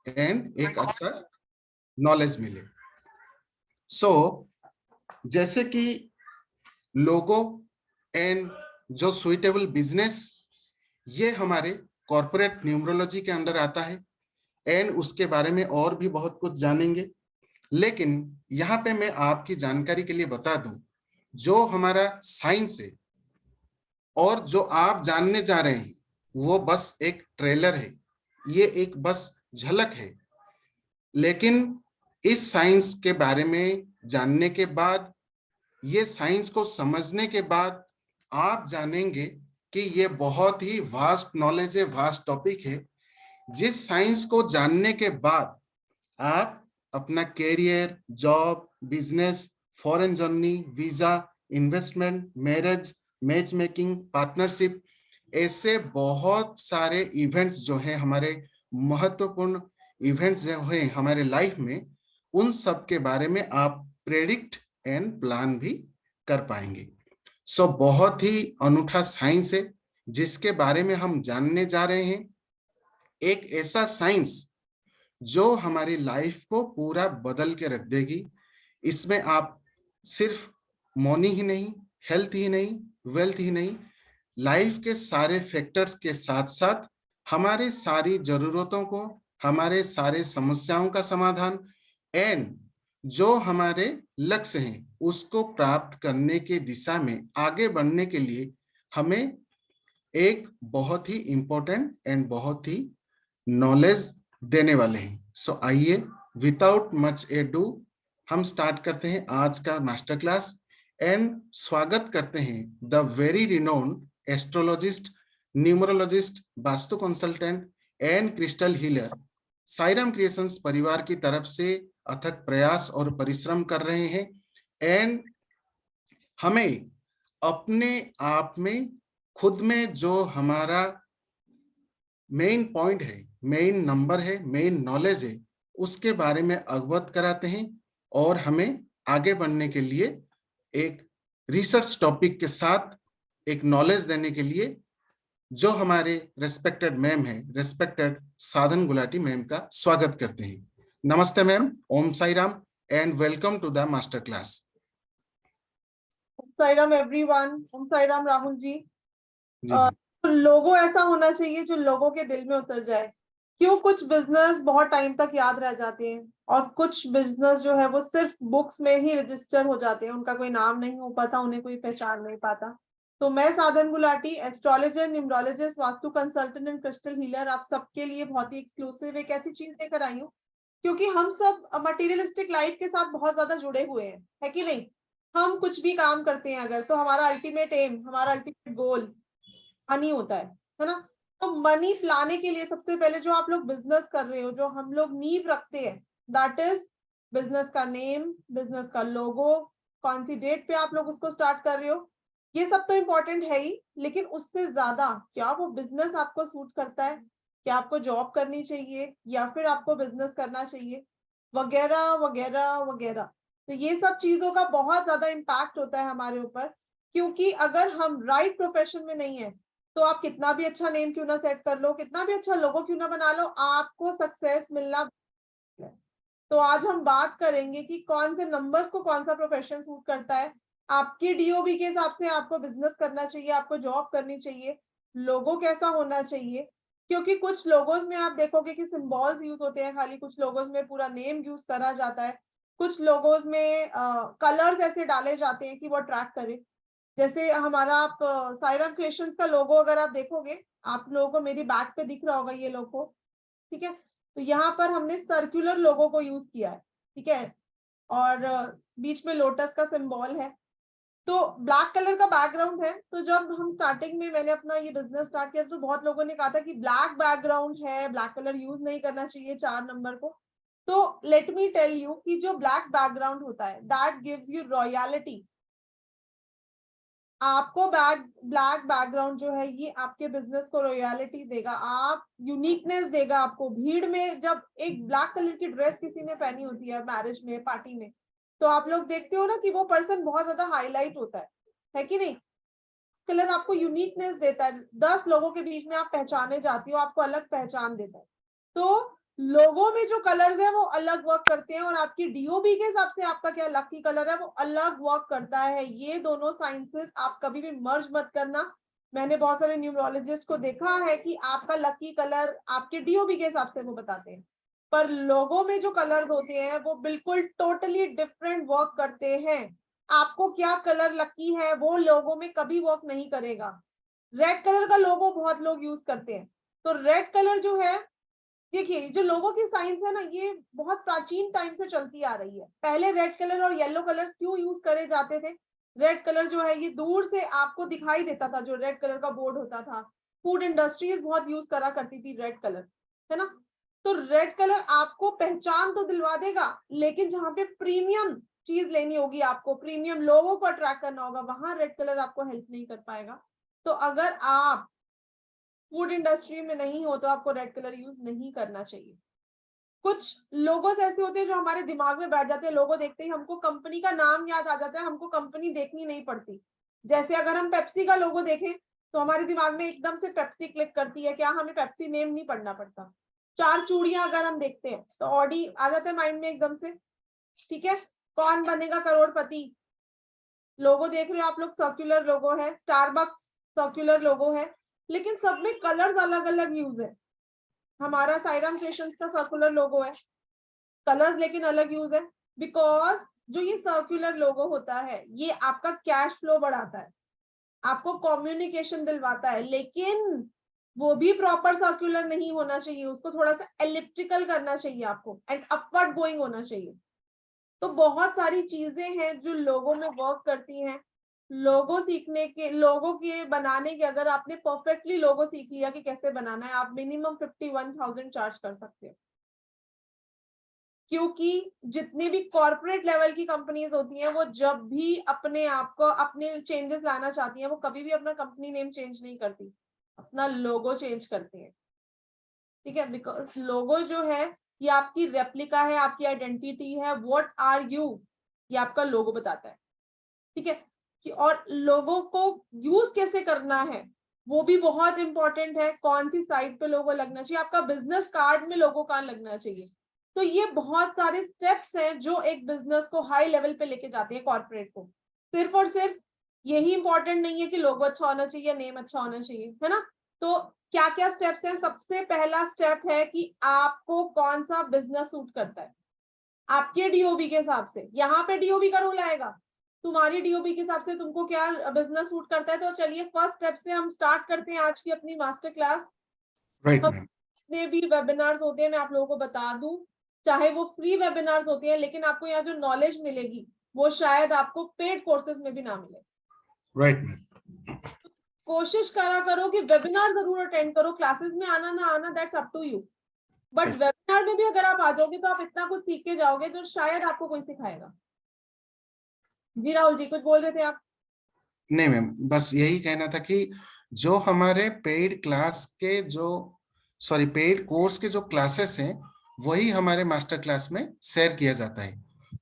And एक अच्छा knowledge मिले। सो जैसे कि लोगो एंड जो सुइटेबल बिजनेस, ये हमारे कॉर्पोरेट न्यूमरोलॉजी के अंदर आता है एंड उसके बारे में और भी बहुत कुछ जानेंगे। लेकिन यहाँ पे मैं आपकी जानकारी के लिए बता दूं, जो हमारा साइंस है और जो आप जानने जा रहे हैं वो बस एक ट्रेलर है, ये एक बस झलक है। लेकिन इस साइंस के बारे में जानने के बाद, ये साइंस को समझने के बाद आप जानेंगे कि ये बहुत ही वास्ट नॉलेज है, वास्ट टॉपिक है, जिस साइंस को जानने के बाद आप अपना career, job, business, foreign journey, visa, investment, marriage, matchmaking, partnership, ऐसे बहुत सारे इवेंट्स जो हैं, हमारे महत्वपूर्ण इवेंट्स जो हैं हमारे लाइफ में, उन सब के बारे में आप प्रेडिक्ट एंड प्लान भी कर पाएंगे। सो बहुत ही अनूठा साइंस है जिसके बारे में हम जानने जा रहे हैं। एक ऐसा साइंस जो हमारी लाइफ को पूरा बदल के रख देगी। इसमें आप सिर्फ मनी ही नहीं, हेल्थ ही नहीं, वेल्थ ही नहीं, लाइफ के सारे फैक्टर्स के साथ साथ हमारे सारी जरूरतों को, हमारे सारे समस्याओं का समाधान एंड जो हमारे लक्ष्य हैं उसको प्राप्त करने के दिशा में आगे बढ़ने के लिए हमें एक बहुत ही इंपॉर्टेंट एंड बहुत ही नॉलेज देने वाले हैं। सो आइए विदाउट मच एडू हम स्टार्ट करते हैं आज का मास्टर क्लास एंड स्वागत करते हैं the very renowned astrologist, numerologist, vastu consultant and crystal healer, Sairam creations परिवार की तरफ से अथक प्रयास और परिश्रम कर रहे हैं एंड हमें अपने आप में, खुद में जो हमारा मेन पॉइंट है, मेन नंबर है, मेन नॉलेज है, उसके बारे में अवगत कराते हैं और हमें आगे बढ़ने के लिए एक रिसर्च टॉपिक के साथ एक नॉलेज देने के लिए जो हमारे रेस्पेक्टेड मैम है, रेस्पेक्टेड साधन गुलाटी मैम का स्वागत करते हैं। नमस्ते ma'am, Om Sai Ram and welcome to the master class. Sai Ram everyone, Om Sai Ram Rahul ji. जी मैम। तो लोगो ऐसा होना चाहिए जो लोगों के दिल में उतर जाए। क्यों कुछ बिजनेस बहुत टाइम तक याद रह जाते हैं और कुछ बिजनेस जो है वो सिर्फ बुक्स में ही रजिस्टर हो जाते हैं, उनका कोई नाम नहीं हो पाता, उन्हें कोई पहचान नहीं पाता। तो मैं साधन Gulati, astrologer, numerologist, vastu consultant and crystal healer, आप सबके लिए बहुत ही एक्सक्लूसिव एक ऐसी चीज लेकर आई हूँ, क्योंकि हम सब मटेरियलिस्टिक लाइफ के साथ बहुत ज्यादा जुड़े हुए हैं, है कि नहीं। हम कुछ भी काम करते हैं अगर, तो हमारा अल्टीमेट एम, हमारा अल्टीमेट गोल मनी होता है ना। तो मनी लाने के लिए सबसे पहले जो आप लोग बिजनेस कर रहे हो, जो हम लोग नींव रखते हैं, दैट इज बिजनेस का नेम, बिजनेस का लोगो, कौन सी डेट पे आप लोग उसको स्टार्ट कर रहे हो, ये सब तो इम्पोर्टेंट है ही। लेकिन उससे ज्यादा क्या वो बिजनेस आपको सूट करता है, क्या आपको जॉब करनी चाहिए या फिर आपको बिजनेस करना चाहिए, वगैरह वगैरह वगैरह। तो ये सब चीजों का बहुत ज्यादा इम्पैक्ट होता है हमारे ऊपर, क्योंकि अगर हम राइट प्रोफेशन में नहीं है तो आप कितना भी अच्छा नेम क्यों ना सेट कर लो, कितना भी अच्छा लोगो क्यों ना बना लो, आपको सक्सेस मिलना है। तो आज हम बात करेंगे कि कौन से नंबर्स को कौन सा प्रोफेशन सूट करता है, आपकी डीओबी के हिसाब से आपको बिजनेस करना चाहिए, आपको जॉब करनी चाहिए, लोगो कैसा होना चाहिए। क्योंकि कुछ लोगोस में आप देखोगे कि सिंबल्स यूज होते हैं खाली, कुछ लोगोस में पूरा नेम यूज करा जाता है, कुछ लोगोस में कलर्स ऐसे डाले जाते हैं कि वो अट्रैक्ट करे। जैसे हमारा, आप साईराम क्रिएशंस का लोगो अगर आप देखोगे, आप लोगों को मेरी बैक पे दिख रहा होगा ये लोगो, ठीक है। तो यहाँ पर हमने सर्कुलर लोगो को यूज किया है, ठीक है, और बीच में लोटस का सिंबल है। तो ब्लैक कलर का बैकग्राउंड है। तो जब हम स्टार्टिंग में, मैंने अपना ये बिजनेस स्टार्ट किया, तो बहुत लोगों ने कहा था कि ब्लैक बैकग्राउंड है, ब्लैक कलर यूज नहीं करना चाहिए 4 नंबर को। तो लेट मी टेल यू कि जो ब्लैक बैकग्राउंड होता है, दैट गिव्स यू रॉयलिटी। आपको ब्लैक बैकग्राउंड जो है ये आपके बिजनेस को रॉयलिटी देगा, आप यूनिकनेस देगा आपको। भीड़ में जब एक ब्लैक कलर की ड्रेस किसी ने पहनी होती है मैरिज में, पार्टी में, तो आप लोग देखते हो ना कि वो पर्सन बहुत ज्यादा हाईलाइट होता है कि नहीं। कलर आपको यूनिकनेस देता है, 10 लोगों के बीच में आप पहचाने जाती हो, आपको अलग पहचान देता है। तो लोगों में जो कलर्स है वो अलग वर्क करते हैं और आपकी डीओबी के हिसाब से आपका क्या लकी कलर है वो अलग वर्क करता है। ये दोनों साइंसेस आप कभी भी मर्ज मत करना। मैंने बहुत सारे न्यूमरोलॉजिस्ट को देखा है कि आपका लकी कलर आपके डीओबी के हिसाब से वो बताते हैं, पर लोगों में जो कलर्स होते हैं वो बिल्कुल टोटली डिफरेंट वर्क करते हैं। आपको क्या कलर लकी है वो लोगों में कभी वर्क नहीं करेगा। रेड कलर का लोगो बहुत लोग यूज करते हैं, तो रेड कलर जो है, देखिए जो लोगों की साइंस है ना ये बहुत प्राचीन टाइम से चलती आ रही है। पहले रेड कलर और येलो कलर क्यों यूज करे जाते थे? रेड कलर जो है ये दूर से आपको दिखाई देता था, जो रेड कलर का बोर्ड होता था। फूड इंडस्ट्रीज बहुत यूज करा करती थी रेड कलर, है ना। तो रेड कलर आपको पहचान तो दिलवा देगा, लेकिन जहां पे प्रीमियम चीज लेनी होगी, आपको प्रीमियम लोगों को अट्रैक्ट करना होगा, वहां रेड कलर आपको हेल्प नहीं कर पाएगा। तो अगर आप फूड इंडस्ट्री में नहीं हो तो आपको रेड कलर यूज नहीं करना चाहिए। कुछ लोगोस ऐसे होते हैं जो हमारे दिमाग में बैठ जाते हैं, लोगो देखते ही हमको कंपनी का नाम याद आ जाता है, हमको कंपनी देखनी नहीं पड़ती। जैसे अगर हम पेप्सी का लोगो देखें तो हमारे दिमाग में एकदम से पेप्सी क्लिक करती है, क्या हमें पेप्सी नेम नहीं पढ़ना पड़ता। चार चूड़ियां अगर हम देखते हैं तो ऑडी आ जाता है माइंड में एकदम से, ठीक है। कौन बनेगा करोड़पति लोगो देख रहे हो आप लोग, सर्कुलर लोगो है। स्टारबक्स सर्कुलर लोगो है, लेकिन सब में कलर्स अलग अलग यूज है। हमारा साईराम सेशंस का सर्कुलर लोगो है, कलर्स लेकिन अलग यूज है। बिकॉज जो ये सर्कुलर लोगो होता है ये आपका कैश फ्लो बढ़ाता है, आपको कम्युनिकेशन दिलवाता है, लेकिन वो भी प्रॉपर सर्कुलर नहीं होना चाहिए, उसको थोड़ा सा एलिप्टिकल करना चाहिए आपको, एंड अपवर्ड गोइंग होना चाहिए। तो बहुत सारी चीजें हैं जो लोगों में वर्क करती हैं। लोगो सीखने के, लोगो के बनाने के, अगर आपने परफेक्टली लोगो सीख लिया कि कैसे बनाना है, आप मिनिमम 51,000 चार्ज कर सकते हो। क्योंकि जितनी भी कॉर्पोरेट लेवल की कंपनीज होती हैं वो जब भी अपने आप को अपने चेंजेस लाना चाहती हैं वो कभी भी अपना कंपनी नेम चेंज नहीं करती, अपना लोगो चेंज करती हैं, ठीक है। बिकॉज लोगो जो है ये आपकी रेप्लिका है, आपकी आइडेंटिटी है। व्हाट आर यू, ये आपका लोगो बताता है, ठीक है। कि और लोगों को यूज कैसे करना है वो भी बहुत इंपॉर्टेंट है। कौन सी साइट पे लोगो लगना चाहिए, आपका बिजनेस कार्ड में लोगो कहाँ लगना चाहिए। तो ये बहुत सारे स्टेप्स हैं जो एक बिजनेस को हाई लेवल पे लेके जाते हैं, कॉर्पोरेट को। सिर्फ और सिर्फ यही इंपॉर्टेंट नहीं है कि लोगो अच्छा होना चाहिए, नेम अच्छा होना चाहिए, है ना। तो क्या क्या स्टेप्स हैं? सबसे पहला स्टेप है कि आपको कौन सा बिजनेस सूट करता है आपके डीओबी के हिसाब से। यहाँ पे डीओबी का रूल आएगा, तुम्हारी डीओबी के हिसाब से तुमको क्या बिजनेस सूट करता है। तो चलिए फर्स्ट स्टेप से हम स्टार्ट करते हैं आज की अपनी मास्टर क्लास। राइट हम मैम। जितने भी वेबिनार्स होते हैं मैं आप लोगों को बता दूं, चाहे वो फ्री वेबिनार्स होते हैं, लेकिन आपको यहाँ जो नॉलेज मिलेगी वो शायद आपको पेड कोर्सेज में भी ना मिले। Right ma'am. कोशिश करा करो कि वेबिनार जरूर अटेंड करो, क्लासेस में आना ना आना that's up to you, but webinar में भी अगर आप आ जाओगे तो आप इतना कुछ सीख के जाओगे जो शायद आपको कोई सिखाएगा। जी राहुल जी कुछ बोल रहे थे आप? नहीं मैम, बस यही कहना था कि जो हमारे पेड क्लास के जो सॉरी पेड कोर्स के जो क्लासेस हैं वही हमारे मास्टर क्लास में शेयर किया जाता है।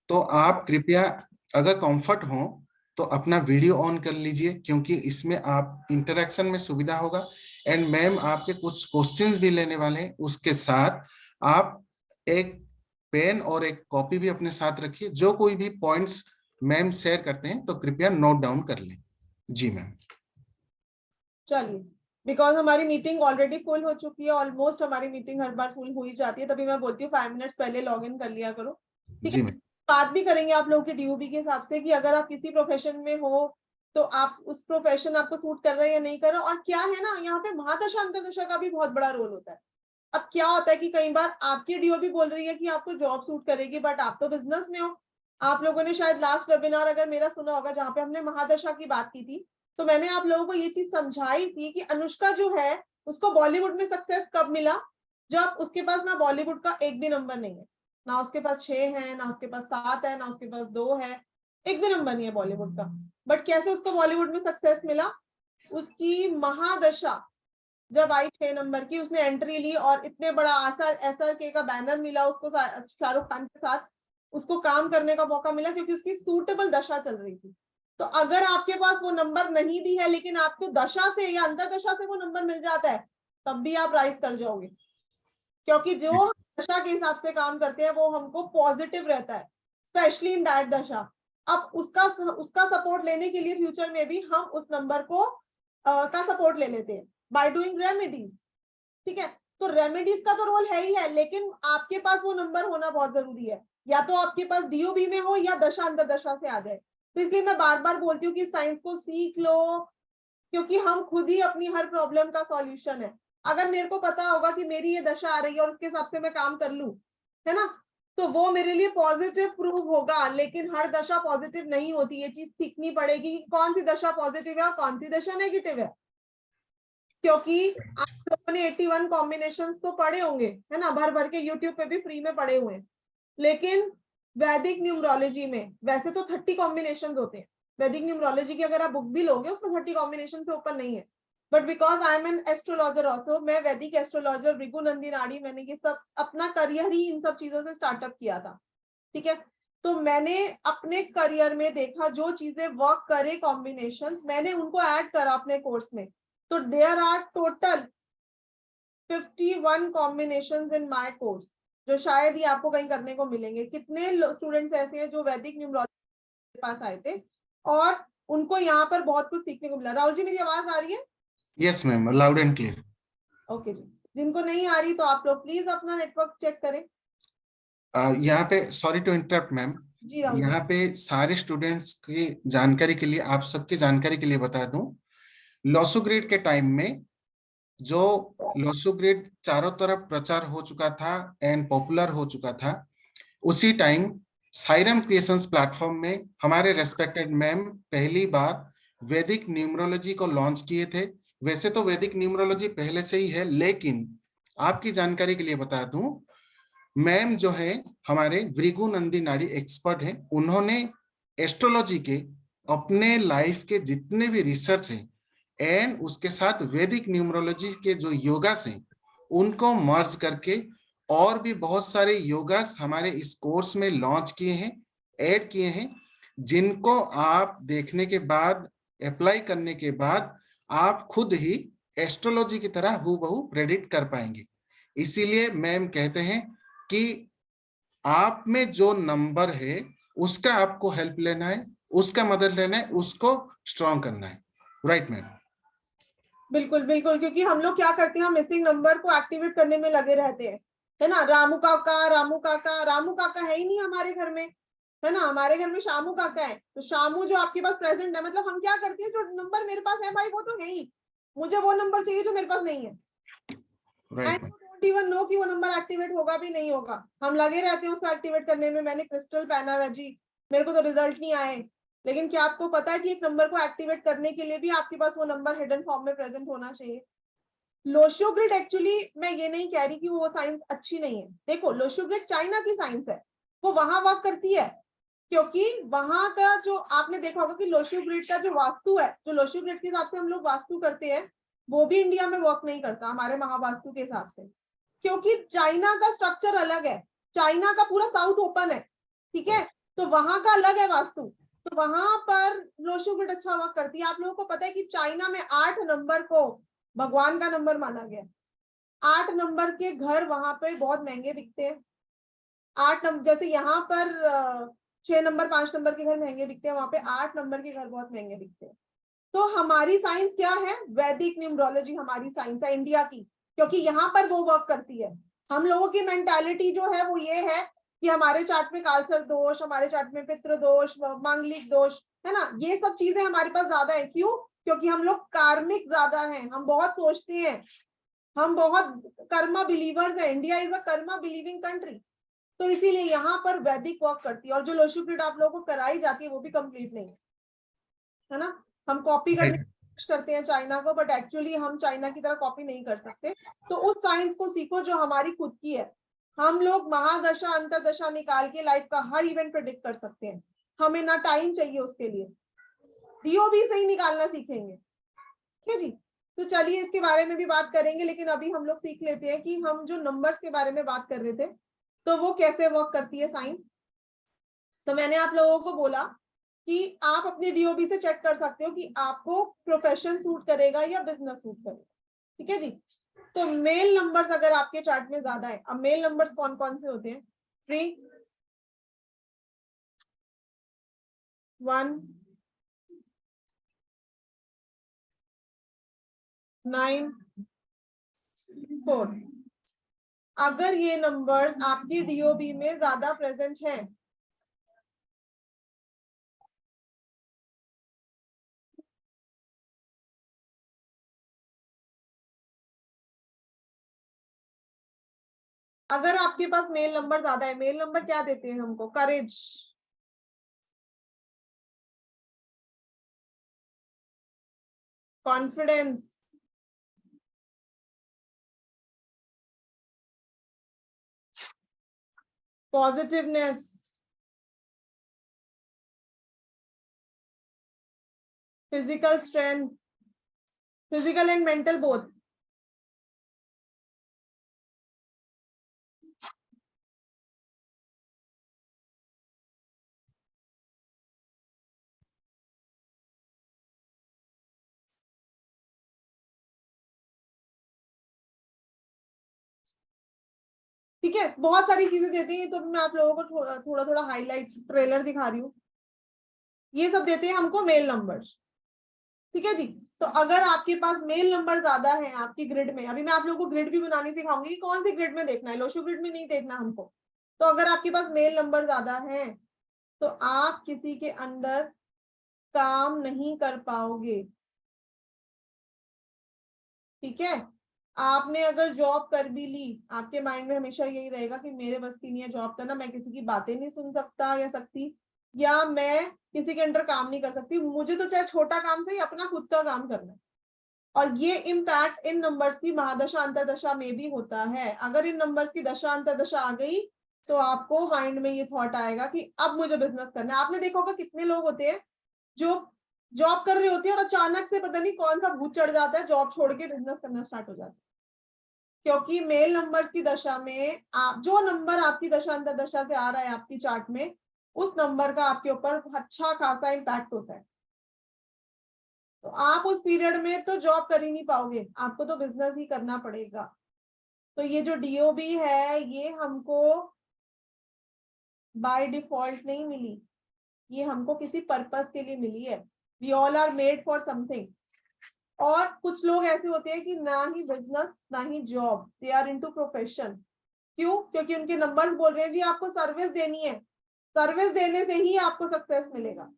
तो आप कृपया अगर कंफर्ट हो तो अपना वीडियो ऑन कर लीजिए, क्योंकि इसमें आप इंटरेक्शन में सुविधा होगा। एंड मैम आपके कुछ क्वेश्चंस भी लेने वाले हैं, उसके साथ आप एक पेन और एक कॉपी भी अपने साथ रखिए। जो कोई भी पॉइंट्स मैम शेयर करते हैं तो कृपया नोट डाउन कर लें। जी मैम। चलिए, बिकॉज हमारी मीटिंग ऑलरेडी फुल हो चुकी है, ऑलमोस्ट हमारी मीटिंग हर बार फुल हो ही जाती है, तभी मैं बोलती हूँ 5 मिनट्स पहले लॉग इन कर लिया करो, ठीक जी है। मैम। बात भी करेंगे आप लोगों के डीओबी के हिसाब से कि अगर आप किसी प्रोफेशन में हो तो आप उस प्रोफेशन आपको सूट कर रहे हैं या नहीं कर रहे, और क्या है ना यहाँ पे महादशा अंतरदशा का भी बहुत बड़ा रोल होता है। अब क्या होता है कि कई बार आपकी डीओबी बोल रही है कि आपको जॉब सूट करेगी, बट आप तो बिजनेस में हो। आप लोगों ने शायद लास्ट वेबिनार अगर मेरा सुना होगा जहां पे हमने महादशा की बात की थी, तो मैंने आप लोगों को ये चीज समझाई थी कि अनुष्का जो है उसको बॉलीवुड में सक्सेस कब मिला, जब उसके पास ना बॉलीवुड का एक भी नंबर नहीं है, ना उसके पास 6 है, ना उसके पास 7 है, ना उसके पास 2 है, एक भी नंबर नहीं है बॉलीवुड का। बट कैसे उसको बॉलीवुड में सक्सेस मिला? उसकी महादशा जब आई 6 नंबर की, उसने एंट्री ली और इतने बड़ा SRK का बैनर मिला उसको शाहरुख खान के साथ, उसको काम करने का मौका मिला क्योंकि उसकी सूटेबल दशा चल रही थी। तो अगर आपके पास वो नंबर नहीं भी है लेकिन आपको दशा से या अंतरदशा से वो नंबर मिल जाता है, तब भी आप राइज कर जाओगे। क्योंकि जो दशा के हिसाब से काम करते हैं वो हमको पॉजिटिव रहता है, स्पेशली इन दैट दशा। अब उसका सपोर्ट लेने के लिए फ्यूचर में भी हम उस नंबर को का सपोर्ट ले लेते हैं बाय डूइंग रेमेडीज। ठीक है, तो रेमेडीज का तो रोल है ही है, लेकिन आपके पास वो नंबर होना बहुत जरूरी है, या तो आपके पास डीओबी में हो या दशा अंतर दशा से आ जाए। तो इसलिए मैं बार बार बोलती हूँ कि साइंस को सीख लो, क्योंकि हम खुद ही अपनी हर प्रॉब्लम का सॉल्यूशन है। अगर मेरे को पता होगा कि मेरी ये दशा आ रही है और उसके हिसाब से मैं काम कर लूं, है ना, तो वो मेरे लिए पॉजिटिव प्रूव होगा। लेकिन हर दशा पॉजिटिव नहीं होती, ये चीज सीखनी पड़ेगी कि कौन सी दशा पॉजिटिव है और कौन सी दशा नेगेटिव है। क्योंकि आप लोगों ने 81 कॉम्बिनेशंस तो पढ़े होंगे, है ना, भर भर के यूट्यूब पे भी फ्री में पढ़े हुए हैं। लेकिन वैदिक न्यूमरोलॉजी में वैसे तो 30 कॉम्बिनेशंस होते हैं। वैदिक न्यूमरोलॉजी की अगर आप बुक भी लोगे उसमें 30 कॉम्बिनेशन से ऊपर नहीं है। But because I am an astrologer also, मैं वैदिक एस्ट्रोलॉजर भृगु नंदी नाड़ी, मैंने ये सब अपना करियर ही इन सब चीजों से स्टार्टअप किया था। ठीक है, तो मैंने अपने करियर में देखा जो चीजें वर्क करे कॉम्बिनेशन, मैंने उनको ऐड करा अपने कोर्स में। तो there are total 51 combinations in my course, जो शायद ही आपको कहीं करने को मिलेंगे। कितने स्टूडेंट्स ऐसे हैं जो वैदिक न्यूमरोलॉजी के पास आए थे और उनको यहाँ पर बहुत कुछ सीखने को मिला। राहुल जी, मेरी आवाज आ रही है? Yes ma'am, loud and clear. Okay जी, जिनको नहीं आ रही तो आप लोग प्लीज अपना नेटवर्क चेक करें। यहाँ पे सॉरी टू इंटरप्ट मैम, जी राहुल जी। यहाँ पे सारे स्टूडेंट्स की जानकारी के लिए, आप सबकी जानकारी के लिए बता दूं, लॉसो ग्रेड के टाइम में जो लॉसो ग्रेड चारों तरफ प्रचार हो चुका था एंड पॉपुलर हो चुका था, उसी टाइम साइरम क्रिएशंस प्लेटफॉर्म में हमारे रेस्पेक्टेड मैम पहली बार वैदिक न्यूमरोलॉजी को लॉन्च किए थे। वैसे तो वैदिक न्यूमरोलॉजी पहले से ही है, लेकिन आपकी जानकारी के लिए बता दूं, मैम जो है हमारे भृगु नंदी नाड़ी एक्सपर्ट हैं। उन्होंने एस्ट्रोलॉजी के अपने लाइफ के जितने भी रिसर्च हैं एंड उसके साथ वैदिक न्यूमरोलॉजी के जो योगास हैं उनको मर्ज करके और भी बहुत सारे योगास हमारे इस कोर्स में लॉन्च किए हैं, ऐड किए हैं, जिनको आप देखने के बाद, अप्लाई करने के बाद आप खुद ही एस्ट्रोलॉजी की तरह हूबहू प्रेडिक्ट कर पाएंगे। इसीलिए मैम कहते हैं कि आप में जो नंबर है उसका आपको हेल्प लेना है, उसका मदद लेना है, उसको स्ट्रॉन्ग करना है। Right ma'am? बिल्कुल बिल्कुल, क्योंकि हम लोग क्या करते हैं, हम मिसिंग नंबर को एक्टिवेट करने में लगे रहते हैं, है ना। रामू काका, रामू काका, रामू काका है ही नहीं हमारे घर में, है ना। हमारे घर में शामू काका है, तो शामू जो आपके पास प्रेजेंट है, मतलब हम क्या करते हैं, जो नंबर मेरे पास है भाई वो तो है ही, मुझे वो नंबर चाहिए जो मेरे पास नहीं है। Right and ma'am. Don't even know कि वो नंबर एक्टिवेट होगा भी नहीं होगा, हम लगे रहते हैं उसको एक्टिवेट करने में। मैंने क्रिस्टल पहना है जी, मेरे को तो रिजल्ट नहीं आए। लेकिन क्या आपको पता है कि एक नंबर को एक्टिवेट करने के लिए भी आपके पास वो नंबर हिडन फॉर्म में प्रेजेंट होना चाहिए। लोशियो ग्रिड, एक्चुअली मैं ये नहीं कह रही कि वो साइंस अच्छी नहीं है। देखो, लोशियो ग्रिड चाइना की साइंस है, वो वहां वर्क करती है, क्योंकि वहां का जो आपने देखा होगा कि लोशियो ग्रिड का जो वास्तु है, जो लोशियो ग्रिड के हिसाब से हम लोग वास्तु करते हैं, वो भी इंडिया में वर्क नहीं करता हमारे महावास्तु के हिसाब से, क्योंकि चाइना का स्ट्रक्चर अलग है। चाइना का पूरा साउथ ओपन है, ठीक है, तो वहां का अलग है वास्तु, तो वहां पर लोशियो ग्रिड अच्छा वर्क करती है। आप लोगों को पता है कि चाइना में 8 नंबर को भगवान का नंबर माना गया। 8 नंबर के घर वहां पे बहुत महंगे बिकते हैं। 8 नंबर, जैसे यहाँ पर 6 नंबर 5 नंबर के घर महंगे बिकते हैं, वहां पे 8 नंबर के घर बहुत महंगे बिकते हैं। तो हमारी साइंस क्या है, वैदिक न्यूमरोलॉजी हमारी साइंस है इंडिया की, क्योंकि यहाँ पर वो वर्क करती है। हम लोगों की मेंटालिटी जो है वो ये है कि हमारे चार्ट में कालसर्प दोष, हमारे चार्ट में पितृ दोष, मांगलिक दोष, है ना, ये सब चीजें हमारे पास ज्यादा है। क्यों? क्योंकि हम लोग कार्मिक ज्यादा हैं, हम बहुत सोचते हैं, हम बहुत कर्मा बिलीवर्स हैं। India is a Karma believing country, तो इसीलिए यहाँ पर वैदिक वर्क करती है। और जो लोशियो ग्रिड आप लोगों को कराई जाती है वो भी कंप्लीट नहीं है ना। हम कॉपी करने की कोशिश करते हैं चाइना को, बट एक्चुअली हम चाइना की तरह कॉपी नहीं कर सकते। तो उस साइंस को सीखो जो हमारी खुद की है। हम लोग महादशा अंतरदशा निकाल के लाइफ का हर इवेंट प्रेडिक्ट कर सकते हैं, हमें ना टाइम चाहिए उसके लिए, डीओबी से ही निकालना सीखेंगे। ठीक है जी, तो चलिए इसके बारे में भी बात करेंगे, लेकिन अभी हम लोग सीख लेते हैं कि हम जो नंबर्स के बारे में बात कर रहे थे, तो वो कैसे वर्क करती है साइंस। तो मैंने आप लोगों को बोला कि आप अपने डीओबी से चेक कर सकते हो कि आपको प्रोफेशन सूट करेगा या बिजनेस सूट करेगा। ठीक है जी। तो मेल नंबर्स अगर आपके चार्ट में ज्यादा है, अब मेल नंबर्स कौन कौन से होते हैं? 3, 1, 9, 4। अगर ये नंबर्स आपकी डीओबी में ज्यादा प्रेजेंट है, अगर आपके पास मेल नंबर ज्यादा है, मेल नंबर क्या देते हैं हमको? Courage, confidence, positiveness, physical strength, physical and mental both. ठीक है, बहुत सारी चीजें देते हैं, तो मैं आप लोगों को थोड़ा थोड़ा हाईलाइट ट्रेलर दिखा रही हूँ। ये सब देते हैं हमको मेल नंबर। ठीक है जी। तो अगर आपके पास मेल नंबर ज्यादा है आपकी ग्रिड में, अभी मैं आप लोगों को ग्रिड भी बनानी सिखाऊंगी कि कौन सी ग्रिड में देखना है, लोशो ग्रिड में नहीं देखना हमको। तो अगर आपके पास मेल नंबर ज्यादा है तो आप किसी के अंडर काम नहीं कर पाओगे। ठीक है, आपने अगर जॉब कर भी ली, आपके माइंड में हमेशा यही रहेगा कि मेरे बस की नहीं है जॉब करना, मैं किसी की बातें नहीं सुन सकता या सकती, या मैं किसी के अंडर काम नहीं कर सकती, मुझे तो चाहे छोटा काम से ही अपना खुद का काम करना है। और ये इम्पैक्ट इन नंबर्स की महादशा अंतरदशा में भी होता है। अगर इन नंबर्स की दशा अंतरदशा आ गई तो आपको माइंड में ये थॉट आएगा कि अब मुझे बिजनेस करना है। आपने देखा होगा कितने लोग होते हैं जो जॉब कर रहे होते हैं और अचानक से पता नहीं कौन सा भूत चढ़ जाता है, जॉब छोड़ के बिजनेस करना स्टार्ट हो जाता है। क्योंकि मेल नंबर्स की दशा में आप जो नंबर आपकी दशा अंतरदशा से आ रहा है आपकी चार्ट में, उस नंबर का आपके ऊपर अच्छा खासा इम्पैक्ट होता है। तो आप उस पीरियड में तो जॉब कर ही नहीं पाओगे, आपको तो बिजनेस ही करना पड़ेगा। तो ये जो डीओबी है ये हमको बाय डिफॉल्ट नहीं मिली, ये हमको किसी पर्पस के लिए मिली है। We all are made for something. और कुछ लोग ऐसे होते हैं कि ना ही बिजनेस ना ही job, they are into profession. क्यों? क्योंकि उनके नंबर्स बोल रहे हैं जी आपको सर्विस देनी है, सर्विस देने से ही आपको सक्सेस मिलेगा।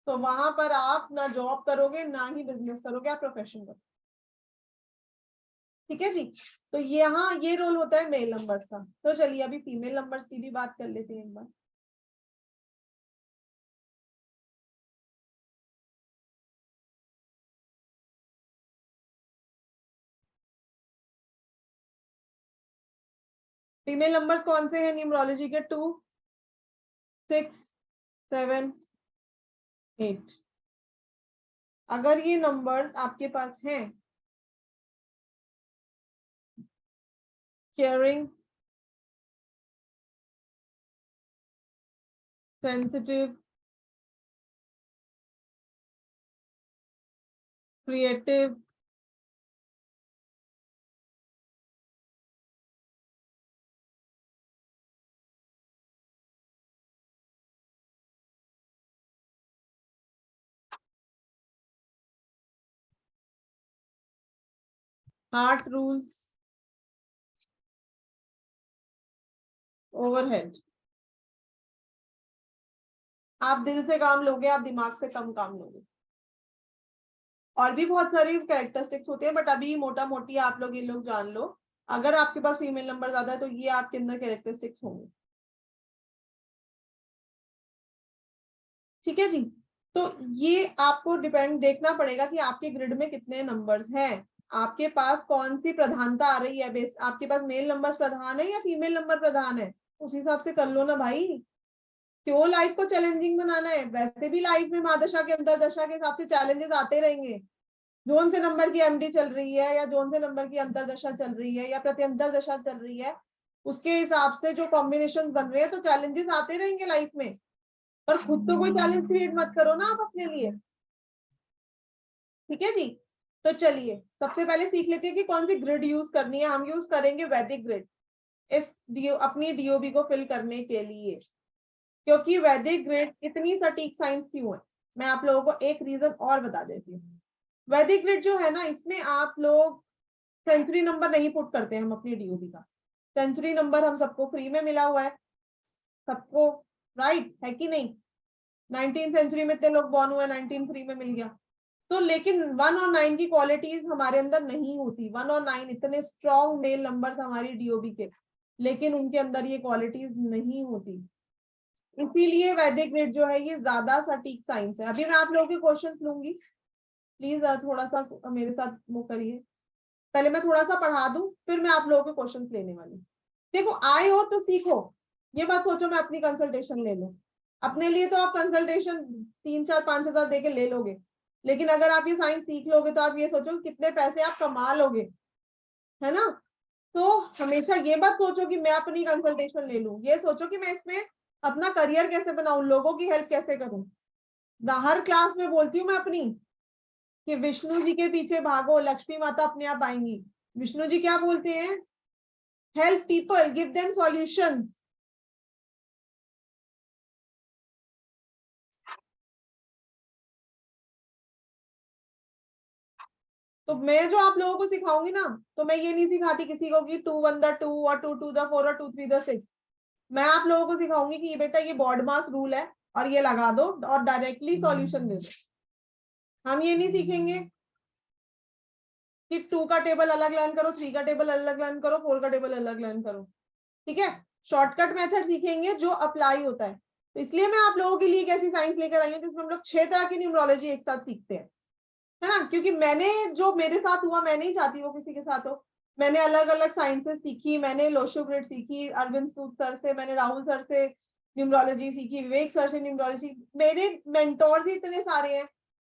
तो वहां पर आप ना जॉब करोगे ना ही बिजनेस करोगे, आप प्रोफेशन करोगे। ठीक है जी। तो यहाँ ये रोल होता है मेल नंबर्स का। तो चलिए अभी फीमेल नंबर्स की भी बात कर लेते हैं एक बार। फीमेल नंबर्स कौन से हैं न्यूमरोलॉजी के? 2, 6, 7, 8। अगर ये नंबर्स आपके पास हैं, caring, sensitive, creative, heart rules, overhead. आप दिल से काम लोगे, आप दिमाग से कम काम लोगे। और भी बहुत सारी कैरेक्टरिस्टिक्स होते हैं, बट अभी मोटा मोटी आप लोग ये लोग जान लो। अगर आपके पास फीमेल नंबर ज्यादा है तो ये आपके अंदर कैरेक्टरिस्टिक्स होंगे। ठीक है जी। तो ये आपको डिपेंड देखना पड़ेगा कि आपके ग्रिड में कितने नंबर्स हैं, आपके पास कौन सी प्रधानता आ रही है। बेस आपके पास मेल नंबर्स प्रधान है या फीमेल नंबर प्रधान है, उस हिसाब से कर लो ना भाई। क्यों लाइफ को चैलेंजिंग बनाना है? वैसे भी लाइफ में महादशा के अंदर दशा के हिसाब से चैलेंजेस आते रहेंगे। जोन से नंबर की एमडी चल रही है या जोन से नंबर की अंतरदशा चल रही है या प्रत्यंतर दशा चल रही है, उसके हिसाब से जो कॉम्बिनेशन बन रहे हैं, तो चैलेंजेस आते रहेंगे लाइफ में। पर खुद तो कोई चैलेंज क्रिएट मत करो ना आप अपने लिए। ठीक है जी। तो चलिए सबसे पहले सीख लेते हैं कि कौन सी ग्रिड यूज करनी है। हम यूज करेंगे वैदिक ग्रिड इस अपनी डीओबी को फिल करने के लिए। क्योंकि वैदिक ग्रिड इतनी सटीक साइंस क्यों है, मैं आप लोगों को एक रीजन और बता देती हूँ। वैदिक ग्रिड जो है ना, इसमें आप लोग सेंचुरी नंबर नहीं पुट करते हैं हम अपनी डीओबी का। सेंचुरी नंबर हम सबको फ्री में मिला हुआ है, सबको, राइट है कि नहीं। 19 सेंचुरी में इतने लोग बॉर्न हुए, 19 फ्री में मिल गया। तो लेकिन 1 और 9 की क्वालिटीज हमारे अंदर नहीं होती। 1 और 9 इतने स्ट्रॉन्ग मेल नंबर हमारी डीओबी के, लेकिन उनके अंदर ये क्वालिटीज नहीं होती। इसीलिए वैदिक ग्रिड जो है ये ज्यादा सटीक साइंस है। अभी मैं आप लोगों के क्वेश्चन लूंगी, प्लीज थोड़ा सा मेरे साथ वो करिए। पहले मैं थोड़ा सा पढ़ा दूं, फिर मैं आप लोगों के क्वेश्चन लेने वाली। देखो, आए हो तो सीखो, ये बात सोचो मैं अपनी कंसल्टेशन ले लूं। अपने लिए तो आप कंसल्टेशन 3-4-5 हजार देके ले लोगे, लेकिन अगर आप ये साइंस सीख लोगे तो आप ये सोचो कितने पैसे आप कमा लोगे, है ना। तो हमेशा ये बात सोचो कि मैं अपनी कंसल्टेशन ले लूं, ये सोचो कि मैं इसमें अपना करियर कैसे बनाऊं, लोगों की हेल्प कैसे करूं। हर क्लास में बोलती हूँ मैं अपनी कि विष्णु जी के पीछे भागो, लक्ष्मी माता अपने आप आएंगी। विष्णु जी क्या बोलते हैं? Help people, give them solutions. तो मैं जो आप लोगों को सिखाऊंगी ना, तो मैं ये नहीं सिखाती किसी को कि 2 1 the 2 और 2 2 the 4 और 2 3 the 6। मैं आप लोगों को सिखाऊंगी कि ये बेटा ये बॉड मास रूल है और ये लगा दो और डायरेक्टली सॉल्यूशन दे दो। हम ये नहीं सीखेंगे कि 2 का टेबल अलग लर्न करो, 3 का टेबल अलग लर्न करो, 4 का टेबल अलग लर्न करो। ठीक है, शॉर्टकट मेथड सीखेंगे जो अप्लाई होता है। तो इसलिए मैं आप लोगों के लिए एक ऐसी साइंस लेकर आई हूँ जिसमें हम लोग 6 तरह की न्यूमरोलॉजी एक साथ सीखते हैं, है ना। क्योंकि मैंने जो मेरे साथ हुआ, मैं नहीं चाहती वो किसी के साथ हो। मैंने अलग अलग साइंसेस सीखी, मैंने लोशो ग्रिड सीखी अरविंद सूद सर से, मैंने राहुल सर से न्यूमरोलॉजी सीखी, विवेक सर से न्यूमरोलॉजी। मेरे मेंटोर्स ही इतने सारे हैं।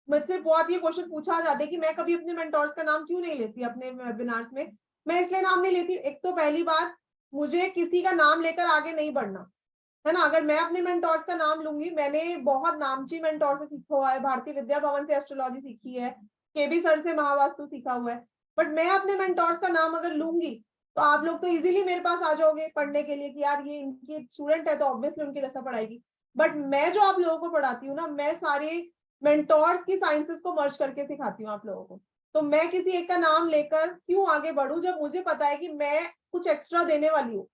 मुझसे बहुत ये क्वेश्चन पूछा जाता है कि मैं कभी अपने मेंटोर्स का नाम क्यों नहीं लेती अपने वेबिनार्स में। मैं इसलिए नाम नहीं लेती, एक तो पहली बात, मुझे किसी का नाम लेकर आगे नहीं बढ़ना, है ना। अगर मैं अपने मेंटोर्स का नाम लूंगी, मैंने बहुत नामची मेंटोर से सीखा हुआ है, भारतीय विद्या भवन से एस्ट्रोलॉजी सीखी है, केबी सर से महावास्तु सीखा हुआ है। बट मैं अपने मेंटोर्स का नाम अगर लूंगी तो आप लोग तो इजीली मेरे पास आ जाओगे पढ़ने के लिए कि यार ये इनकी स्टूडेंट है तो ऑब्वियसली उनके जैसा पढ़ाएगी। बट मैं जो आप लोगों को पढ़ाती हूँ ना, मैं सारे मेंटोर्स की साइंसेस को मर्ज करके सिखाती हूँ आप लोगों को। तो मैं किसी एक का नाम लेकर क्यों आगे बढ़ूं जब मुझे पता है कि मैं कुछ एक्स्ट्रा देने वाली हूँ।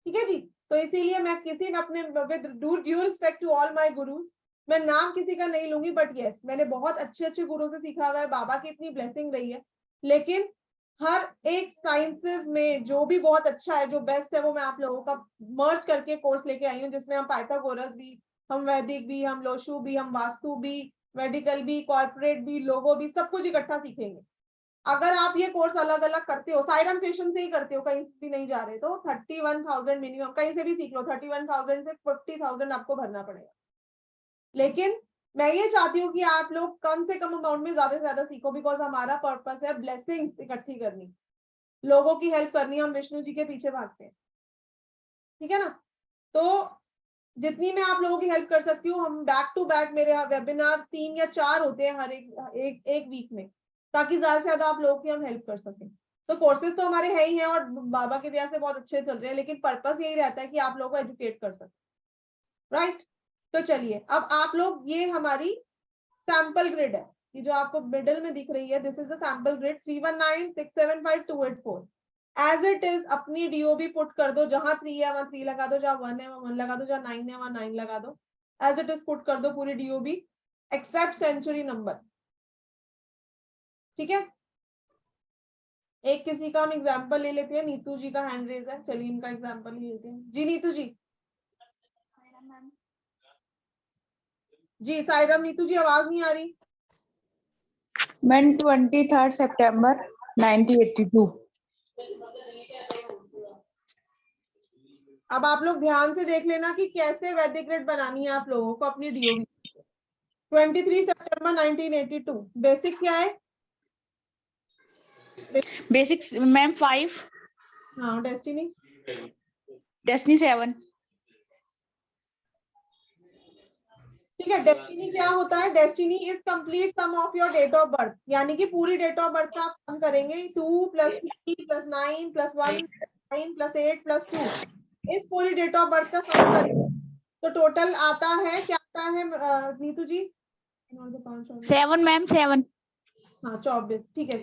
ठीक है जी। तो इसीलिए मैं किसी में अपने with due respect to all my gurus, मैं नाम किसी का नहीं लूंगी। बट यस, मैंने बहुत अच्छे अच्छे गुरु से सीखा हुआ है, बाबा की इतनी ब्लेसिंग रही है। लेकिन हर एक साइंसेस में जो भी बहुत अच्छा है, जो बेस्ट है, वो मैं आप लोगों का मर्ज करके कोर्स लेके आई हूँ, जिसमें हम पाइथागोरस भी, हम वैदिक भी, हम लोशु भी, हम वास्तु भी, मेडिकल भी, कॉर्पोरेट भी, लोगो भी, सब कुछ इकट्ठा सीखेंगे। अगर आप ये कोर्स अलग अलग करते हो, साइरम फेशन से ही करते हो, कहीं भी नहीं जा रहे, तो 31,000 मिनिमम, कहीं से भी सीख लो, 31,000 से 50,000 आपको भरना पड़ेगा। लेकिन मैं ये चाहती हूँ कि आप लोग कम से कम अमाउंट में ज्यादा से ज्यादा सीखो, बिकॉज हमारा पर्पस है ब्लेसिंग्स इकट्ठी करनी, लोगों की हेल्प करनी। हम विष्णु जी के पीछे भागते हैं, ठीक है ना। तो जितनी मैं आप लोगों की हेल्प कर सकती हूँ, हम बैक टू बैक मेरे वेबिनार 3 या 4 होते हैं हर एक वीक में, ताकि ज्यादा से ज्यादा आप लोगों की हम हेल्प कर सकें। तो कोर्सेज तो हमारे है ही हैं और बाबा की दया से बहुत अच्छे चल रहे हैं, लेकिन पर्पस यही रहता है कि आप लोगों को एजुकेट कर सकें, राइट। तो चलिए, अब आप लोग, ये हमारी सैंपल ग्रिड है, ये जो आपको मिडिल में दिख रही है, this is the sample grid 319675284। As it is अपनी डीओबी पुट कर दो, जहां 3 है वहां 3 लगा दो, जहां 1 है वहां 1 लगा दो, जहां 9 है वहां 9 लगा दो। एज इट इज पुट कर दो पूरी डीओबी एक्सेप्ट सेंचुरी नंबर, ठीक है। एक किसी का हम एग्जांपल ले लेते हैं, नीतू जी का हैंड रेज है, चलिए इनका एग्जांपल ले लेते हैं। जी नीतू जी, जी सायरम। नीतू जी आवाज नहीं आ रही। मैन 23 सितंबर 1982। अब आप लोग ध्यान से देख लेना कि कैसे वैदिक ग्रिड बनानी है आप लोगों को अपनी डीओबी। 23 सितंबर 1982। बेसिक क्या है? बेसिक्स मैम 5, हाँ, डेस्टिनी डेस्टिनी 7। ठीक ठीक है, डेस्टिनी क्या होता है? Destiny is complete sum of your date of birth, यानी कि पूरी डेट ऑफ बर्थ का आप सम करेंगे 2 + 3 + 9 + 1 9 + 8 + 2, इस पूरी डेट ऑफ बर्थ का सम करेंगे तो टोटल आता है, क्या आता है नीतू जी? 7 मैम 7। हाँ 24, ठीक है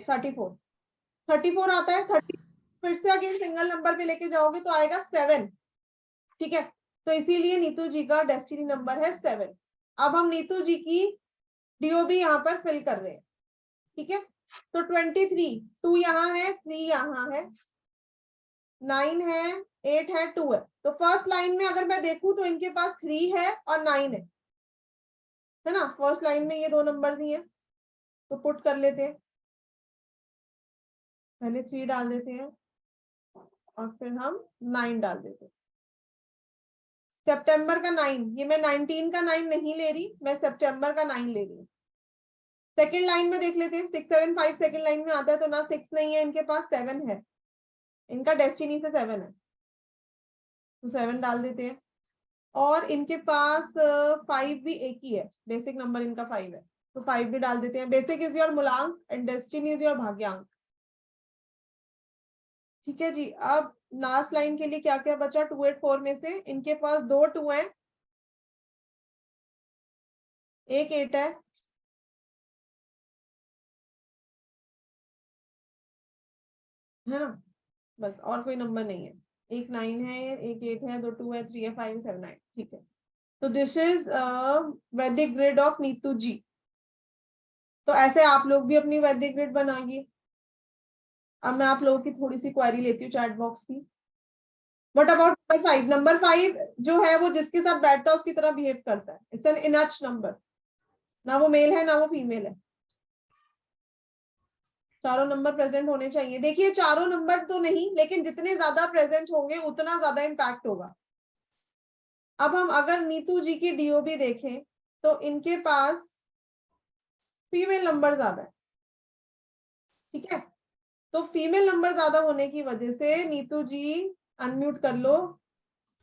34 आता है। 30 फिर से अगेन सिंगल नंबर पे लेके जाओगे तो आएगा 7, ठीक है। तो इसीलिए नीतू जी का डेस्टिनी नंबर है 7। अब हम नीतू जी की डीओबी यहाँ पर फिल कर रहे हैं, ठीक है। तो 23, 2 यहाँ है, 3 यहाँ है, 9 है, 8 है, 2 है। तो फर्स्ट लाइन में अगर मैं देखूं तो इनके पास 3 है और 9 है ना। फर्स्ट लाइन में ये 2 नंबर ही है, तो पुट कर लेते हैं, पहले 3 डाल देते हैं और फिर हम 9 डाल देते हैं। सितंबर का 9, ये मैं 19 का 9 नहीं ले रही, मैं सितंबर का 9 ले रही हूँ। सेकंड लाइन में देख लेते हैं, 6 7 5 सेकंड लाइन में आता है, तो ना 6 नहीं है इनके पास, 7 है, इनका डेस्टिनी से 7 है, तो 7 डाल देते हैं। और इनके पास 5 भी एक ही है, बेसिक नंबर इनका 5 है, तो 5 भी डाल देते हैं। बेसिक इज योर मूलांक एंड डेस्टिनी इज योर भाग्यांक, ठीक है जी। अब लास्ट लाइन के लिए क्या क्या बचा? 2 8 4 में से इनके पास 2 2 है, एक 8 है ना, बस और कोई नंबर नहीं है। एक 9 है, एक 8 है, 2 2 है, 3 है, 5 7 9, ठीक है। तो दिस इज वैदिक ग्रिड ऑफ नीतू जी। तो ऐसे आप लोग भी अपनी वैदिक ग्रिड बनाइए। अब मैं आप लोगों की थोड़ी सी क्वेरी लेती हूँ चैट बॉक्स की। What about number 5? नंबर 5 जो है वो जिसके साथ बैठता है उसकी तरह बिहेव करता है, इट्स एन इनच नंबर, ना वो मेल है ना वो फीमेल है, चारों नंबर प्रेजेंट होने चाहिए। देखिए चारों नंबर तो नहीं, लेकिन जितने ज्यादा प्रेजेंट होंगे उतना ज्यादा इम्पैक्ट होगा। अब हम अगर नीतू जी की डीओबी देखें तो इनके पास फीमेल नंबर ज्यादा है, ठीक है। तो फीमेल नंबर ज्यादा होने की वजह से नीतू जी अनम्यूट कर लो।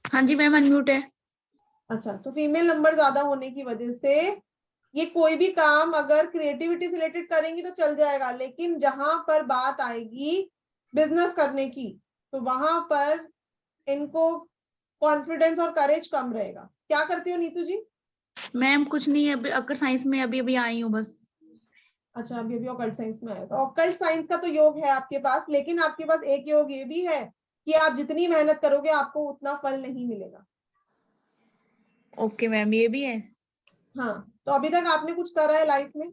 हाँ जी मैम अनम्यूट है। अच्छा, तो फीमेल नंबर ज्यादा होने की वजह से ये कोई भी काम अगर क्रिएटिविटी से रिलेटेड करेंगी तो चल जाएगा, लेकिन जहां पर बात आएगी बिजनेस करने की तो वहां पर इनको कॉन्फिडेंस और करेज कम रहेगा। क्या करती हो नीतू जी? मैम कुछ नहीं, अभी अकर साइंस में अभी अभी आई हूँ बस। अच्छा, अभी अभी ऑकल्ट साइंस में आया। तो ऑकल्ट साइंस का तो योग है आपके पास, लेकिन आपके पास एक योग ये भी है कि आप जितनी मेहनत करोगे आपको उतना फल नहीं मिलेगा। ओके मैम ये भी है। हाँ, तो अभी तक आपने कुछ करा है लाइफ में?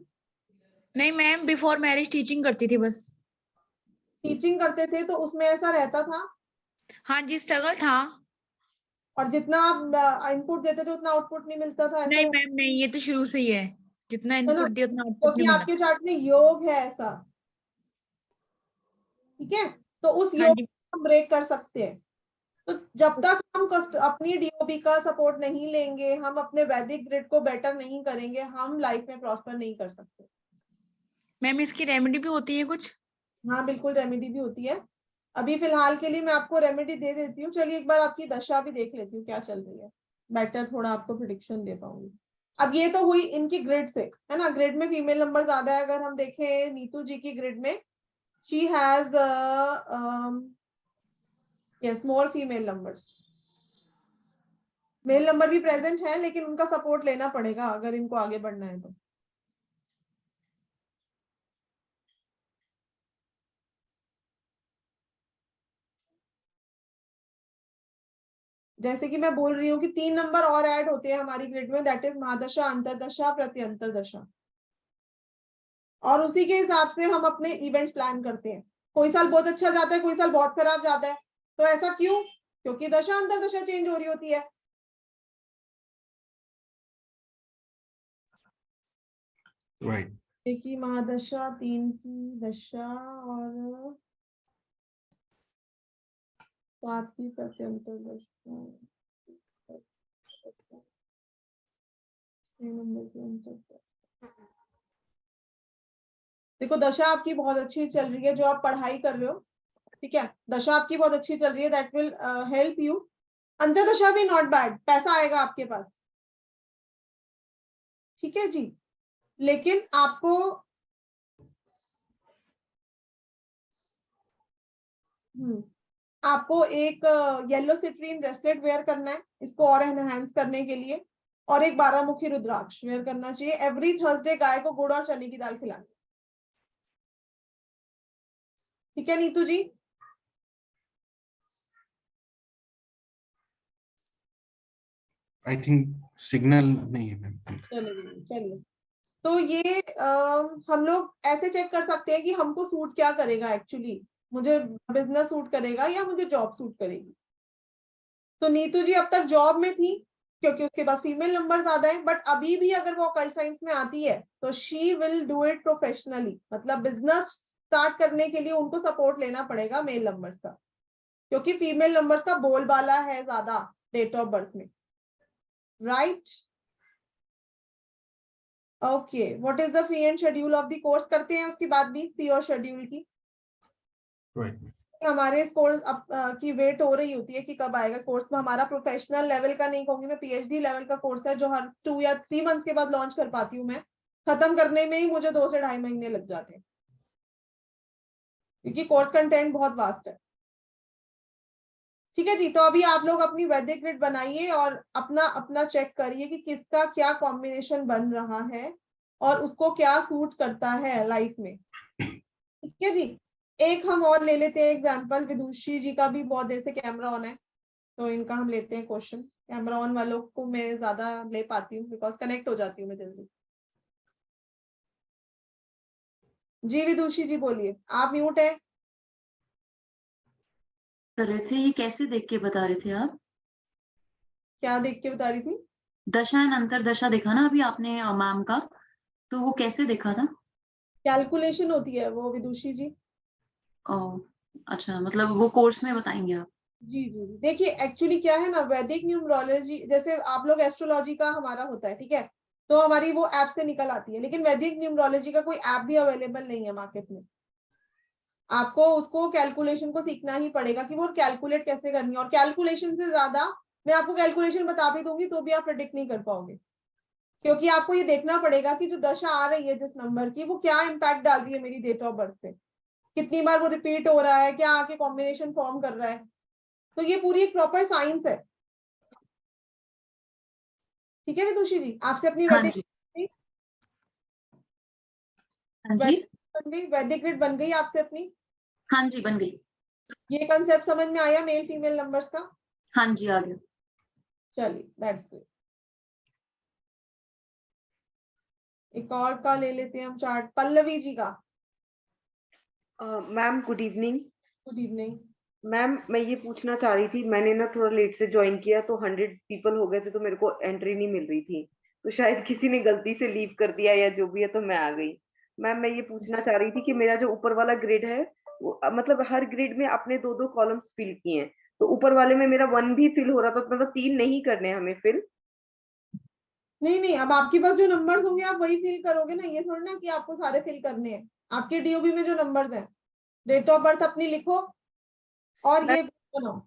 नहीं मैम बिफोर मैरिज टीचिंग करती थी बस। टीचिंग करते थे तो उसमें ऐसा रहता था? हाँ जी स्ट्रगल था। और जितना आप इनपुट देते थे उतना आउटपुट नहीं मिलता था, ऐसा नहीं मैम नहीं, ये तो शुरू से ही है, जितना है ना? इनपुट दिया उतना आउटपुट क्योंकि नहीं मिला। आपके चार्ट में योग है ऐसा, ठीक है। तो उस हाँ योग जी को हम ब्रेक कर सकते हैं। तो जब तक हम अपनी डीओबी का सपोर्ट नहीं लेंगे, हम अपने वैदिक ग्रिड को बेटर नहीं करेंगे, हम लाइफ में प्रॉस्पर नहीं कर सकते। मैम इसकी रेमेडी भी होती है कुछ? हाँ बिल्कुल, रेमेडी भी होती है। अभी फिलहाल के लिए मैं आपको रेमेडी दे देती हूँ। चलिए एक बार आपकी दशा भी देख लेती हूँ क्या चल रही है, बेटर थोड़ा आपको प्रिडिक्शन दे पाऊंगी। अब ये तो हुई इनकी ग्रिड से, है ना। ग्रिड में फीमेल नंबर ज्यादा है। अगर हम देखें नीतू जी की ग्रिड में, she has yes more female numbers. Male number भी प्रेजेंट है, लेकिन उनका सपोर्ट लेना पड़ेगा अगर इनको आगे बढ़ना है तो। जैसे कि मैं बोल रही हूँ कि 3 नंबर और ऐड होते हैं हमारी ग्रिड में, दैट इज महादशा, अंतरदशा, प्रत्यंतर दशा। और उसी के हिसाब से हम अपने इवेंट्स प्लान करते हैं। कोई साल बहुत अच्छा जाता है, कोई साल बहुत खराब जाता है। तो ऐसा क्यों? क्योंकि दशा अंतरदशा चेंज हो रही होती है। Right. देखिए महादशा 3 की दशा और 7 की प्रत्यंतर दशा, 6 नंबर की अंतरदशा। देखो दशा आपकी बहुत अच्छी चल रही है, जो आप पढ़ाई कर रहे हो, ठीक है। दशा आपकी बहुत अच्छी चल रही है, दैट विल हेल्प यू। अंतरदशा भी नॉट बैड, पैसा आएगा आपके पास। ठीक है जी, लेकिन आपको आपको एक येलो सिट्रीन ब्रेसलेट वेयर करना है इसको और एनहांस करने के लिए, और एक 12 मुखी रुद्राक्ष वेयर करना चाहिए। एवरी थर्सडे गाय को गुड़ और चने की दाल खिलानी। ठीक है नीतू जी? आई थिंक सिग्नल नहीं है मैम। चलिए, तो ये हम लोग ऐसे चेक कर सकते हैं कि हमको सूट क्या करेगा एक्चुअली, मुझे बिजनेस सूट करेगा या मुझे जॉब सूट करेगी। तो नीतू जी अब तक जॉब में थी क्योंकि उसके पास फीमेल नंबर ज्यादा है, बट अभी भी अगर वो ऑकल्ट साइंस में आती है तो she will do it professionally, मतलब बिजनेस स्टार्ट करने के लिए उनको सपोर्ट लेना पड़ेगा मेल नंबर्स का, क्योंकि फीमेल नंबर्स का बोलबाला है ज्यादा डेट ऑफ बर्थ में, right? Okay, what is the fee and schedule of the course? करते हैं उसकी बात भी, फी और शेड्यूल की। राइट। हमारे इस कोर्स की वेट हो रही होती है कि कब आएगा कोर्स में। हमारा प्रोफेशनल लेवल का नहीं कहूंगी मैं, पीएचडी लेवल का कोर्स है जो हर 2 या 3 मंथ्स के बाद लॉन्च कर पाती हूँ मैं। खत्म करने में ही मुझे 2 से 2.5 महीने लग जाते हैं क्योंकि कोर्स कंटेंट बहुत वास्ट है। ठीक है जी, तो अभी आप लोग अपनी वैदिक ग्रिड बनाइए और अपना अपना चेक करिए कि किसका क्या कॉम्बिनेशन बन रहा है और उसको क्या सूट करता है लाइफ में। ठीक है जी, एक हम और ले लेते हैं एग्जांपल। विदुषी जी का भी बहुत देर से कैमरा ऑन है, तो इनका हम लेते हैं क्वेश्चन। कैमरा ऑन वालों को मैं ज्यादा ले पाती हूँ बिकॉज कनेक्ट हो जाती हूँ मैं जल्दी। जी विदुषी जी बोलिए, आप म्यूट है। कर रहे थे, ये कैसे देख के बता रहे थे आप? क्या देख के बता रही थी? दशा एंड अंतर दशा देखा ना अभी आपने मैम का, तो वो कैसे देखा था? कैलकुलेशन होती है वो विदुषी जी। ओ, अच्छा, मतलब वो कोर्स में बताएंगे आप? जी जी जी, देखिए एक्चुअली क्या है ना, वैदिक न्यूमरोलॉजी जैसे आप लोग एस्ट्रोलॉजी का हमारा होता है, ठीक है, तो हमारी वो ऐप से निकल आती है, लेकिन वैदिक न्यूमरोलॉजी का कोई ऐप भी अवेलेबल नहीं है मार्केट में। आपको उसको कैलकुलेशन को सीखना ही पड़ेगा कि वो कैलकुलेट कैसे करनी है, और कैलकुलेशन से ज्यादा मैं आपको कैलकुलेशन बता भी दूंगी तो भी आप प्रेडिक्ट नहीं कर पाओगे, क्योंकि आपको ये देखना पड़ेगा कि जो दशा आ रही है जिस नंबर की, वो क्या इम्पैक्ट डाल रही है मेरी डेट ऑफ बर्थ पे, कितनी बार वो रिपीट हो रहा है, क्या आके कॉम्बिनेशन फॉर्म कर रहा है। तो ये पूरी एक प्रॉपर साइंस है। ठीक है विदुषी जी, आपसे अपनी हाँ वैदिक जी, हाँ जी, बन गई, वैदिक ग्रिड बन गई आपसे अपनी? हाँ जी, बन गई। ये कंसेप्ट समझ में आया मेल फीमेल नंबर्स का? हाँ जी, आ गया। चलिए दैट्स गुड। एक और का ले लेते हैं हम चार्ट, पल्लवी जी का। Ma'am good evening. Good evening. Ma'am मैं ये पूछना चाह रही थी, मैंने ना थोड़ा लेट से ज्वाइन किया तो 100 पीपल हो गए थे, तो मेरे को एंट्री नहीं मिल रही थी, तो शायद किसी ने गलती से लीव कर दिया या जो भी है, तो मैं आ गई। मैम मैं ये पूछना चाह रही थी कि मेरा जो ऊपर वाला ग्रिड है वो मतलब हर ग्रिड में आपने 2-2 कॉलम्स फिल किए हैं, तो ऊपर वाले में मेरा 1 भी फिल हो रहा था, तो मतलब 3 नहीं करने हमें फिल? नहीं नहीं, अब आपके पास जो नंबर्स होंगे आप वही फिल करोगे ना, ये थोड़ी ना कि आपको सारे फिल करने हैं। आपके डीओबी में जो नंबर्स हैं, डेट ऑफ बर्थ अपनी लिखो और ये बनाओ।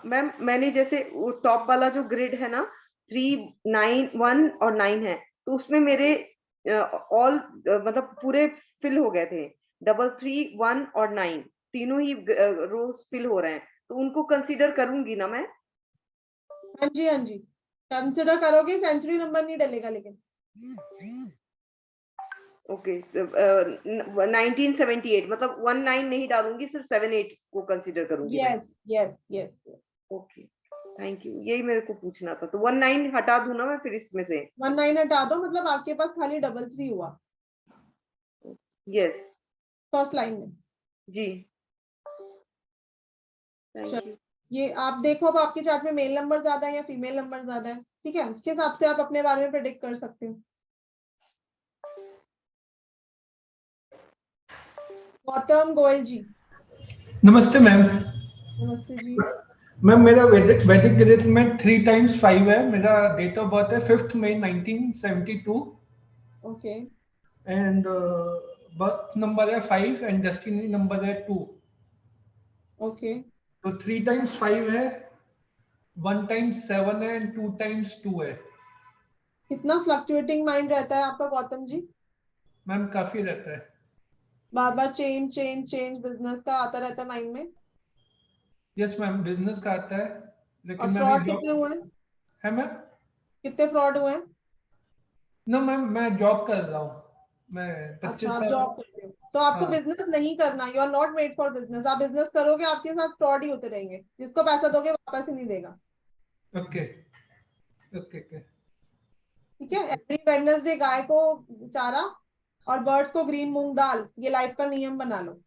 मैम मैंने जैसे टॉप वाला जो ग्रिड है ना, 3, 9, 1 और 9 है, तो उसमें मेरे ऑल मतलब पूरे फिल हो गए थे। 3, 1 और 9 तीनों ही रोज फिल हो रहे हैं, तो उनको कंसीडर करूंगी ना मैं? हाँ जी हाँ जी, कंसिडर करोगे, सेंचुरी नंबर नहीं डलेगा लेकिन। ओके, 1978 मतलब 19 नहीं डालूंगी, सिर्फ 78 को कंसीडर करूंगी मैं। Yes yes yes. Okay, thank you, यही मेरे को पूछना था। तो 19 हटा दूं ना मैं फिर इसमें से? 19 हटा दो, मतलब आपके पास खाली 33 हुआ यस फर्स्ट लाइन में। जी, थैंक यू। ये आप देखो अब आपके चार्ट में मेल नंबर ज्यादा है या फीमेल नंबर ज्यादा है, ठीक है, उसके हिसाब से आप अपने बारे में प्रेडिक्ट कर सकते हो। गौतम गोयल जी। नमस्ते मैम। नमस्ते जी। मैम मेरा वैदिक वैदिक गणित में 3 टाइम्स 5 है। मेरा डेट ऑफ बर्थ है 5 मई 1972 ओके एंड बर्थ नंबर है 5 एंड डेस्टिनी नंबर है 2। ओके। तो 3 टाइम्स 5 है 1 times 7 है and 2 times 2 है। कितना फ्लक्चुएटिंग माइंड रहता है आपका गौतम जी? मैम काफी रहता है। बार बार चेंज चेंज चेंज बिजनेस का आता रहता है माइंड में। यस मैम, बिजनेस का आता है, लेकिन और मैं फ्रॉड अभी कितने हुए हैं? है मैम। कितने फ्रॉड हुए हैं? नो मैम, मैं जॉब कर रहा हूँ, मैं अच्छा 25 आप साल। जॉब करते हो तो आपको हाँ। बिजनेस नहीं करना, you are not made for business. आप बिजनेस करोगे आपके साथ फ्रॉड ही होते रहेंगे, जिसको पैसा दोगे वापस ही नहीं देगा। Okay okay okay. ठीक है, एवरी वेडनेसडे गाय को चारा और बर्ड्स को ग्रीन मूंग दाल, ये लाइफ का नियम बना लो।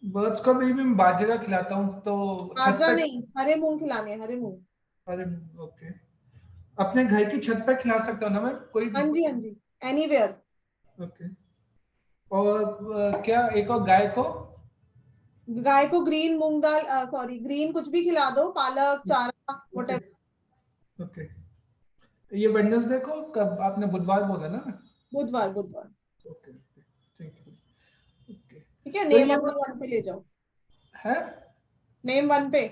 बर्ड्स को भी मैं बाजरा खिलाता हूँ, तो छत बाजरा पे। नहीं, हरे मूंग खिलाने हैं, हरे मूंग। अरे ओके, अपने घर की छत पे खिला सकता हूँ ना मैं कोई। हाँ जी, हाँ जी, एनीवेयर। ओके। और क्या एक और गाय को? गाय को ग्रीन मूंग दाल, सॉरी ग्रीन कुछ भी खिला दो, पालक चारा ओके व्हाटएवर। ओके। ये वेडनेसडे को कब आपने बुधवार बोला ना? बुधवार बुधवार। Okay okay, thank you. Okay, ठीक है, तो नेम ये अपना 1 पे ले जाओ, है नेम 1 पे।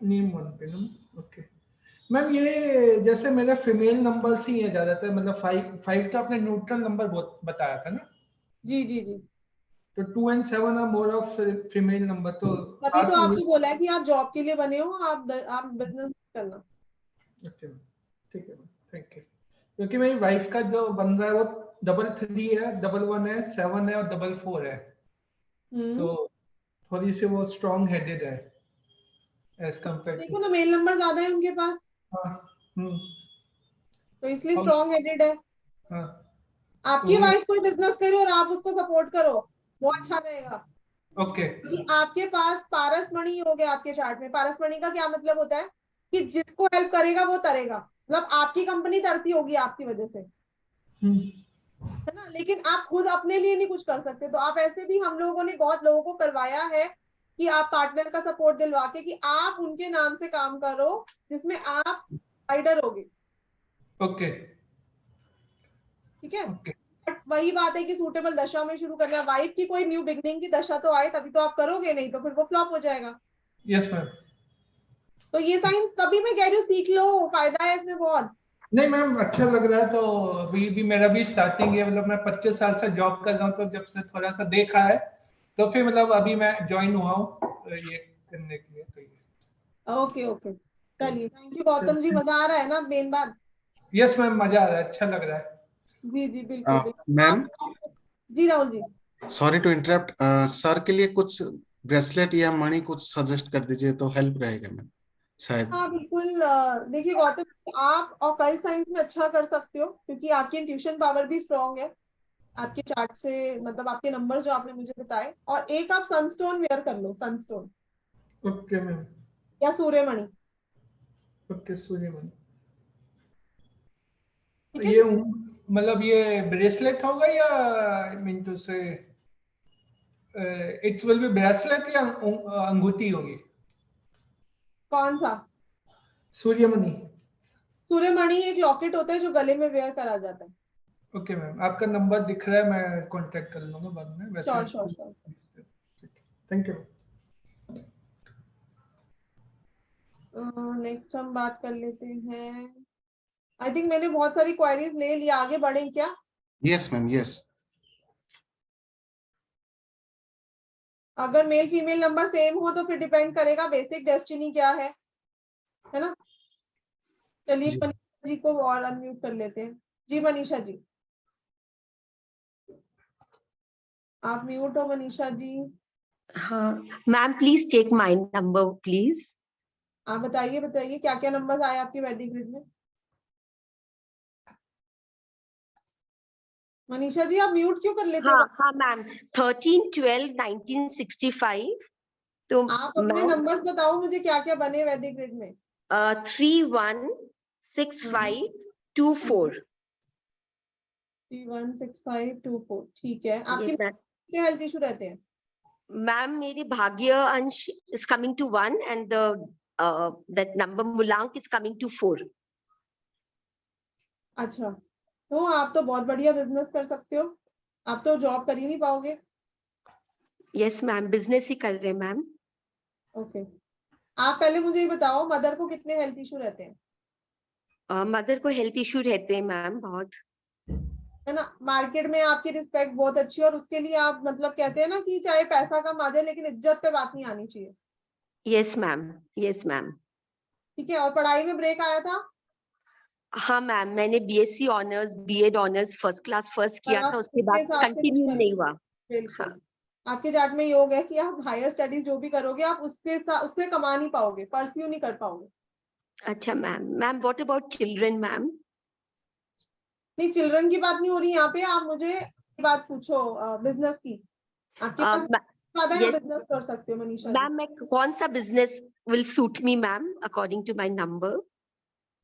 नीम 1 पे ना? ओके मैम, ये जैसे मेरे फीमेल नंबर्स ही है ज्यादातर, मतलब 5 तो आपने न्यूट्रल नंबर बताया था ना, जी जी जी। तो 2 and 7 are more of female number, तो तभी तो आप आपको बोला है कि आप जॉब के लिए बने हो, आप बिजनेस करना। ओके ठीक है, थैंक यू। क्योंकि मेरी वाइफ का जो बन रहा है वो 3 है, 1 है, 7 है और 4 है, तो थोड़ी सी वो स्ट्रॉन्ग हेडेड है एज कम्पेयर टू। देखो ना, मेल नंबर ज्यादा है उनके पास, हाँ। हम्म। तो इसलिए और स्ट्रॉन्ग हेडेड है। हाँ, तो आपकी वो वाइफ कोई बिजनेस करे और आप उसको सपोर्ट करो, वो अच्छा रहेगा। ओके क्योंकि आपके पास पारस मणि हो गया आपके चार्ट में। पारस मणि का क्या मतलब होता है? कि जिसको हेल्प करेगा वो तरेगा, मतलब आपकी कंपनी तरती होगी आपकी वजह से, है ना। लेकिन आप खुद अपने लिए नहीं कुछ कर सकते, तो आप ऐसे भी, हम लोगों ने बहुत लोगों को करवाया है कि आप पार्टनर का सपोर्ट दिलवा के कि आप उनके नाम से काम करो, जिसमें आप राइडर होगे। ओके ठीक है, ओके। बट वही बात है कि सूटेबल दशा में शुरू करना है। वाइफ की कोई न्यू बिगनिंग की दशा तो आए तभी तो आप करोगे, नहीं तो फिर वो फ्लॉप हो जाएगा। Yes ma'am. तो ये साइंस तभी मैं कह रही हूँ, सीख लो, फायदा है इसमें बहुत। नहीं मैम, अच्छा लग रहा है, तो अभी भी मेरा भी स्टार्टिंग है, मतलब मैं 25 साल से जॉब कर रहा हूँ, तो जब से थोड़ा सा देखा है, तो फिर मतलब अभी मैं ज्वाइन हुआ हूँ ये करने के लिए, तो ये। ओके ओके, चलिए, थैंक यू गौतम जी, मजा आ रहा है ना मेन बात? यस मैम, मजा आ रहा है, अच्छा लग रहा है। जी जी, बिल्कुल बिल्कुल। मैम, आप जी Rahul ji. Sorry to interrupt, sir के लिए कुछ ब्रेसलेट या मणि कुछ सजेस्ट कर दीजिए तो हेल्प रहेगा मैम, शायद। हाँ बिल्कुल, देखिए गौतम जी, आप ऑकल्ट साइंस में अच्छा कर सकते हो क्योंकि आपकी इंट्यूशन पावर भी स्ट्रांग है आपके चार्ट से, मतलब आपके नंबर जो आपने मुझे बताए। और एक आप सनस्टोन वेयर कर लो, सनस्टोन ओके मैम। या सूर्यमणि। ओके सूर्यमन। ठीक है ये जी। मतलब ये ब्रेसलेट होगा या मीन टू से इट विल बी ब्रेसलेट या अंगूठी होगी? कौन सा? सूर्यमणि। सूर्यमणि एक लॉकेट होता है जो गले में वेयर करा जाता है। ओके मैम, आपका नंबर दिख रहा है, मैं कांटेक्ट कर लूंगा बाद में वैसे। Sure sure sure. Thank you. Next हम बात कर लेते हैं। आई थिंक मैंने बहुत सारी क्वेरीज ले ली, आगे बढ़े क्या? Yes ma'am, yes. अगर मेल फीमेल नंबर सेम हो तो फिर डिपेंड करेगा बेसिक डेस्टिनी क्या है ना। चलिए जी मनीषा जी को और अनम्यूट कर लेते हैं। जी मनीषा जी, आप म्यूट हो मनीषा जी। हाँ ma'am, please take my number please. आप बताइए बताइए क्या क्या नंबर आए आपके वैदिक ग्रिड में। मनीषा जी आप म्यूट क्यों कर लेते हो? हाँ हाँ मैम, 13, 12, 1965। तो आप अपने मैम नंबर्स बताओ मुझे क्या क्या बने वैदिक ग्रिड में। 3, 1, 6, 5, 2, 4। 316524, ठीक है। आपके यस मैम। क्या हेल्थ इशू रहते हैं? मैम मेरी भाग्य अंश is coming to 1 and the that number मूलांक इज कमिंग टू 4। अच्छा, तो आप तो बहुत बढ़िया बिजनेस कर सकते हो, आप तो जॉब कर ही नहीं पाओगे। यस मैम, बिजनेस ही कर रहे हैं मैम। ओके, आप पहले मुझे ये बताओ, मदर को कितने हेल्थ इशू रहते हैं? मदर को हेल्थ इशू रहते हैं मैम बहुत। है ना, मार्केट में आपकी रिस्पेक्ट बहुत अच्छी है और उसके लिए आप मतलब कहते हैं ना कि चाहे पैसा कम आ जाए लेकिन इज्जत पे बात नहीं आनी चाहिए। Yes ma'am, yes ma'am. ठीक है, और पढ़ाई में ब्रेक आया था? हाँ मैम, मैंने BSc honours, BEd honours first class first किया आप था, उसके उसके बाद हिसाब से कुछ कंटिन्यू कर नहीं लो। हुआ। बिल्कुल, हाँ। आपके चार्ट में योग है कि आप हायर स्टडीज जो भी करोगे आप उसके साथ उससे कमा नहीं पाओगे, परस्यू नहीं कर पाओगे। अच्छा ma'am. Ma'am what about children ma'am? नहीं, चिल्ड्रन की बात नहीं हो रही यहाँ पे, आप मुझे ये बात पूछो बिजनेस की। आपके पास ज्यादा है, यस बिजनेस कर सकते हो मनीषा जी। मैम, मैं कौन सा business will suit me ma'am according to my number?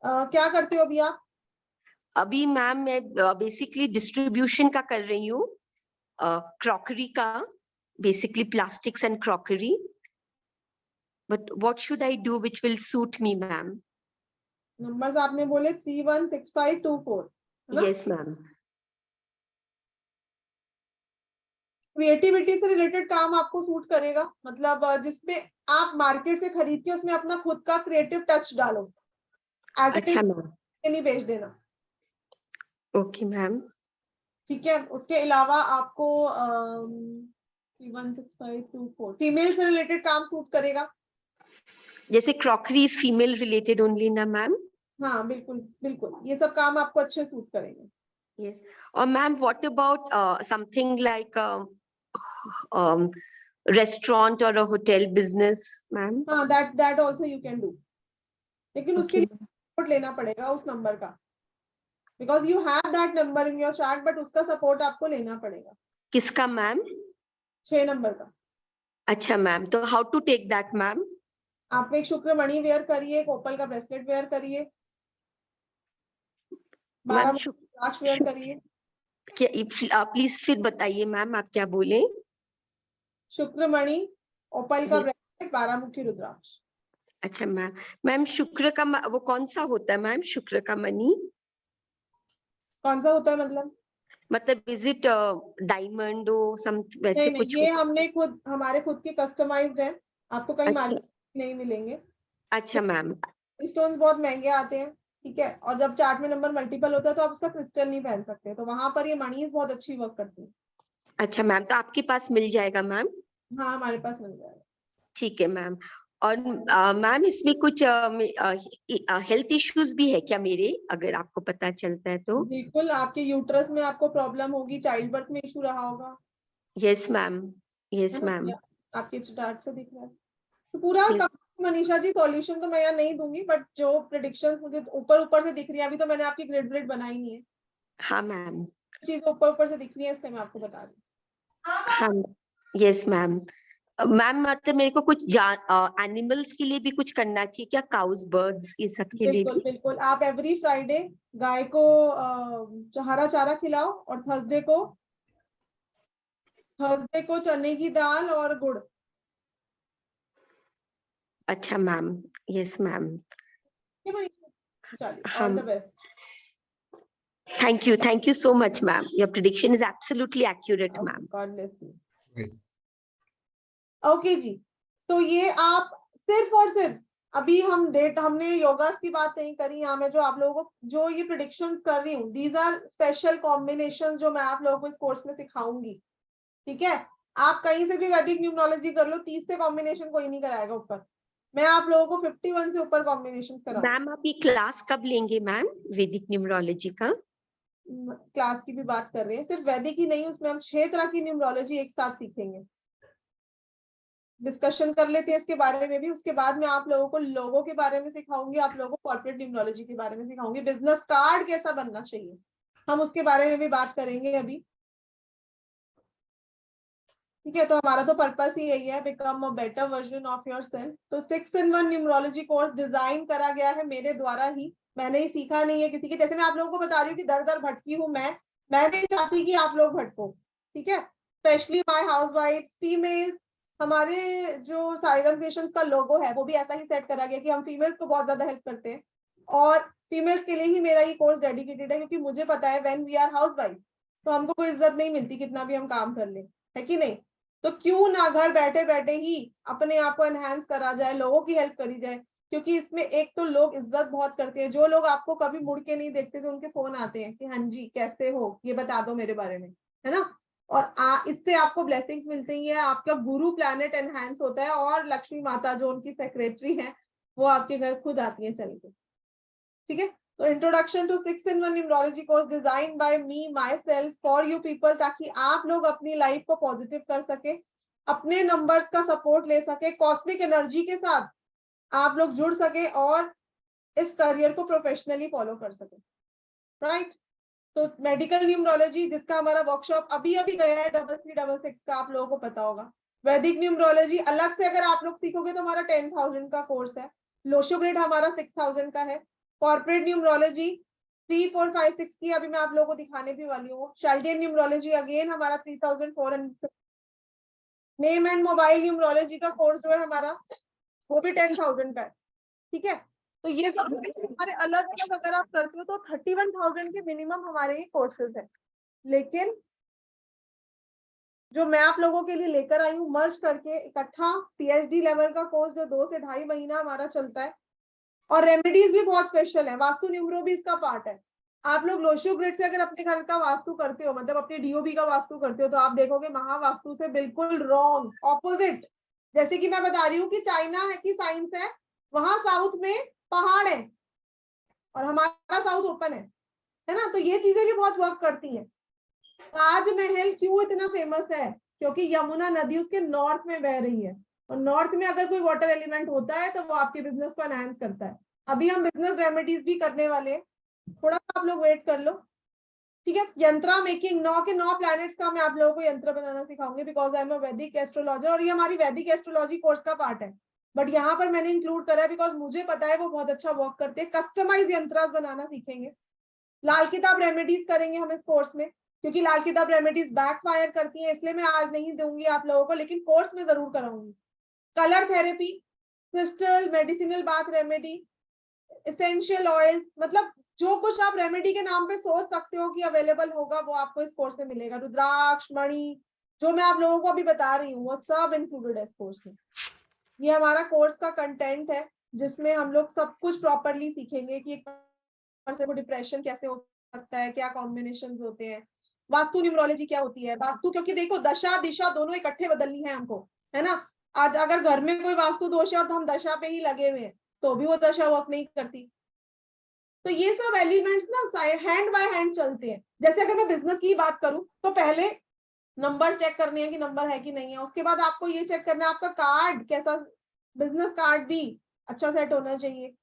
क्या करते हो अभी आप? अभी मैम मैं बेसिकली डिस्ट्रीब्यूशन का कर रही हूँ, क्रॉकरी का, basically plastics and crockery. But what should I do which will suit me ma'am? Numbers आपने बोले 316524, है ना? Yes ma'am. क्रिएटिविटी से रिलेटेड काम आपको सूट करेगा, मतलब जिसमें आप मार्केट से खरीद के उसमें अपना खुद का क्रिएटिव टच डालो। अच्छा मैम। नहीं बेच देना। Okay ma'am. ठीक है, उसके अलावा आपको 316524 फीमेल से रिलेटेड काम सूट करेगा। जैसे crockery is female related only ना मैम? हाँ बिल्कुल बिल्कुल, ये सब काम आपको अच्छे सूट करेंगे। यस। और ma'am what about something like restaurant और होटल बिजनेस मैम? हाँ, that also you can do, लेकिन उसके ओके। लिए सपोर्ट लेना पड़ेगा उस नंबर का, because you have that number in your chart, but उसका सपोर्ट आपको लेना पड़ेगा। किसका मैम? 6 नंबर का। अच्छा मैम, तो how to take that ma'am? आप एक शुक्र मणि वेयर करिए, एक ओपल का ब्रेसलेट वेयर करिए, मैम 12 रुद्राक्ष वेयर करिए। प्लीज फिर बताइए मैम, आप क्या बोले? शुक्र मणि, ओपल का Yes. ब्रेसलेट, 12 मुखी रुद्राक्ष। अच्छा मैम। मैम शुक्र का वो कौन सा होता है मैम, शुक्र का मनी? कौन सा होता है मतलब इज इट डायमंड सम वैसे नहीं नहीं, कुछ ये हमने खुद हमारे खुद के कस्टमाइज्ड है, आपको कहीं अच्छा। मार्केट नहीं मिलेंगे। अच्छा मैम। स्टोन्स बहुत महंगे आते हैं, ठीक है, और जब चार्ट में नंबर मल्टीपल होता है तो आप उसका क्रिस्टल नहीं पहन सकते, तो वहां पर ये मणीज बहुत अच्छी वर्क करती है। अच्छा मैम, तो आपके पास मिल जाएगा मैम? हाँ, हमारे पास मिल जाएगा। ठीक है मैम। और मैम इसमें कुछ हेल्थ इश्यूज भी है क्या मेरे, अगर आपको पता चलता है तो? बिल्कुल, आपके यूट्रस में आपको प्रॉब्लम होगी, चाइल्ड बर्थ में इशू रहा होगा, यस मैम, यस है ना? मैम। आपके चार्ट से दिख रहा है तो पूरा Yes. मनीषा जी, सॉल्यूशन तो मैं यहाँ नहीं दूंगी, बट जो प्रेडिक्शंस मुझे ऊपर ऊपर से दिख रही है, अभी तो मैंने आपकी ग्रिड व्रिड बनाई नहीं है, हाँ मैम। चीजें ऊपर ऊपर से दिख रही है, इसलिए मैं आपको बता दूं। हाँ यस मैम। मैम मतलब मेरे को कुछ एनिमल्स के लिए भी कुछ करना चाहिए क्या, काउस बर्ड्स ये सब के लिए बिल्कुल भी? बिल्कुल, आप एवरी फ्राइडे गाय को हरा चारा खिलाओ, और थर्सडे को चने की दाल और गुड़। अच्छा मैम, यस मैम। ठीक है मनीषा? चलिए, हाँ, all the best. Thank you so much ma'am, your prediction is absolutely accurate ma'am. God bless you. Right. Okay जी, तो ये आप सिर्फ और सिर्फ, अभी हमने योगास की बात नहीं करी यहाँ, में जो आप लोगों को जो ये प्रिडिक्शंस कर रही हूँ, दीज आर स्पेशल कॉम्बिनेशन जो मैं आप लोगों को इस कोर्स में सिखाऊंगी। ठीक है, आप कहीं से भी वैदिक न्यूमरोलॉजी कर लो, 30 से कॉम्बिनेशन कोई नहीं कराएगा ऊपर, मैं आप लोगों को 51 से ऊपर कॉम्बिनेशन कराऊंगी। मैम आप ये क्लास कब लेंगे मैम, वैदिक न्यूमरोलॉजी का? क्लास की भी बात कर रहे हैं, सिर्फ वैदिक ही नहीं, उसमें हम 6 तरह की न्यूमरोलॉजी एक साथ सीखेंगे, डिस्कशन कर लेते हैं इसके बारे में भी। उसके बाद में आप लोगों को लोगों के बारे में सिखाऊंगी, आप लोगों को कॉर्पोरेट न्यूमरोलॉजी के बारे में सिखाऊंगी, बिजनेस कार्ड कैसा बनना चाहिए हम उसके बारे में भी बात करेंगे अभी। ठीक है, तो हमारा तो पर्पस ही यही है, become a better version of your self. तो 6-in-1 न्यूमरोलॉजी कोर्स डिजाइन करा गया है मेरे द्वारा ही, मैंने ही सीखा नहीं है किसी के, जैसे मैं आप लोगों को बता रही हूँ कि दर दर भटकी हूँ मैं नहीं चाहती कि आप लोग भटको। ठीक है, स्पेशली माय हाउसवाइफ्स, फीमेल, हमारे जो साइरम क्रिएशंस का लोगो है वो भी ऐसा ही सेट करा गया कि हम फीमेल्स को बहुत ज्यादा हेल्प करते हैं, और फीमेल्स के लिए ही मेरा ये कोर्स डेडिकेटेड है, क्योंकि मुझे पता है व्हेन वी आर हाउसवाइफ तो हमको कोई इज्जत नहीं मिलती कितना भी हम काम कर ले, है कि नहीं? तो क्यों ना घर बैठे बैठे ही अपने आप को एनहांस करा जाए, लोगों की हेल्प करी जाए। क्योंकि इसमें एक तो लोग इज्जत बहुत करते हैं, जो लोग आपको कभी मुड़ के नहीं देखते तो उनके फोन आते हैं कि हाँ जी कैसे हो, ये बता दो मेरे बारे में, है ना। और इससे आपको ब्लेसिंग्स मिलती है, आपका गुरु प्लैनेट एनहांस होता है, और लक्ष्मी माता जो उनकी सेक्रेटरी है वो आपके घर खुद आती है चल के। ठीक है, तो introduction to 6-in-1 numerology course design by me myself for you people, ताकि आप लोग अपनी लाइफ को पॉजिटिव कर सके, अपने नंबर्स का सपोर्ट ले सके, कॉस्मिक एनर्जी के साथ आप लोग जुड़ सके और इस करियर को प्रोफेशनली फॉलो कर सके। राइट, तो मेडिकल न्यूमरोलॉजी जिसका हमारा वर्कशॉप अभी अभी गया है 3366 का, आप लोगों को पता होगा। वैदिक न्यूमरोलॉजी अलग से अगर आप लोग सीखोगे तो हमारा 10,000 का कोर्स है। लोशो ग्रिड हमारा 6,000 का है। कॉर्पोरेट न्यूमरोलॉजी 3, 4, 5, 6 की अभी मैं आप लोगों को दिखाने भी वाली हूँ। शाल्डियन न्यूमरोलॉजी अगेन हमारा 3,400। नेम एंड मोबाइल न्यूमरोलॉजी का कोर्स जो है हमारा वो भी 10,000 का है। ठीक है, तो ये सब हमारे अलग अलग अगर आप करते हो तो 31,000 के मिनिमम हमारे ये कोर्सेज है। लेकिन जो मैं आप लोगों के लिए लेकर आई हूँ मर्ज करके इकट्ठा, PhD लेवल का कोर्स जो 2 से 2.5 महीना हमारा चलता है, और रेमेडीज भी बहुत स्पेशल है। वास्तु न्यूमरो भी इसका पार्ट है। आप लोग लोशो ग्रिड से अगर अपने घर का वास्तु करते हो, मतलब अपने DOB का वास्तु करते हो, तो आप देखोगे महावास्तु से बिल्कुल रॉन्ग, ऑपोजिट। जैसे कि मैं बता रही हूँ कि चाइना है कि साइंस है, वहां साउथ में पहाड़ है और हमारा साउथ ओपन है ना। तो ये चीजें भी बहुत वर्क करती हैं। ताजमहल क्यों इतना फेमस है? क्योंकि यमुना नदी उसके नॉर्थ में बह रही है, और नॉर्थ में अगर कोई वाटर एलिमेंट होता है तो वो आपके बिजनेस को एनहांस करता है। अभी हम बिजनेस रेमेडीज भी करने वाले हैं, थोड़ा सा आप लोग वेट कर लो। ठीक है, यंत्रा मेकिंग 9 के 9 प्लैनेट्स का मैं आप लोगों को यंत्र बनाना सिखाऊंगी, बिकॉज आई एम अ वैदिक एस्ट्रोलॉजर, और ये हमारी वैदिक एस्ट्रोलॉजी कोर्स का पार्ट है। बट यहाँ पर मैंने इंक्लूड करा है बिकॉज मुझे पता है वो बहुत अच्छा वर्क करते हैं। कस्टमाइज यंत्रास बनाना सीखेंगे। लाल किताब रेमेडीज करेंगे हम इस कोर्स में, क्योंकि लाल किताब रेमेडीज बैकफायर करती हैं, इसलिए मैं आज नहीं दूंगी आप लोगों को, लेकिन कोर्स में जरूर कराऊंगी। Colour therapy, crystal, medicinal bath remedy, essential oil, मतलब जो कुछ आप रेमेडी के नाम पे सोच सकते हो कि अवेलेबल होगा वो आपको इस कोर्स में मिलेगा। रुद्राक्ष, मणि, जो मैं आप लोगों को अभी बता रही हूँ वो सब इंक्लूडेड है इस कोर्स में। ये हमारा कोर्स का कंटेंट है जिसमें हम लोग सब कुछ प्रॉपरली सीखेंगे कि एक पर्सन को डिप्रेशन कैसे हो सकता है, क्या कॉम्बिनेशंस होते हैं, वास्तु न्यूमरोलॉजी क्या होती है। वास्तु, क्योंकि देखो दशा दिशा दोनों इकट्ठे बदलनी है हमको, है ना। आज अगर घर में कोई वास्तु दोष है और हम दशा पे ही लगे हुए हैं तो भी वो दशा वर्क नहीं करती। तो ये सब एलिमेंट्स ना हैंड बाय हैंड चलते हैं। जैसे अगर मैं बिजनेस की बात करूं तो पहले नंबर चेक करने हैं कि नंबर है कि नहीं है, उसके बाद आपको ये चेक करना है आपका कार्ड कैसा, बिजनेस कार्ड भी अच्छा सेट होना चाहिए।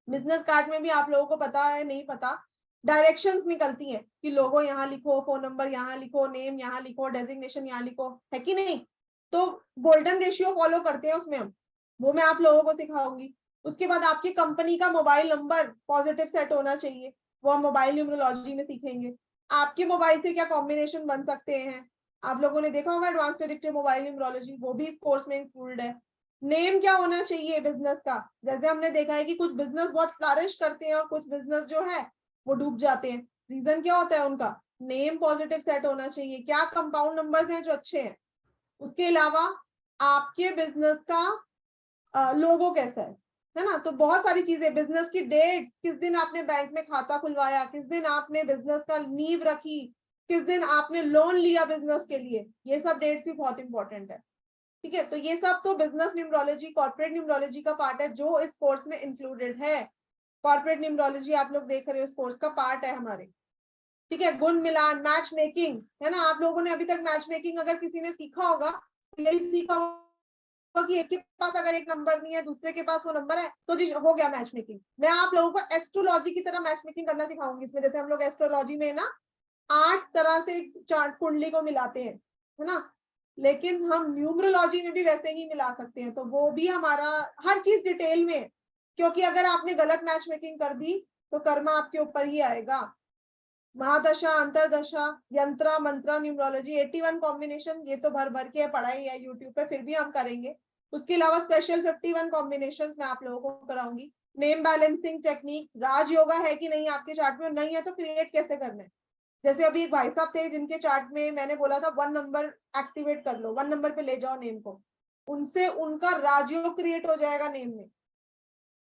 बिजनेस कार्ड में भी आप लोगों को पता है नहीं पता, डायरेक्शंस निकलती हैं कि लोगो यहाँ लिखो, फोन नंबर यहाँ लिखो, नेम यहाँ लिखो, डेजिग्नेशन यहाँ लिखो, है कि नहीं। तो गोल्डन रेशियो फॉलो करते हैं उसमें हम, वो मैं आप लोगों को सिखाऊंगी। उसके बाद आपकी कंपनी का मोबाइल नंबर पॉजिटिव सेट होना चाहिए, वो हम मोबाइल न्यूमरोलॉजी में सीखेंगे। आपके मोबाइल से क्या कॉम्बिनेशन बन सकते हैं, आप लोगों ने देखा होगा एडवांस प्रेडिक्टिव मोबाइल न्यूमरोलॉजी, वो भी इस कोर्स में इंक्लूडेड है। नेम क्या होना चाहिए बिजनेस का, जैसे हमने देखा है कि कुछ बिजनेस बहुत फ्लरिश करते हैं और कुछ बिजनेस जो है वो डूब जाते हैं। रीजन क्या होता है उनका, नेम पॉजिटिव सेट होना चाहिए, क्या कंपाउंड नंबर्स हैं जो अच्छे हैं। उसके अलावा आपके बिजनेस का लोगो कैसा है ना। तो बहुत सारी चीजें, बिजनेस की डेट्स, किस दिन आपने बैंक में खाता खुलवाया, किस दिन आपने बिजनेस का नींव रखी, किस दिन आपने लोन लिया बिजनेस के लिए, ये सब डेट्स भी बहुत इंपॉर्टेंट है। ठीक है, तो ये सब तो बिजनेस न्यूमरोलॉजी, कॉर्पोरेट न्यूमरोलॉजी का पार्ट है जो इस कोर्स में इंक्लूडेड है। कॉर्पोरेट न्यूमरोलॉजी आप लोग देख रहे हो इस कोर्स का पार्ट है हमारे। ठीक है, गुण मिलान, मैच मेकिंग, है ना। आप लोगों ने अभी तक मैच मेकिंग अगर किसी ने सीखा होगा तो यही सीखा होगा कि एक के पास अगर एक नंबर नहीं है दूसरे के पास वो नंबर है तो जी हो गया मैच मेकिंग। मैं आप लोगों को एस्ट्रोलॉजी की तरह मैच मेकिंग करना सिखाऊंगी इसमें। जैसे हम लोग एस्ट्रोलॉजी में ना 8 तरह से चार्ट कुंडली को मिलाते हैं, है ना, लेकिन हम न्यूमरोलॉजी में भी वैसे ही मिला सकते हैं। तो वो भी हमारा हर चीज डिटेल में, क्योंकि अगर आपने गलत मैच मेकिंग कर दी तो कर्मा आपके ऊपर ही आएगा। महादशा, अंतरदशा, यंत्रा, मंत्रा, न्यूमरोलॉजी, 81 कॉम्बिनेशन, ये तो भर भर के पढ़ाई है यूट्यूब पे, फिर भी हम करेंगे। उसके अलावा स्पेशल 51 कॉम्बिनेशन मैं आप लोगों को कराऊंगी। नेम बैलेंसिंग टेक्निक, राज योगा है कि नहीं आपके चार्ट में, नहीं है तो क्रिएट कैसे करना है, जैसे अभी एक भाई साहब थे जिनके चार्ट में मैंने बोला था 1 नंबर एक्टिवेट कर लो, 1 नंबर पे ले जाओ नेम को, उनसे उनका राजयोग क्रिएट हो जाएगा नेम में।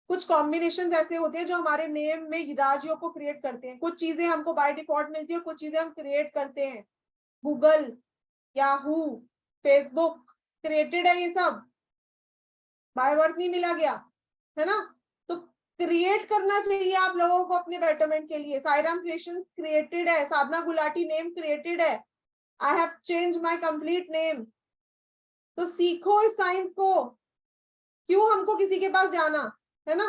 कुछ कॉम्बिनेशन ऐसे होते हैं जो हमारे नेम में राजयोग को क्रिएट करते हैं। कुछ चीजें हमको बाय डिफॉल्ट मिलती है, कुछ चीजें हम क्रिएट करते हैं। गूगल, याहू, फेसबुक क्रिएटेड है, ये सब बाय बर्थ नहीं मिला गया है ना। तो क्रिएट करना चाहिए आप लोगों को अपने बेटरमेंट के लिए। साईराम क्रिएशन क्रिएटेड है, साधना गुलाटी नेम क्रिएटेड है, I have change my complete name. तो सीखो इस साइंस को, क्यों हमको किसी के पास जाना है ना।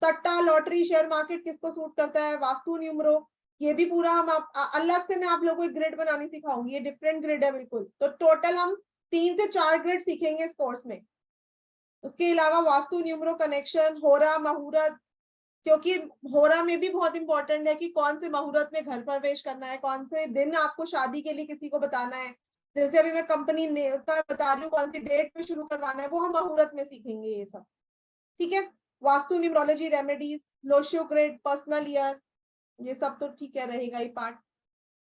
सट्टा, लॉटरी, शेयर मार्केट किसको सूट करता है, वास्तु, न्यूमरो, ये भी पूरा हम अलग से मैं आप लोगों को एक ग्रिड बनानी सिखाऊंगी, ये डिफरेंट ग्रिड है बिल्कुल। तो टोटल हम 3 से 4 ग्रिड सीखेंगे इस कोर्स में। उसके अलावा वास्तु, न्यूमरो, कनेक्शन, होरा, मुहूर्त, क्योंकि होरा में भी बहुत इंपॉर्टेंट है कि कौन से मुहूर्त में घर प्रवेश करना है, कौन से दिन आपको शादी के लिए किसी को बताना है। जैसे अभी मैं कंपनी का बता रही हूँ कौन सी डेट में शुरू करवाना है, वो हम मुहूर्त में सीखेंगे ये सब, ठीक है। Vastu, numerology, remedies, lo shu grid, personal year, ये सब तो ठीक है रहेगा ही part.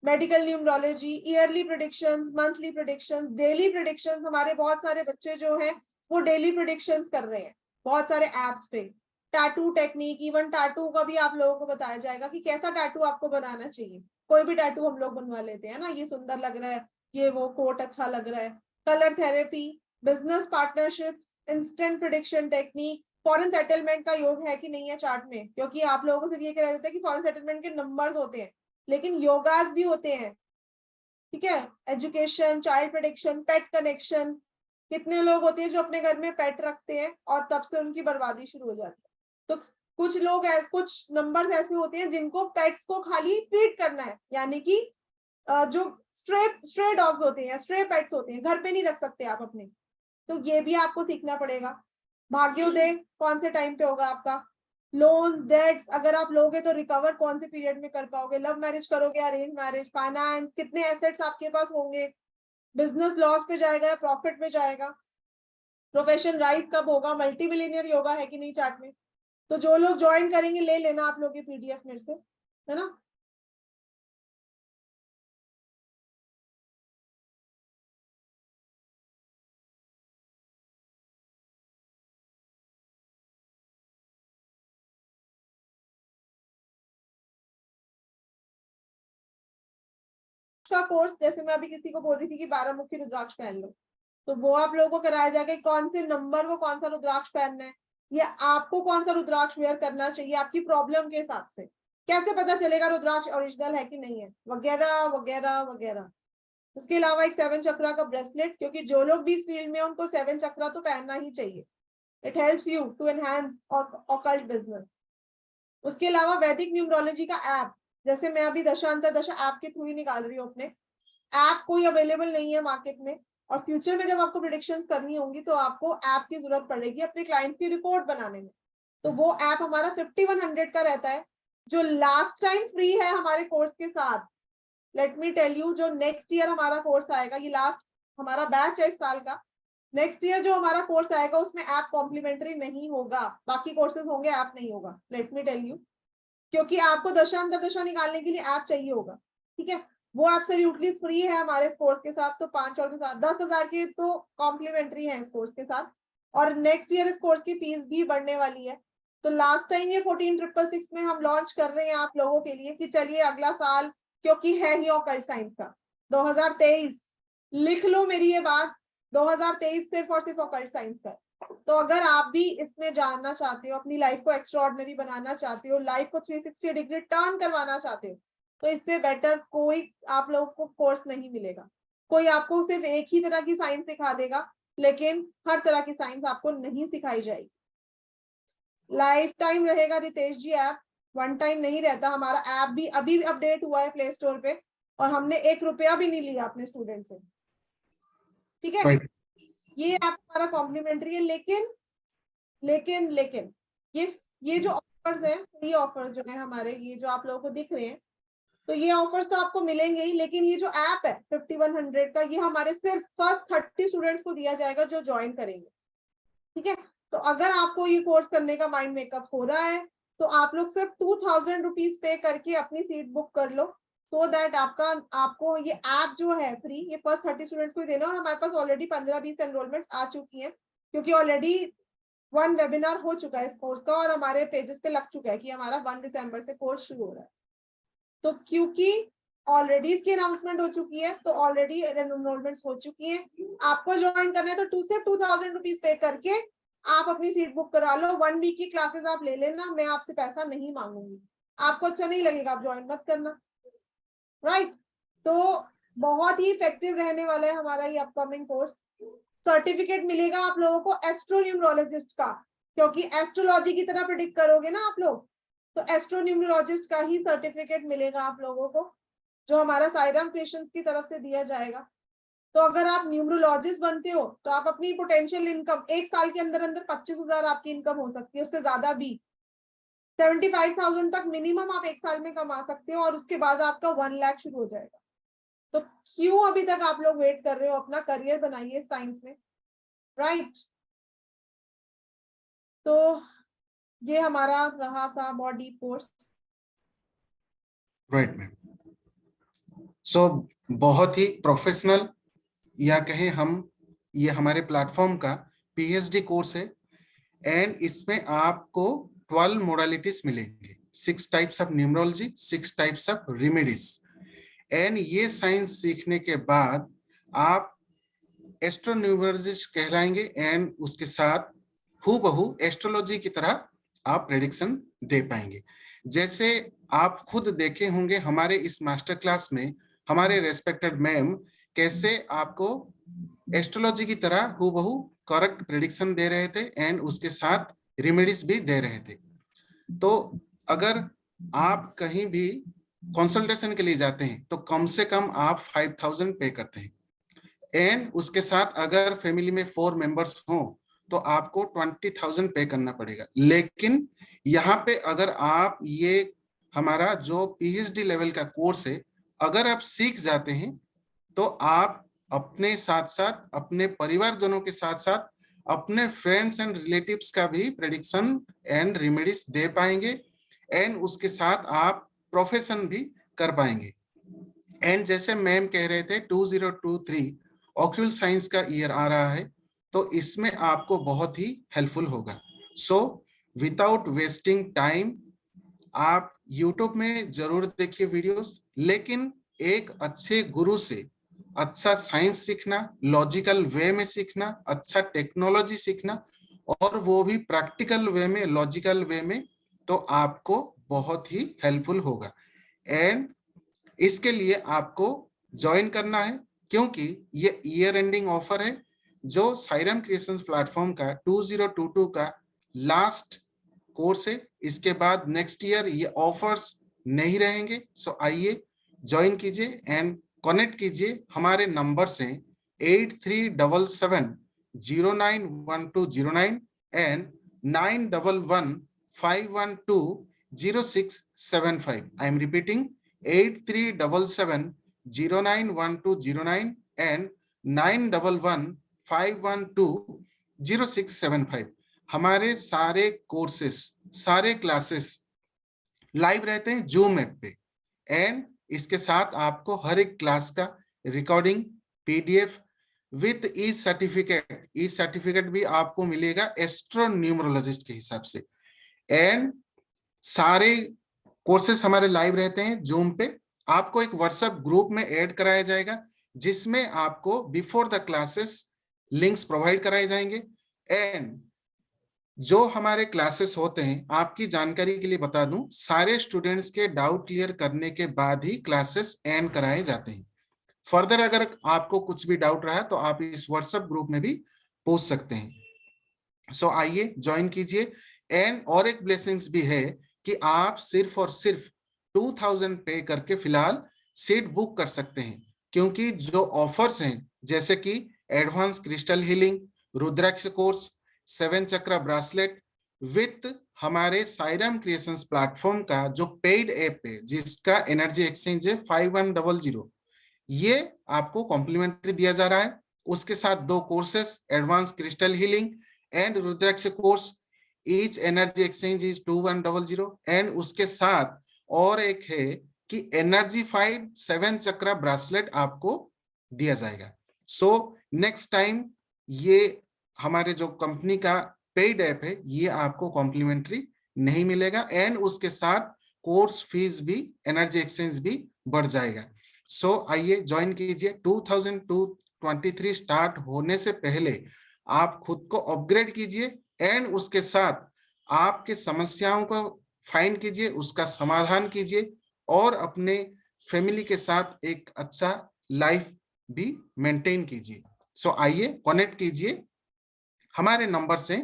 Medical numerology, yearly prediction, monthly prediction, daily prediction. हमारे बहुत सारे बच्चे जो हैं वो डेली प्रेडिक्शंस कर रहे हैं बहुत सारे एप्स पे। टैटू टेक्निक, इवन टैटू का भी आप लोगों को बताया जाएगा कि कैसा टैटू आपको बनाना चाहिए। कोई भी टैटू हम लोग बनवा लेते हैं ना, ये सुंदर लग रहा है, ये वो कोट अच्छा लग रहा है। Colour therapy, business partnerships, instant prediction technique, foreign settlement का योग है कि नहीं है चार्ट में, क्योंकि आप लोगों से ये कह रहे थे कि फॉरेन सेटलमेंट के नंबर्स होते हैं लेकिन योगास भी होते हैं, ठीक है। एजुकेशन, चाइल्ड प्रेडिक्शन, पेट कनेक्शन, कितने लोग होते हैं जो अपने घर में पेट रखते हैं और तब से उनकी बर्बादी शुरू हो जाती है। तो कुछ लोग कुछ नंबर्स ऐसे होते हैं जिनको पेट्स को खाली फीड करना है, यानी कि जो स्ट्रे डॉग्स होते हैं, स्ट्रे पेट्स होते हैं, घर पे नहीं रख सकते आप अपने, तो ये भी आपको सीखना पड़ेगा। भाग्योदय कौन से टाइम पे होगा आपका, लोन, डेट्स अगर आप लोगे तो रिकवर कौन से पीरियड में कर पाओगे, लव मैरिज करोगे, अरेंज मैरिज, फाइनेंस, कितने एसेट्स आपके पास होंगे, बिजनेस लॉस पे जाएगा या प्रॉफिट पे जाएगा, प्रोफेशन राइज कब होगा, मल्टी मिलियनियर योगा है कि नहीं चार्ट में। तो जो लोग ज्वाइन करेंगे ले लेना आप लोग ये पीडीएफ मेरे से, है ना। का कोर्स जैसे मैं अभी किसी को बोल रही थी कि 12 मुखी रुद्राक्ष पहन लो, तो वो आप लोगों को कराया जाएगा कौन से नंबर को कौन सा रुद्राक्ष पहनना है, या आपको कौन सा रुद्राक्ष वेयर करना चाहिए आपकी प्रॉब्लम के हिसाब से, कैसे पता चलेगा रुद्राक्ष ओरिजिनल है कि नहीं है, वगैरह वगैरह वगैरह। उसके अलावा एक 7 चक्रा का ब्रेसलेट, क्योंकि जो लोग भी इस फील्ड में उनको 7 चक्रा तो पहनना ही चाहिए। It helps you to enhance occult business. उसके अलावा वैदिक न्यूमरोलॉजी का ऐप, जैसे मैं अभी दशांतर दशा ऐप के थ्रू ही निकाल रही हूँ अपने, ऐप कोई अवेलेबल नहीं है मार्केट में, और फ्यूचर में जब आपको प्रेडिक्शन करनी होंगी तो आपको ऐप की जरूरत पड़ेगी अपने क्लाइंट की रिपोर्ट बनाने में। तो वो ऐप हमारा 5100 का रहता है, जो लास्ट टाइम फ्री है हमारे कोर्स के साथ। लेट मी टेल यू, जो नेक्स्ट ईयर हमारा कोर्स आएगा, ये लास्ट हमारा बैच है इस साल का, नेक्स्ट ईयर जो हमारा कोर्स आएगा उसमें ऐप कॉम्प्लीमेंट्री नहीं होगा, बाकी कोर्सेज होंगे, ऐप नहीं होगा। लेट मी टेल यू, क्योंकि आपको दशांतर दशा निकालने के लिए ऐप चाहिए होगा, ठीक है। वो एब्सोल्युटली फ्री है हमारे कोर्स के साथ, तो 5 और के साथ 10,000 के तो कॉम्प्लीमेंट्री है इस कोर्स के साथ, और नेक्स्ट ईयर इस कोर्स की फीस भी बढ़ने वाली है। तो लास्ट टाइम ये 14,666 में हम लॉन्च कर रहे हैं आप लोगों के लिए कि चलिए अगला साल, क्योंकि है ही ऑकल्ट साइंस का 2023, लिख लो मेरी ये बात, 2023 सिर्फ और सिर्फ ऑकल्ट साइंस का। तो अगर आप भी इसमें जानना चाहते हो, अपनी लाइफ को एक्स्ट्राऑर्डिनरी बनाना चाहते हो, लाइफ को 360 डिग्री टर्न करवाना चाहते हो, तो इससे बेटर कोई आप लोगों को कोर्स नहीं मिलेगा। कोई आपको सिर्फ एक ही तरह की साइंस सिखा देगा, लेकिन हर तरह की साइंस आपको नहीं सिखाई जाएगी। लाइफ टाइम रहेगा रितेश जी ऐप, वन टाइम नहीं रहता। हमारा ऐप भी अभी अपडेट हुआ है प्ले स्टोर पे, और हमने 1 रुपया भी नहीं लिया अपने स्टूडेंट से, ठीक है। Right. ये ऐप हमारा कॉम्प्लीमेंट्री है, लेकिन ये जो ऑफर्स हैं, फ्री ऑफर्स जो है हमारे, ये जो आप लोगों को दिख रहे हैं, तो ये ऑफर्स तो आपको मिलेंगे ही, लेकिन ये जो ऐप है 5100 का, ये हमारे सिर्फ फर्स्ट 30 स्टूडेंट्स को दिया जाएगा जो ज्वाइन करेंगे, ठीक है। तो अगर आपको ये कोर्स करने का माइंड मेकअप हो रहा है तो आप लोग सिर्फ 2000 रुपीज पे करके अपनी सीट बुक कर लो। सो दैट आपको ये ऐप जो है फ्री, ये फर्स्ट 30 स्टूडेंट्स को ही देना। और हमारे पास ऑलरेडी 15-20 एनरोलमेंट्स आ चुकी हैं, क्योंकि ऑलरेडी 1 वेबिनार हो चुका है इस कोर्स का और हमारे पेजेस पे लग चुका है कि हमारा 1 दिसंबर से कोर्स शुरू हो रहा है। तो क्योंकि ऑलरेडी इसकी अनाउंसमेंट हो चुकी है, तो ऑलरेडी एनरोलमेंट्स हो चुकी हैं। आपको ज्वाइन करना है तो 2 से 2000 रुपीज पे करके आप अपनी सीट बुक करा लो। 1 वीक की क्लासेस आप ले लेना, मैं आपसे पैसा नहीं मांगूंगी। आपको अच्छा नहीं लगेगा आप ज्वाइन मत करना, राइट। तो बहुत ही इफेक्टिव रहने वाला है हमारा ये अपकमिंग कोर्स। सर्टिफिकेट मिलेगा आप लोगों को एस्ट्रोन्यूमरोलॉजिस्ट का, क्योंकि एस्ट्रोलॉजी की तरह प्रेडिक्ट करोगे ना आप लोग, तो एस्ट्रोन्यूमरोलॉजिस्ट का ही सर्टिफिकेट मिलेगा आप लोगों को, जो हमारा साईराम क्रिएशंस की तरफ से दिया जाएगा। तो अगर आप न्यूमरोलॉजिस्ट बनते हो तो आप अपनी पोटेंशियल इनकम 1 साल के अंदर अंदर 25,000 आपकी इनकम हो सकती है, उससे ज्यादा भी 75,000 तक मिनिमम आप 1 साल में कमा सकते हो, और उसके बाद आपका 1 लाख शुरू हो जाएगा। तो क्यों अभी तक आप लोग वेट कर रहे हो? अपना करियर बनाइए साइंस में, राइट। तो ये हमारा रहा था बहुत deep course. Right ma'am. So बहुत ही प्रोफेशनल, या कहें हम, ये हमारे प्लेटफॉर्म का पीएचडी कोर्स है, एंड इसमें आपको 12 मोडालिटीज मिलेंगे, 6 types of numerology, 6 types of remedies. And ये साइंस सीखने के बाद आप एस्ट्रोन्यूमरोलॉजिस्ट कहलाएंगे, एंड उसके साथ हूबहू एस्ट्रोलॉजी की तरह आप प्रेडिक्शन दे पाएंगे। जैसे आप खुद देखे होंगे हमारे इस मास्टर क्लास में हमारे रेस्पेक्टेड मैम कैसे आपको एस्ट्रोलॉजी की तरह हूबहू करेक्ट प्रेडिक्शन दे रहे थे, एंड उसके साथ रेमेडीज भी दे रहे थे। तो अगर आप कहीं भी कंसल्टेशन के लिए जाते हैं तो कम से कम आप 5,000 पे करते हैं, एंड उसके साथ अगर फैमिली में 4 मेंबर्स हों तो आपको 20,000 पे करना पड़ेगा। लेकिन यहाँ पे अगर आप ये हमारा जो पीएचडी लेवल का कोर्स है अगर आप सीख जाते हैं तो आप अपने साथ साथ अपने परिवारजनों के साथ साथ अपने फ्रेंड्स एंड रिलेटिव्स का भी प्रेडिक्शन एंड रेमेडीज दे पाएंगे, एंड उसके साथ आप प्रोफेशन भी कर पाएंगे। एंड जैसे मैम कह रहे थे 2023 ऑक्यूल साइंस का ईयर आ रहा है, तो इसमें आपको बहुत ही हेल्पफुल होगा। सो विदाउट वेस्टिंग टाइम आप YouTube में जरूर देखिए वीडियोस, लेकिन एक अच्छे गुरु से अच्छा साइंस सीखना, लॉजिकल वे में सीखना, अच्छा टेक्नोलॉजी सीखना, और वो भी प्रैक्टिकल वे में, लॉजिकल वे में, तो आपको बहुत ही हेल्पफुल होगा। एंड इसके लिए आपको ज्वाइन करना है, क्योंकि ये ईयर एंडिंग ऑफर है जो साईराम क्रिएशंस प्लेटफॉर्म का 2022 का लास्ट कोर्स है। इसके बाद नेक्स्ट ईयर ये ऑफर्स नहीं रहेंगे। सो आइए ज्वाइन कीजिए एंड कनेक्ट कीजिए। हमारे नंबर से 8377091209 and 9115120675। I am repeating 8377091209 and 9115120675। हमारे सारे कोर्सेस, सारे क्लासेस लाइव रहते हैं जूम ऐप पे, एंड इसके साथ आपको हर एक क्लास का recording, PDF with E certificate भी आपको मिलेगा एस्ट्रोन्यूमरोलॉजिस्ट के हिसाब से। एंड सारे कोर्सेस हमारे लाइव रहते हैं जूम पे। आपको एक व्हाट्सएप ग्रुप में ऐड कराया जाएगा जिसमें आपको before the classes links provide कराए जाएंगे। एंड जो हमारे क्लासेस होते हैं, आपकी जानकारी के लिए बता दूं, सारे स्टूडेंट्स के डाउट क्लियर करने के बाद ही क्लासेस एंड कराए जाते हैं। फर्दर अगर आपको कुछ भी डाउट रहा तो आप इस व्हाट्सएप ग्रुप में भी पूछ सकते हैं। सो आइए ज्वाइन कीजिए। एंड और एक ब्लेसिंग्स भी है कि आप सिर्फ और सिर्फ 2000 पे करके फिलहाल सीट बुक कर सकते हैं, क्योंकि जो ऑफर्स हैं जैसे कि एडवांस क्रिस्टल हीलिंग, रुद्राक्ष कोर्स, 7 चक्र ब्रासलेट विथ हमारे साईराम क्रिएशंस प्लेटफॉर्म का जो पेड ऐप है जिसका एनर्जी एक्सचेंज है 5100, ये आपको कॉम्प्लीमेंट्री दिया जा रहा है। उसके साथ 2 courses, advance crystal healing and rudraksha course, each energy exchange is 2100। And उसके साथ और एक है कि एनर्जीफाइड 7 चक्रा ब्रासलेट आपको दिया जाएगा। सो नेक्स्ट टाइम ये हमारे जो कंपनी का पेड ऐप है ये आपको कॉम्प्लीमेंट्री नहीं मिलेगा, एंड उसके साथ कोर्स फीस भी, एनर्जी एक्सचेंज भी बढ़ जाएगा। सो आइए ज्वाइन कीजिए। 2023 स्टार्ट होने से पहले आप खुद को अपग्रेड कीजिए, एंड उसके साथ आपके समस्याओं को फाइंड कीजिए, उसका समाधान कीजिए, और अपने फैमिली के साथ एक अच्छा लाइफ भी मेंटेन कीजिए। सो आइए कनेक्ट कीजिए। हमारे नंबर से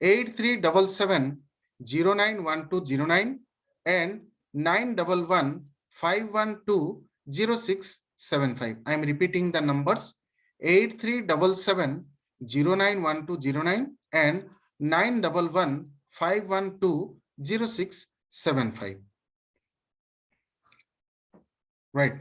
8377091209 and 9115120675। I am repeating the numbers: 8377091209 and 9115120675. Right.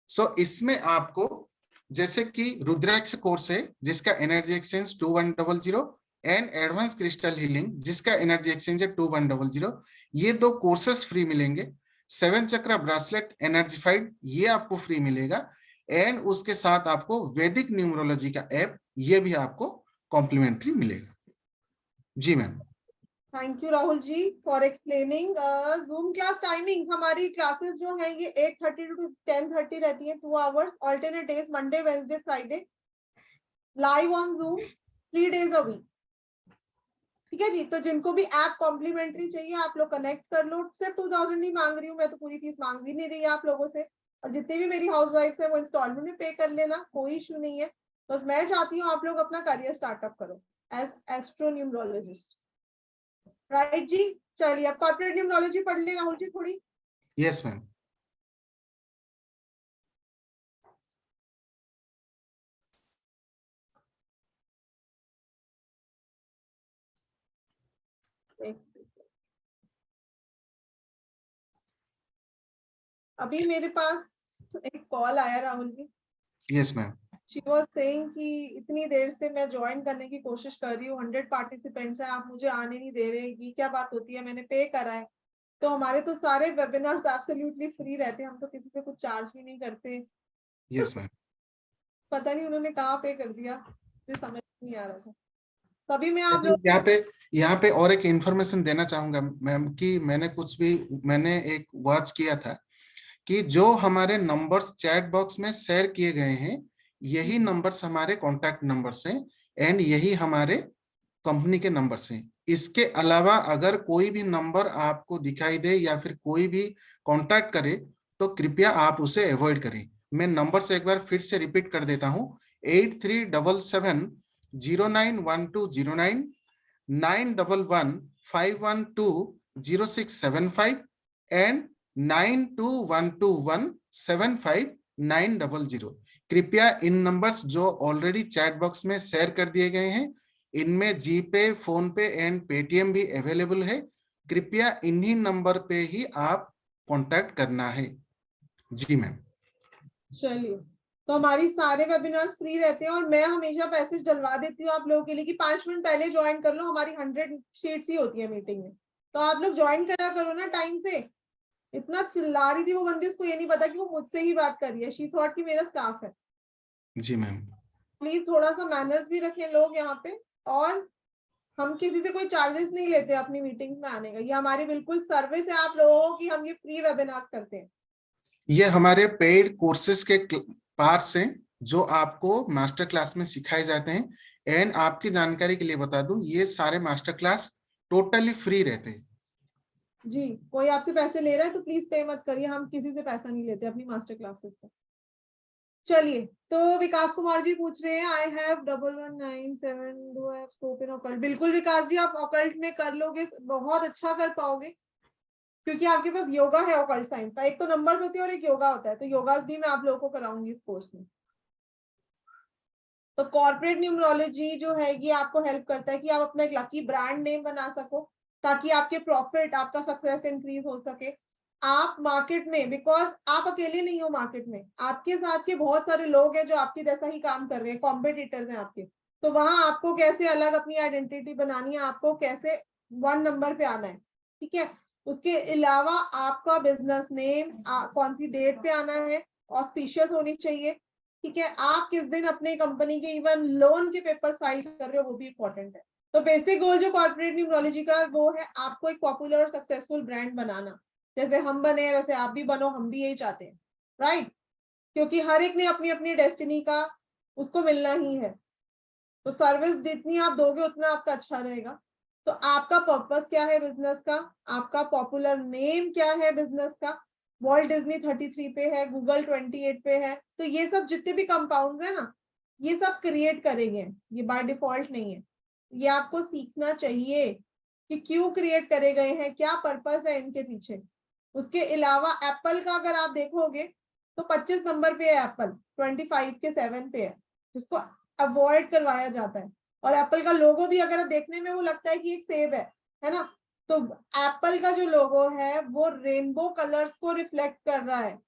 So इसमें आपको जैसे कि रुद्राक्ष कोर्स है जिसका energy exchange 2100 and advance crystal healing जिसका एनर्जी एक्सचेंज है 2100, ये 2 कोर्सेस फ्री मिलेंगे। 7 चक्रा ब्रासलेट एनर्जीफाइड ये आपको फ्री मिलेगा, एंड उसके साथ आपको वैदिक न्यूमरोलॉजी का ऐप ये भी आपको कॉम्प्लीमेंट्री मिलेगा। जी ma'am. Thank you Rahul ji for explaining. Zoom class timing हमारी क्लासेस जो है ये 8:30 to 10:30 रहती है, 2 hours, alternate days Monday Wednesday Friday, live on Zoom 3 days a week। ठीक है जी, तो जिनको भी ऐप कॉम्प्लीमेंट्री चाहिए आप लोग कनेक्ट कर लो। सिर्फ 2000 नहीं मांग रही हूँ मैं, तो पूरी फीस मांग भी नहीं रही आप लोगों से, और जितनी भी मेरी हाउस वाइफ है वो इंस्टॉलमेंट में पे कर लेना, कोई इशू नहीं है। बस मैं चाहती हूँ आप लोग अपना करियर स्टार्टअप करो एज एस्ट्रोन्यूमरोलॉजिस्ट। राइट जी, चलिए अब कॉर्पोरेट न्यूमरोलॉजी पढ़ ले राहुल जी थोड़ी। Yes ma'am. अभी मेरे पास एक कॉल आया Rahul ji. Yes ma'am. She was saying कि इतनी देर से मैं ज्वाइन करने की कोशिश कर रही हूँ, 100 पार्टिसिपेंट्स हैं, आप मुझे आने नहीं दे रहे, ये क्या बात होती है, मैंने पे करा है। तो हमारे तो सारे वेबिनार्स एब्सोल्युटली फ्री रहते हैं, हम तो किसी से कुछ चार्ज भी नहीं करते। Yes ma'am. पता नहीं उन्होंने कहाँ पे कर दिया, मुझे समझ नहीं आ रहा था। तभी मैं आप यहाँ पे और एक इंफॉर्मेशन देना चाहूंगा मैम कि मैंने एक वॉच किया था कि जो हमारे नंबर्स चैट बॉक्स में शेयर किए गए हैं यही नंबर्स हमारे कॉन्टैक्ट नंबर्स हैं, एंड यही हमारे कंपनी के नंबर्स हैं। इसके अलावा अगर कोई भी नंबर आपको दिखाई दे या फिर कोई भी कांटेक्ट करे तो कृपया आप उसे अवॉइड करें। मैं नंबर से एक बार फिर से रिपीट कर देता हूं: 8377091209, 9115120675 एंड 9212175900। कृपया इन नंबर्स जो ऑलरेडी चैट बॉक्स में शेयर कर दिए गए हैं इनमें जीपे, फोन पे एंड पेटीएम भी अवेलेबल है। कृपया इन्हीं नंबर पे ही आप कांटेक्ट करना है। जी मैम। चलिए, तो हमारी सारे वेबिनार्स फ्री रहते हैं और मैं हमेशा पैसेज डलवा देती हूँ आप लोगों के लिए कि 5 मिनट पहले ज्वाइन कर लो। हमारी 100 सीट्स ही होती है मीटिंग में, तो आप लोग ज्वाइन करा करो ना टाइम से। इतना चिल्ला रही थी वो बंदी, उसको ये नहीं पता कि वो मुझसे ही बात कर रही है। शी थॉट कि मेरा स्टाफ है। जी मैम। प्लीज थोड़ा सा मैनर्स भी रखें लोग यहाँ पे, और हम किसी से कोई चार्जेस नहीं लेते अपनी मीटिंग में आने का। ये हमारी बिल्कुल सर्विस है आप लोगों की, हम ये फ्री वेबिनार करते हैं। ये हमारे पेड कोर्सेज के पार्ट्स हैं जो आपको मास्टर क्लास में सिखाए जाते हैं। एंड आपकी जानकारी के लिए बता दूं ये सारे मास्टर क्लास टोटली फ्री रहते हैं। जी, कोई आपसे पैसे ले रहा है तो प्लीज पे मत करिए, हम किसी से पैसा नहीं लेते अपनी मास्टर क्लासेस पे। चलिए, तो विकास कुमार जी पूछ रहे हैं I have 1197 do have scope in occult. बिल्कुल विकास जी, आप ऑकल्ट में कर लोगे, बहुत अच्छा कर पाओगे, क्योंकि आपके पास योगा है ऑकल्ट साइंस का। एक तो नंबर्स होते हैं और एक योगा होता है, तो योगा भी मैं आप लोगों को कराऊंगी इस कोर्स में। तो कॉर्पोरेट न्यूमरोलॉजी जो है ये आपको हेल्प करता है कि आप अपना एक लकी ब्रांड नेम बना सको, ताकि आपके प्रॉफिट, आपका सक्सेस इंक्रीज हो सके। आप मार्केट में, बिकॉज आप अकेले नहीं हो मार्केट में, आपके साथ के बहुत सारे लोग हैं जो आपके जैसा ही काम कर रहे हैं, कॉम्पिटिटर्स हैं आपके। तो वहां आपको कैसे अलग अपनी आइडेंटिटी बनानी है, आपको कैसे 1 नंबर पे आना है, ठीक है। उसके अलावा आपका बिजनेस नेम कौन सी डेट पे आना है, ऑस्पिशियस होनी चाहिए, ठीक है। आप किस दिन अपने कंपनी के इवन लोन के पेपर्स फाइल कर रहे हो, वो भी इंपॉर्टेंट है। तो बेसिक गोल जो कॉर्पोरेट न्यूमरोलॉजी का वो है आपको एक पॉपुलर और सक्सेसफुल ब्रांड बनाना। जैसे हम बने हैं वैसे आप भी बनो, हम भी यही चाहते हैं, राइट। क्योंकि हर एक ने अपनी अपनी डेस्टिनी का उसको मिलना ही है। तो सर्विस जितनी आप दोगे उतना आपका अच्छा रहेगा। तो आपका पर्पस क्या है बिजनेस का, आपका पॉपुलर नेम क्या है बिजनेस का, वॉल्ट डिज्नी 33 पे है, गूगल 28 पे है। तो ये सब जितने भी कंपाउंड है ना, ये सब क्रिएट करेंगे, ये बाय डिफॉल्ट नहीं है। ये आपको सीखना चाहिए कि क्यों क्रिएट करे गए हैं, क्या पर्पस है इनके पीछे। उसके अलावा एप्पल का अगर आप देखोगे तो 25 नंबर पे है एप्पल, 25 के 7 पे है, जिसको अवॉइड करवाया जाता है। और एप्पल का लोगो भी अगर देखने में वो लगता है कि एक सेब है ना। तो एप्पल का जो लोगो है वो रेनबो कलर्स को रिफ्लेक्ट कर रहा है।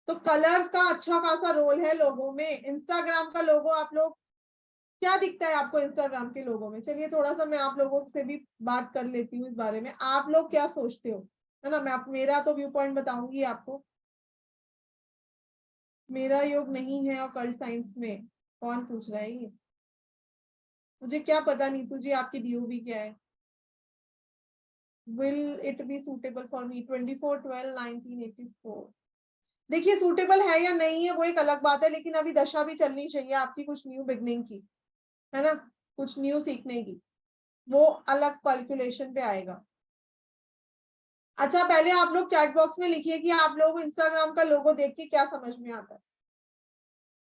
तो कलर्स का अच्छा खासा रोल है लोगो में। इंस्टाग्राम का लोगो आप लोग क्या दिखता है आपको इंस्टाग्राम के लोगों में? चलिए थोड़ा सा मैं आप लोगों से भी बात कर लेती हूँ इस बारे में, आप लोग क्या सोचते हो, है ना। मैं मेरा तो व्यू पॉइंट बताऊंगी आपको। मेरा योग नहीं है ऑकल्ट साइंस में, कौन पूछ रहा है ये? मुझे क्या पता नीतू जी आपकी डीओबी क्या है। Will it be suitable for me 24/12/1984। देखिए सूटेबल है या नहीं है वो एक अलग बात है, लेकिन अभी दशा भी चलनी चाहिए आपकी कुछ न्यू बिगनिंग की, है ना, कुछ न्यू सीखने की, वो अलग कैलकुलेशन पे आएगा। अच्छा पहले आप लोग चैट बॉक्स में लिखिए कि आप लोगों को इंस्टाग्राम का लोगो देख के क्या समझ में आता है,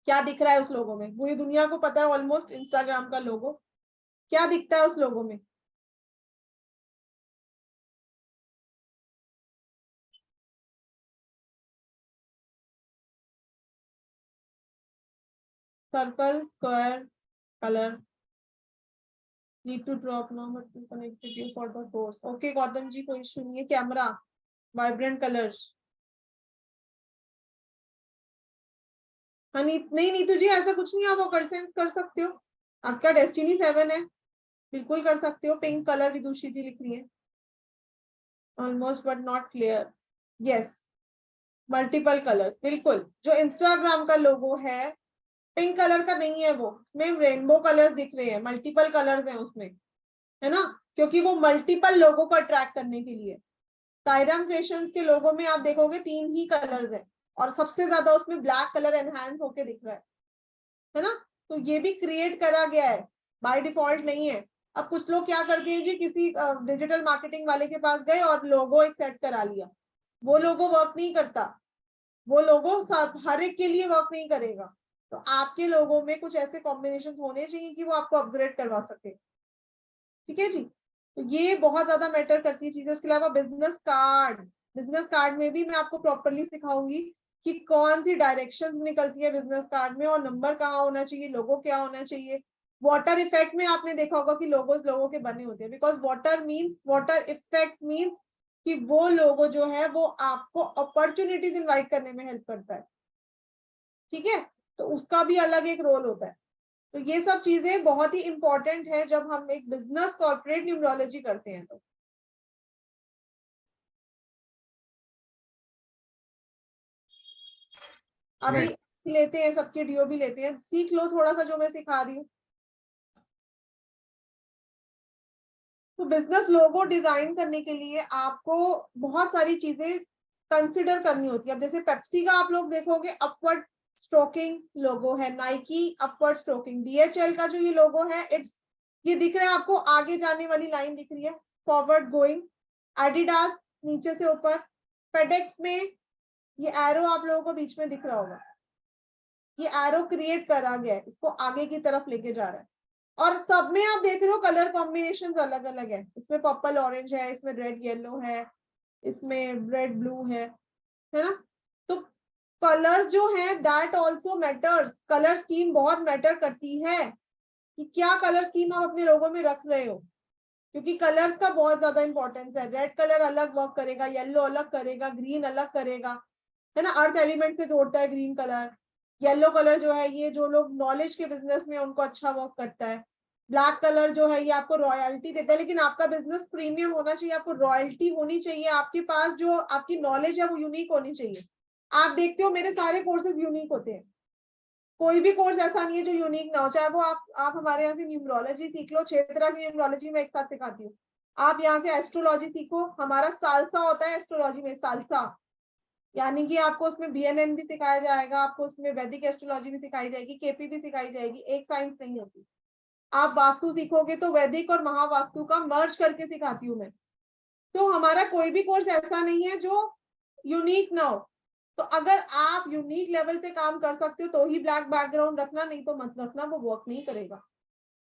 क्या दिख रहा है उस लोगो में। पूरी दुनिया को पता है ऑलमोस्ट इंस्टाग्राम का लोगो, क्या दिखता है उस लोगो में? Circle, square, colour, need to drop now but to connect with you for the course. Okay Gautam ji कोई इशू नहीं है। Camera, vibrant colours. हाँ नहीं नीतू जी ऐसा कुछ नहीं, आप ऑकल्ट साइंस कर सकते हो, आपका डेस्टिनी 7 है, बिल्कुल कर सकते हो। पिंक कलर विदुषी जी लिख रही है, almost but not clear, yes multiple colours, बिल्कुल। जो इंस्टाग्राम का लोगो है पिंक कलर का नहीं है, वो उसमें रेनबो कलर्स दिख रहे हैं, मल्टीपल कलर्स हैं उसमें, है ना, क्योंकि वो मल्टीपल लोगों को अट्रैक्ट करने के लिए। साइराम क्रिएशंस के लोगों में आप देखोगे 3 ही कलर्स हैं और सबसे ज्यादा उसमें ब्लैक कलर एनहांस होके दिख रहा है ना। तो ये भी क्रिएट करा गया है, बाय डिफॉल्ट नहीं है। अब कुछ लोग क्या करते हैं जी, किसी डिजिटल मार्केटिंग वाले के पास गए और लोगो एक सेट करा लिया, वो लोगो वर्क नहीं करता, वो लोगो हर एक के लिए वर्क नहीं करेगा। तो आपके लोगों में कुछ ऐसे कॉम्बिनेशन होने चाहिए कि वो आपको अपग्रेड करवा सके, ठीक है जी। तो ये बहुत ज्यादा मैटर करती है चीजें। उसके अलावा बिजनेस कार्ड, बिजनेस कार्ड में भी मैं आपको प्रॉपरली सिखाऊंगी कि कौन सी डायरेक्शन निकलती है बिजनेस कार्ड में और नंबर कहाँ होना चाहिए, लोगो क्या होना चाहिए। वाटर इफेक्ट में आपने देखा होगा कि लोगोस लोगों के बने होते हैं, बिकॉज वाटर इफेक्ट मीन्स कि वो लोगो जो है वो आपको अपॉर्चुनिटीज इनवाइट करने में हेल्प करता है, ठीक है। तो उसका भी अलग एक रोल होता है। तो ये सब चीजें बहुत ही इंपॉर्टेंट है जब हम एक बिजनेस कॉर्पोरेट न्यूमरोलॉजी करते हैं। तो अभी Right. लेते हैं, सबके डीओ भी लेते हैं, सीख लो थोड़ा सा जो मैं सिखा रही हूँ। तो बिजनेस लोगो डिजाइन करने के लिए आपको बहुत सारी चीजें कंसिडर करनी होती है। अब जैसे पेप्सी का आप लोग देखोगे अपवर्ड स्ट्रोकिंग लोगो है, नाइकी अपवर्ड स्ट्रोकिंग, डीएचएल का जो ये लोगो है इट्स, ये दिख रहा है आपको, आगे जाने वाली लाइन दिख रही है, फॉरवर्ड गोइंग। एडिडास नीचे से ऊपर, फेडेक्स में ये एरो आप लोगों को बीच में दिख रहा होगा, ये एरो क्रिएट करा गया है, इसको आगे की तरफ लेके जा रहा है। और सब में आप देख रहे हो कलर कॉम्बिनेशन अलग अलग है, इसमें पर्पल ऑरेंज है, इसमें रेड येलो है, इसमें रेड ब्लू है ना। तो कलर जो है that also matters, colour scheme बहुत मैटर करती है कि क्या कलर स्कीम आप अपने लोगों में रख रहे हो, क्योंकि कलर्स का बहुत ज्यादा इंपॉर्टेंस है। रेड कलर अलग वर्क करेगा, येलो अलग करेगा, ग्रीन अलग करेगा, है ना, अर्थ एलिमेंट से जोड़ता है ग्रीन कलर। येलो कलर जो है ये जो लोग नॉलेज के बिजनेस में उनको अच्छा वर्क करता है, ब्लैक कलर जो है ये आपको रॉयल्टी देता है, लेकिन आपका बिजनेस प्रीमियम होना चाहिए, आपको रॉयल्टी होनी चाहिए, आपके पास जो आपकी नॉलेज है वो यूनिक होनी चाहिए। आप देखते हो मेरे सारे कोर्सेज यूनिक होते हैं, कोई भी कोर्स ऐसा नहीं है जो यूनिक ना हो, चाहे वो आप हमारे यहाँ से न्यूमरोलॉजी सीख लो, 6 तरह की न्यूमरोलॉजी मैं एक साथ सिखाती हूँ। आप यहाँ से एस्ट्रोलॉजी सीखो, हमारा सालसा होता है एस्ट्रोलॉजी में, सालसा यानी कि आपको उसमें बीएनएन भी सिखाया जाएगा, आपको उसमें वैदिक एस्ट्रोलॉजी भी सिखाई जाएगी, केपी भी सिखाई जाएगी, एक साइंस नहीं होती। आप वास्तु सीखोगे तो वैदिक और महावास्तु का मर्ज करके सिखाती हूँ मैं। तो हमारा कोई भी कोर्स ऐसा नहीं है जो यूनिक ना हो। तो अगर आप यूनिक लेवल पे काम कर सकते हो तो ही ब्लैक बैकग्राउंड रखना, नहीं तो मत रखना, वो वर्क नहीं करेगा।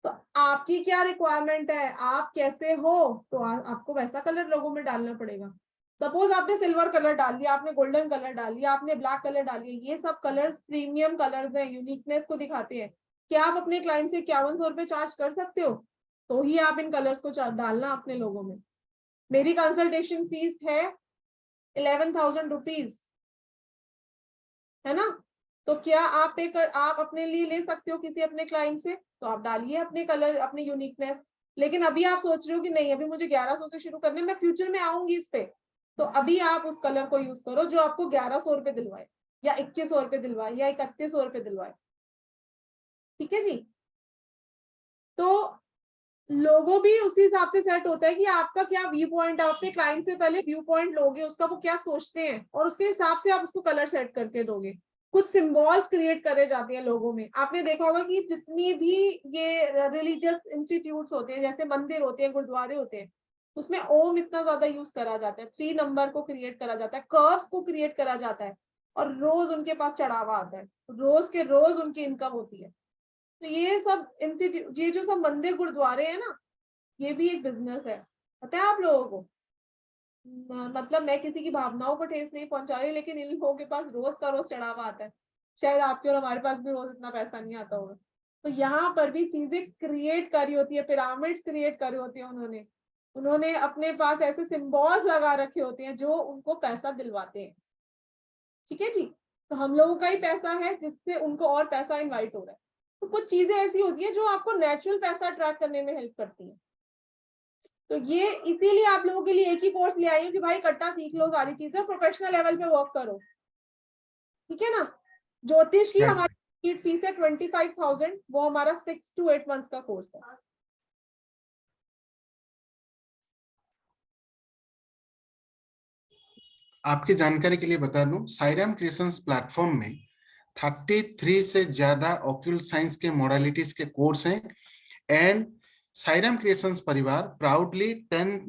तो आपकी क्या रिक्वायरमेंट है, आप कैसे हो, तो आपको वैसा कलर लोगों में डालना पड़ेगा। सपोज आपने सिल्वर कलर डाल लिया, आपने गोल्डन कलर डाल लिया, आपने ब्लैक कलर डाल लिया, ये सब कलर्स प्रीमियम कलर्स हैं, यूनिकनेस को दिखाते हैं। क्या आप अपने क्लाइंट से 5100 रुपए चार्ज कर सकते हो? तो ही आप इन कलर्स को डालना अपने लोगों में। मेरी कंसल्टेशन फीस है 11,000 रुपीज, है ना? तो क्या आप आप अपने लिए ले सकते हो किसी अपने क्लाइंट से? तो आप डालिए अपने कलर, अपनी यूनिकनेस। लेकिन अभी आप सोच रहे हो कि नहीं अभी मुझे 1100 से शुरू करने, मैं फ्यूचर में आऊंगी इस पे, तो अभी आप उस कलर को यूज करो जो आपको 1100 रुपए दिलवाए, या 2100 रुपए दिलवाए, या 3100 रुपए दिलवाए। ठीक है जी? तो लोगो भी उसी हिसाब से सेट होता है कि आपका क्या व्यू पॉइंट है। अपने क्लाइंट से पहले व्यू पॉइंट लोगे, उसका वो क्या सोचते हैं, और उसके हिसाब से आप उसको कलर सेट करके दोगे। कुछ सिंबल्स क्रिएट करे जाते हैं लोगों में। आपने देखा होगा कि जितनी भी ये रिलीजियस इंस्टीट्यूट्स होते हैं, जैसे मंदिर होते हैं, गुरुद्वारे होते हैं, उसमें ओम इतना ज्यादा यूज करा जाता है, 3 नंबर को क्रिएट करा जाता है, कर्व्स को क्रिएट करा जाता है, और रोज उनके पास चढ़ावा आता है, रोज के रोज उनकी इनकम होती है। तो ये सब इंस्टीट्यूट, ये जो सब मंदिर गुरुद्वारे हैं ना, ये भी एक बिजनेस है, पता है आप लोगों को? मतलब मैं किसी की भावनाओं को ठेस नहीं पहुंचा रही, लेकिन इन लोगों के पास रोज का रोज चढ़ावा आता है। शायद आपके और हमारे पास भी रोज इतना पैसा नहीं आता होगा। तो यहाँ पर भी चीजें क्रिएट करी होती है, पिरामिड्स क्रिएट करी होती है उन्होंने अपने पास ऐसे सिंबल्स लगा रखे होते हैं जो उनको पैसा दिलवाते हैं। ठीक है जी? तो हम लोगों का ही पैसा है जिससे उनको और पैसा इन्वाइट हो रहा है। तो कुछ चीजें ऐसी होती है जो आपको नेचुरल पैसा अट्रैक्ट करने में हेल्प करती है। तो ये इसीलिए आप लोगों के लिए एक ही कोर्स ले आई हूँ कि भाई इकट्ठा सीख लो सारी चीजें, प्रोफेशनल लेवल पे वर्क करो। ठीक है ना? ज्योतिष की हमारी फीस है 25,000, वो हमारा 6 to 8 months का कोर्स है। आपकी जानकारी के लिए बता दूं, साईराम क्रिएशंस प्लेटफॉर्म में 33 से ज्यादा ऑक्यूल साइंस के मॉडलिटीज के कोर्स हैं, एंड साईराम क्रिएशंस परिवार प्राउडली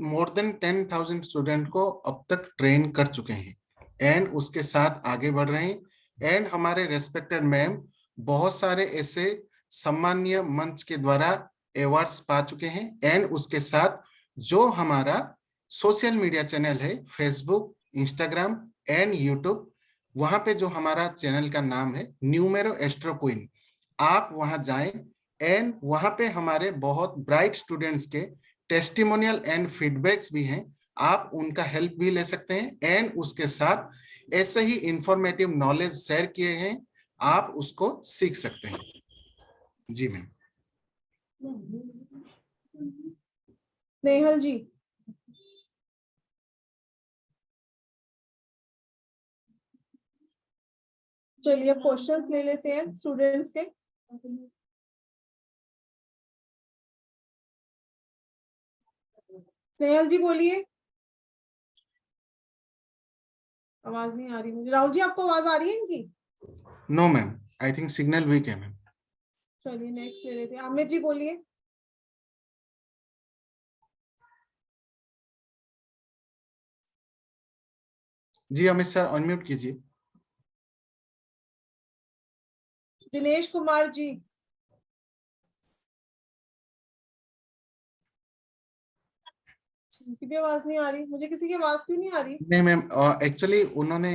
मोर देन 10,000 स्टूडेंट को अब तक ट्रेन कर चुके हैं, एंड उसके साथ आगे बढ़ रहे हैं। एंड हमारे रेस्पेक्टेड मैम बहुत सारे ऐसे सम्मानीय मंच के द्वारा अवार्ड्स पा चुके हैं, एंड उसके साथ जो हमारा सोशल मीडिया चैनल है, फेसबुक, इंस्टाग्राम एंड यूट्यूब, वहां पे जो हमारा चैनल का नाम है न्यूमेरो एस्ट्रो क्वीन, आप वहां जाएं, एंड वहां पे हमारे बहुत ब्राइट स्टूडेंट्स के टेस्टिमोनियल एंड फीडबैक्स भी हैं, आप उनका हेल्प भी ले सकते हैं, एंड उसके साथ ऐसे ही इंफॉर्मेटिव नॉलेज शेयर किए हैं, आप उसको सीख सकते हैं। जी मैम। नेहल जी, चलिए क्वेश्चंस ले लेते हैं स्टूडेंट्स के। नेहल जी बोलिए। आवाज नहीं आ रही मुझे। राहुल जी आपको आवाज आ रही है इनकी? No ma'am, I think signal weak है मैम। चलिए नेक्स्ट ले लेते हैं। अमित जी बोलिए। जी अमित सर अनम्यूट कीजिए। दिनेश कुमार जी। किसी की आवाज नहीं आ रही मुझे, किसी की आवाज क्यों नहीं आ रही? नहीं मैम, एक्चुअली उन्होंने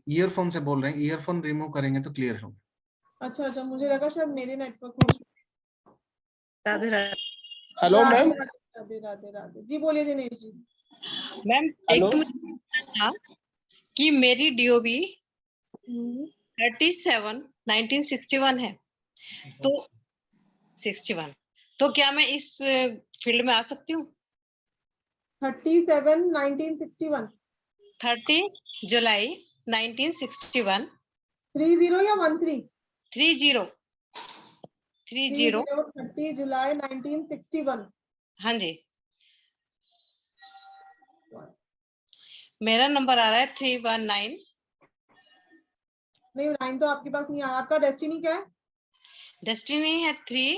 ईयरफोन से बोल रहे हैं, ईयरफोन रिमूव करेंगे तो क्लियर होगा। अच्छा अच्छा, मुझे लगा शायद मेरे नेटवर्क में। राधे राधे। Hello ma'am. राधे राधे राधे जी, बोलिए दिनेश जी। मैम एक तो था कि मेरी डीओबी 37 1961 है, तो 61, तो क्या मैं इस फील्ड में आ सकती हूँ? 37/1961 30 जुलाई 1961 30 या 13 30 30 30 जुलाई 1961 हाँ जी, मेरा नंबर आ रहा है 319। नहीं 9 तो आपके पास नहीं आ रहा। आपका डेस्टिनी क्या है? डेस्टिनी है 3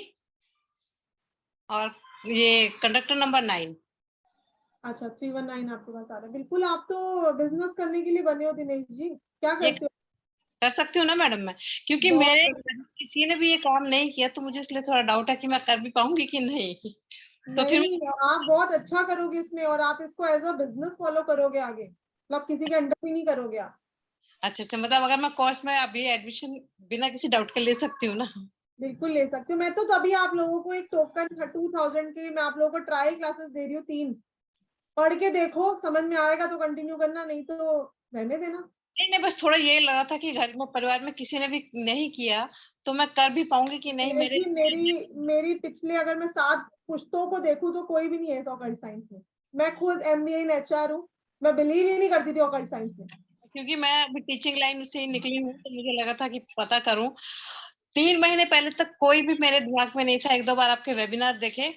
और ये कंडक्टर नंबर 9। अच्छा 319 आपके पास आ रहा है। बिल्कुल, आप तो बिजनेस करने के लिए बने हो दिनेश जी। क्या ये करते हो? कर सकती हूँ ना मैडम मैं, क्योंकि बहुत मेरे बढ़िया। किसी ने भी ये काम नहीं किया तो मुझे इसलिए थोड़ा डाउट है कि मैं कर भी पाऊंगी कि नहीं। तो फिर नहीं, आप बहुत अच्छा करोगे इसमें, और आप इसको एज अ बिजनेस फॉलो करोगे आगे, मतलब किसी के अंडर भी नहीं करोगे आप। अच्छा, मतलब अगर मैं कोर्स में अभी एडमिशन बिना किसी डाउट के ले सकती हूँ ना? बिल्कुल ले सकते हो। मैं तो तभी आप लोगों को एक टोकन 2000 के लिए मैं आप लोगों को ट्रायल क्लासेस दे रही हूँ 3। पढ़ के देखो, समझ में आएगा तो कंटिन्यू करना, नहीं तो रहने देना। नहीं नहीं, बस थोड़ा ये लगा था कि घर में परिवार में किसी ने भी नहीं किया तो मैं कर भी पाऊंगी कि नहीं। मेरे देखिए, मेरी पिछले अगर मैं 7 पुश्तों को देखूं तो कोई भी नहीं है ऑकल्ट साइंस में। मैं खुद MBA इन HR हूँ। मैं बिलीव ही नहीं करती थी ऑकल्ट साइंस में। क्योंकि मैं अभी टीचिंग लाइन से ही निकली हूँ तो मुझे लगा था कि पता करूं। 3 महीने पहले तक कोई भी मेरे दिमाग में नहीं था। 1-2 बार आपके वेबिनार देखे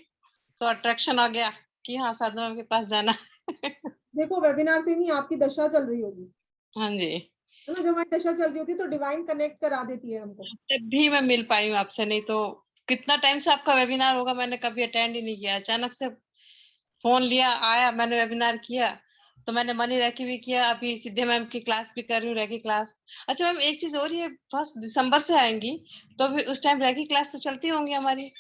तो अट्रैक्शन आ गया कि हाँ, साधना मैम के पास जाना। देखो, वेबिनार से नहीं, आपकी दशा चल रही होगी, हाँ जी, है ना? जब हमारी दशा चल रही होती है तो डिवाइन कनेक्ट करा देती है हमको। तब भी मैं मिल पाई हूँ आपसे, नहीं तो कितना टाइम से आपका वेबिनार होगा मैंने कभी अटेंड ही नहीं किया। अचानक से फोन लिया, आया, मैंने वेबिनार किया तो मैंने मनी रैकी भी किया। अभी सिद्धे मैम की क्लास भी कर रही हूँ, रैकी क्लास। अच्छा मैम, एक चीज और, ये 1 दिसंबर से आएंगी तो भी उस टाइम रैकी क्लास तो चलती होंगी हमारी?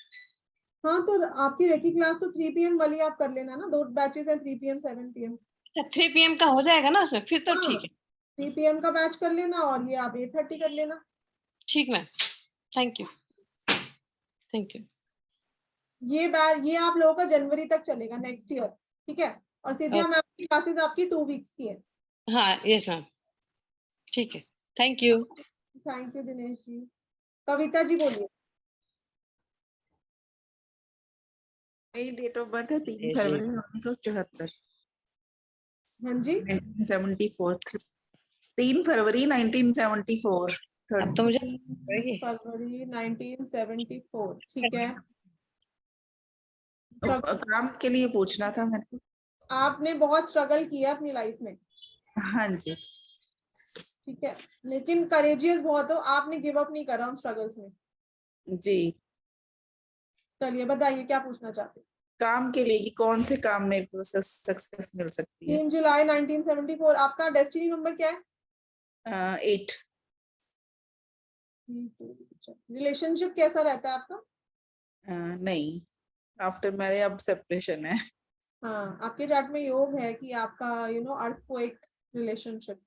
हाँ, तो आपकी रेकी क्लास तो 3 PM वाली आप कर लेना ना। 2 बैचेस है, 3 PM 7 PM। अच्छा, 3 PM का हो जाएगा ना उसमें? फिर तो हाँ, ठीक है। 3 PM का बैच कर लेना और ये आप 8:30 कर लेना। ठीक ma'am, thank you, thank you. ये आप लोगों का जनवरी तक चलेगा, नेक्स्ट ईयर। ठीक है? और सीधिया मैम की क्लासेस आपकी 2 वीक्स की है। हाँ यस मैम, ठीक है, thank you. Thank you Dinesh ji. Kavita ji बोलिए। मेरी डेट ऑफ बर्थ है 3 फरवरी 1974। हाँ जी, 1974। 3 फरवरी 1974। अब तो मुझे 3 फरवरी 1974। ठीक है। काम के लिए पूछना था मेरे को। आपने बहुत स्ट्रगल किया अपनी लाइफ में, हाँ जी। ठीक है, लेकिन करेजियस बहुत हो, आपने गिव अप नहीं करा उन स्ट्रगल्स में। जी, चलिए बताइए क्या पूछना चाहते हैं। काम के लिए कि कौन से काम मेरे को सक्सेस मिल सकती है। 3 जुलाई 1974। आपका डेस्टिनी नंबर क्या है? 8। रिलेशनशिप कैसा रहता है आपका? नहीं, आफ्टर मैरिज अब सेपरेशन है। हाँ, आपके चार्ट में योग है कि आपका अर्थक्वेक रिलेशनशिप।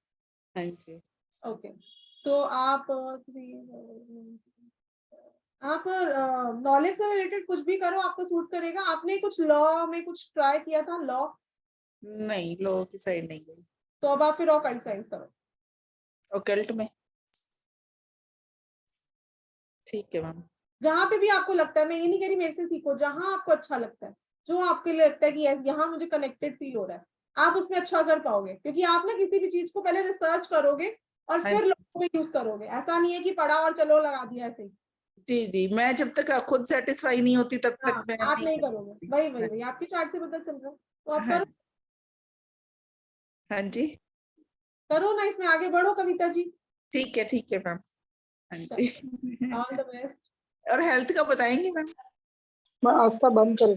हाँ जी। ओके, तो आप नॉलेज से रिलेटेड कुछ भी करो, आपको सूट करेगा। आपने कुछ लॉ में कुछ ट्राई किया था, लॉ? नहीं, लॉ की साइड नहीं गई। तो अब आप फिर ऑकल्ट साइंस करो। ओकल्ट में ठीक है मैम। जहां पे भी आपको लगता है, मैं ये नहीं कह रही मेरे से सीखो, जहां आपको अच्छा लगता है, जो आपके लिए लगता है कि यहाँ मुझे कनेक्टेड फील हो रहा है, आप उसमें अच्छा कर पाओगे। क्योंकि आप ना किसी भी चीज को पहले रिसर्च करोगे और हाँ फिर लोगों में यूज करोगे। ऐसा नहीं है कि पढ़ा और चलो लगा दिया ऐसे ही। जी जी, मैं जब तक खुद सेटिस्फाई नहीं होती तब हाँ, तक मैं आप नहीं नहीं कर करोगे। सकती। वही आपकी चार्ट से पता चल रहा है। तो आप हाँ करो, हाँ जी, करो ना, इसमें आगे बढ़ो कविता जी। ठीक है मैम। हाँ जी। All the best. और हेल्थ का बताएंगे मैम? मैं आस्था बंद करूँ?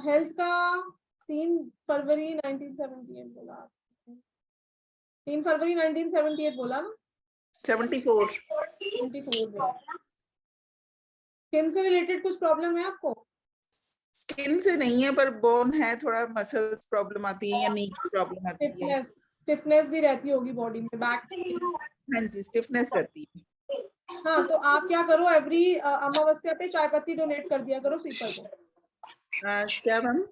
हेल्थ का 3 फरवरी 1978 बोला। 3 फरवरी 1978 बोला ना? 74। 24 बोला। स्किन से रिलेटेड कुछ प्रॉब्लम है आपको? स्किन से नहीं है पर बोन है, थोड़ा मसल्स प्रॉब्लम आती है या नी की प्रॉब्लम आती है। स्टिफनेस भी रहती होगी बॉडी में, बैक। हाँ जी, स्टिफनेस रहती है। हाँ, तो आप क्या करो, एवरी अमावस्या पे चाय पत्ती डोनेट कर दिया करो स्वीपर को। क्या मैम?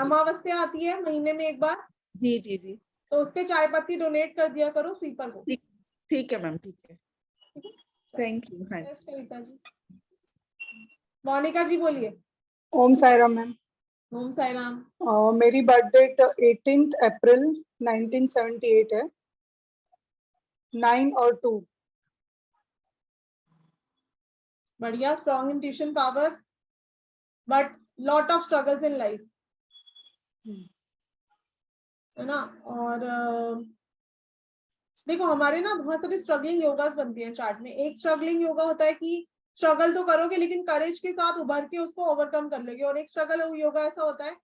अमावस्या आती है महीने में एक बार, जी जी जी, तो उस पे चाय पत्ती डोनेट कर दिया करो स्वीपर को। ठीक है मैम, ठीक है। ठीक है, थैंक यू। हाँ कविता जी। मोनिका जी बोलिए। ओम साईराम मैम। ओम साई राम। मेरी बर्थ डेट 18 अप्रैल 1978 है, 9 और 2। बढ़िया, strong intuition power, but lot of struggles in life, है ना। और देखो हमारे ना बहुत सारे स्ट्रगलिंग योगास बनती हैं चार्ट में। एक स्ट्रगलिंग योगा होता है कि स्ट्रगल तो करोगे लेकिन करेज के साथ उभर के उसको ओवरकम कर लोगे, और एक स्ट्रगल योगा ऐसा होता है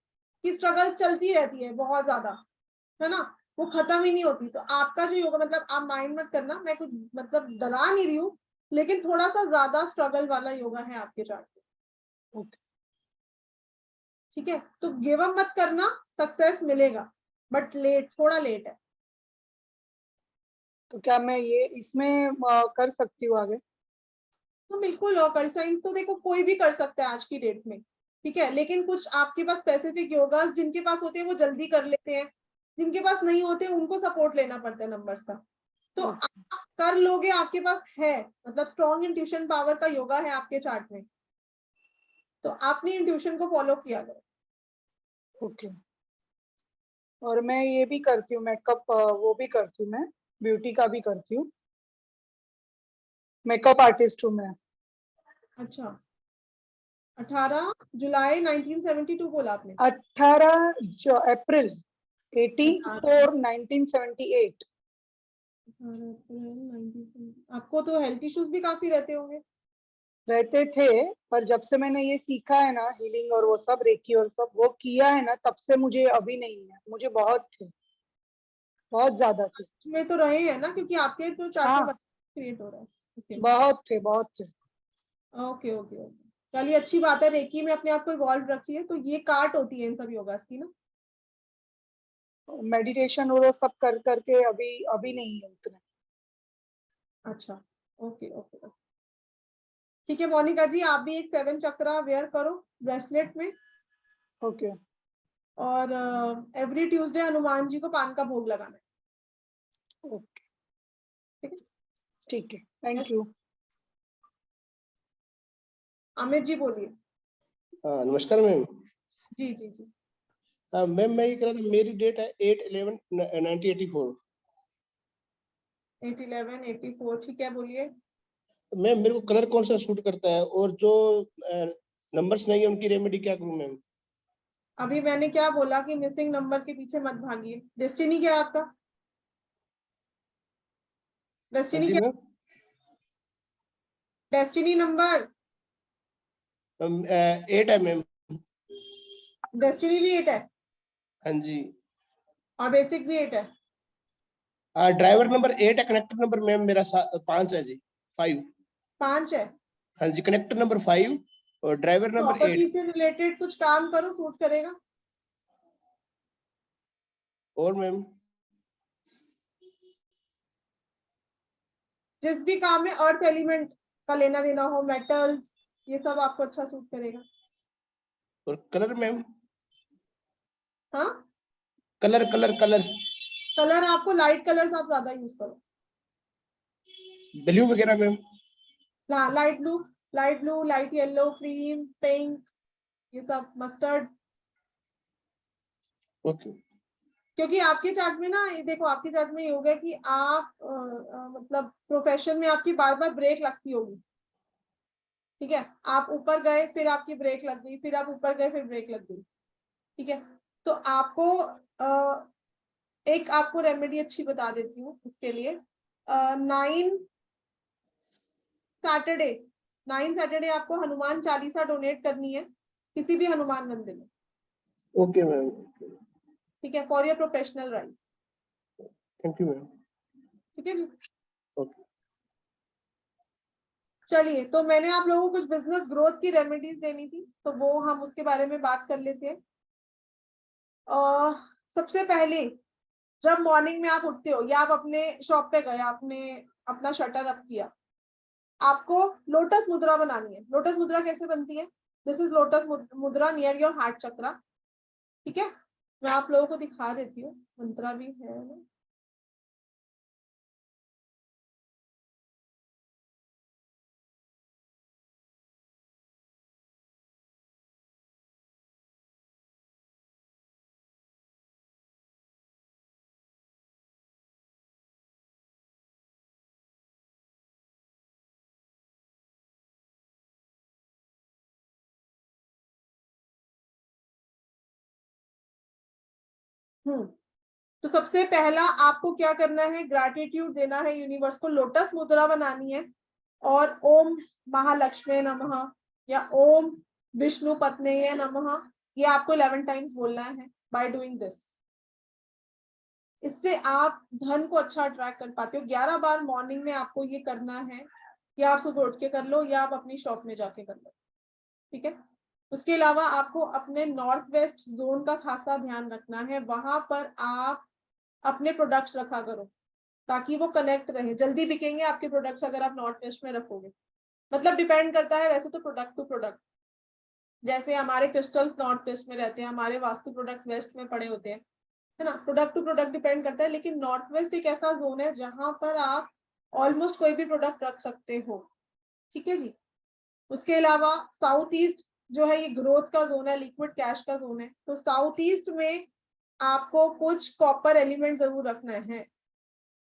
कि स्ट्रगल चलती रहती है बहुत ज्यादा, है ना, वो खत्म ही नहीं होती। तो आपका जो योगा, मतलब आप माइंड मत करना, मैं कुछ मतलब डरा नहीं रही हूँ, लेकिन थोड़ा सा ज्यादा स्ट्रगल वाला योगा है आपके चार्ट में। ठीक है, तो गिव अप मत करना, सक्सेस मिलेगा, बट लेट, थोड़ा लेट है। तो क्या मैं ये इसमें कर सकती हूँ आगे? तो बिल्कुल, और कल साइंस तो देखो कोई भी कर सकता है आज की डेट में, ठीक है, लेकिन कुछ आपके पास स्पेसिफिक योगास जिनके पास होते हैं वो जल्दी कर लेते हैं, जिनके पास नहीं होते उनको सपोर्ट लेना पड़ता है नंबर्स का। तो आप कर लोगे, आपके पास है, मतलब स्ट्रॉन्ग इंट्यूशन पावर का योगा है आपके चार्ट में, तो आपने इंट्यूशन को फॉलो किया करो। ओके। और मैं ये भी करती हूँ, मेकअप वो भी करती हूँ, मैं ब्यूटी का भी करती हूँ, मेकअप आर्टिस्ट हूँ मैं। अच्छा, 18 जुलाई 1972 बोला आपने? 18 अप्रैल 18/4/1978। आपको तो हेल्थ इश्यूज भी काफी रहते होंगे। रहते थे, पर जब से मैंने ये सीखा है ना, हीलिंग और वो सब, रेकी और सब वो किया है ना, तब से मुझे अभी नहीं है। मुझे बहुत थे, बहुत ज्यादा थे। में तो रहे हैं ना, क्योंकि आपके तो चार्ट हाँ, में क्रिएट हो रहा है। ओके बहुत थे, बहुत थे। ओके ओके ओके, चलिए अच्छी बात है। रेकी में अपने आप को इवॉल्व रखिए, तो ये काट होती है इन सब योगास की ना। मेडिटेशन और वो सब कर करके अभी अभी नहीं है उतने। अच्छा, ओके ओके ओके, ठीक है मोनिका जी, आप भी एक 7 चक्रा वेयर करो ब्रेसलेट में, ओके और एवरी ट्यूसडे हनुमान जी को पान का भोग लगाना है। ओके, ठीक है, ठीक है, थैंक यू। अमित जी बोलिए। नमस्कार मैम। जी जी जी। मैम मैं ये कह रहा था, मेरी डेट है 8/11/1984। 8/11/84, ठीक है, बोलिए। मैम मेरे को कलर कौन सा सूट करता है, और जो नंबर्स नहीं है उनकी रेमेडी क्या करूं मैम? अभी मैंने क्या बोला कि मिसिंग नंबर के पीछे मत भागिए। डेस्टिनी क्या है आपका? हाँ डेस्टिनी जी क्या? मैम। डेस्टिनी नंबर 8 है मैम। डेस्टिनी भी 8 है, हाँ जी। और बेसिक भी 8 है। ड्राइवर नंबर 8 है, कनेक्टर नंबर मैम मेरा 5 है जी, 5। 5 है। हाँ जी, कनेक्टर नंबर 5 और ड्राइवर नंबर 8। प्रॉपर्टी से रिलेटेड कुछ काम करो, सूट करेगा। और मैम जिस भी काम में अर्थ एलिमेंट का लेना देना हो, मेटल्स, ये सब आपको अच्छा सूट करेगा। और कलर मैम? हाँ, कलर कलर कलर कलर आपको लाइट कलर्स आप ज्यादा यूज करो। ब्लू वगैरह ma'am? Light blue, light blue, light yellow, cream, pink, ये सब, मस्टर्ड। ओके। क्योंकि आपके चार्ट में ना, ये देखो आपके चार्ट में ये होगा कि आप मतलब प्रोफेशन में आपकी बार बार ब्रेक लगती होगी। ठीक है, आप ऊपर गए, फिर आपकी ब्रेक लग गई, फिर आप ऊपर गए, फिर ब्रेक लग गई। ठीक है, तो आपको एक आपको रेमेडी अच्छी बता देती हूँ उसके लिए। 9 सैटरडे आपको हनुमान चालीसा डोनेट करनी है किसी भी हनुमान मंदिर में। Okay ma'am. ठीक है, for your professional right. Thank you ma'am. ठीक है जी। ओके। चलिए, तो मैंने आप लोगों को कुछ बिजनेस ग्रोथ की रेमेडीज देनी थी, तो वो हम उसके बारे में बात कर लेते हैं। सबसे पहले, जब मॉर्निंग में आप उठते हो या आप अपने शॉप पे गए, आपने अपना शटर अप किया, आपको लोटस मुद्रा बनानी है। लोटस मुद्रा कैसे बनती है? दिस इज लोटस मुद्रा नियर योर हार्ट चक्रा। ठीक है, मैं आप लोगों को दिखा देती हूँ, मंत्रा भी है ना। तो सबसे पहला आपको क्या करना है, ग्रैटिट्यूड देना है यूनिवर्स को, लोटस मुद्रा बनानी है और ओम महालक्ष्मी नमः या ओम विष्णु पत्नी नमः, ये आपको 11 टाइम्स बोलना है। बाय डूइंग दिस, इससे आप धन को अच्छा अट्रैक्ट कर पाते हो। 11 बार मॉर्निंग में आपको ये करना है, या आप सुबह उठ के कर लो या आप अपनी शॉप में जाके कर लो, ठीक है। उसके अलावा आपको अपने नॉर्थ वेस्ट जोन का खासा ध्यान रखना है, वहां पर आप अपने प्रोडक्ट्स रखा करो ताकि वो कनेक्ट रहे, जल्दी बिकेंगे आपके प्रोडक्ट्स अगर आप नॉर्थ वेस्ट में रखोगे। मतलब डिपेंड करता है वैसे तो प्रोडक्ट टू प्रोडक्ट, जैसे हमारे क्रिस्टल्स नॉर्थ वेस्ट में रहते हैं, हमारे वास्तु प्रोडक्ट वेस्ट में पड़े होते हैं, है ना। प्रोडक्ट टू प्रोडक्ट डिपेंड करता है, लेकिन नॉर्थ वेस्ट एक ऐसा जोन है जहां पर आप ऑलमोस्ट कोई भी प्रोडक्ट रख सकते हो, ठीक है जी। उसके अलावा साउथ ईस्ट जो है ये ग्रोथ का जोन है, लिक्विड कैश का जोन है, तो साउथ ईस्ट में आपको कुछ कॉपर एलिमेंट जरूर रखना है।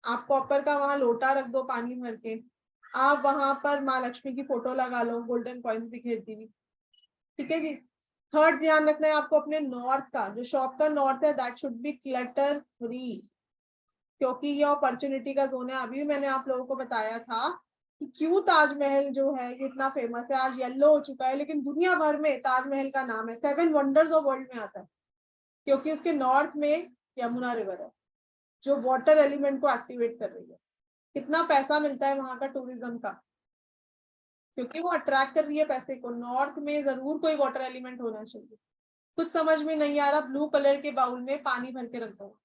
आप कॉपर का वहां लोटा रख दो पानी भर के, आप वहां पर माँ लक्ष्मी की फोटो लगा लो गोल्डन कॉइन्स बिखेरती हुई, ठीक है जी। थर्ड ध्यान रखना है आपको अपने नॉर्थ का, जो शॉप का नॉर्थ है that should be clutter free, क्योंकि ये अपॉर्चुनिटी का जोन है। अभी मैंने आप लोगों को बताया था कि क्यों ताजमहल जो है ये इतना फेमस है, आज येलो हो चुका है, लेकिन दुनिया भर में ताजमहल का नाम है 7 वंडर्स ऑफ वर्ल्ड में आता है, क्योंकि उसके नॉर्थ में यमुना रिवर है जो वाटर एलिमेंट को एक्टिवेट कर रही है। कितना पैसा मिलता है वहां का टूरिज्म का, क्योंकि वो अट्रैक्ट कर रही है पैसे को। नॉर्थ में जरूर कोई वाटर एलिमेंट होना चाहिए। कुछ समझ में नहीं आ रहा, ब्लू कलर के बाउल में पानी भर के रख दो,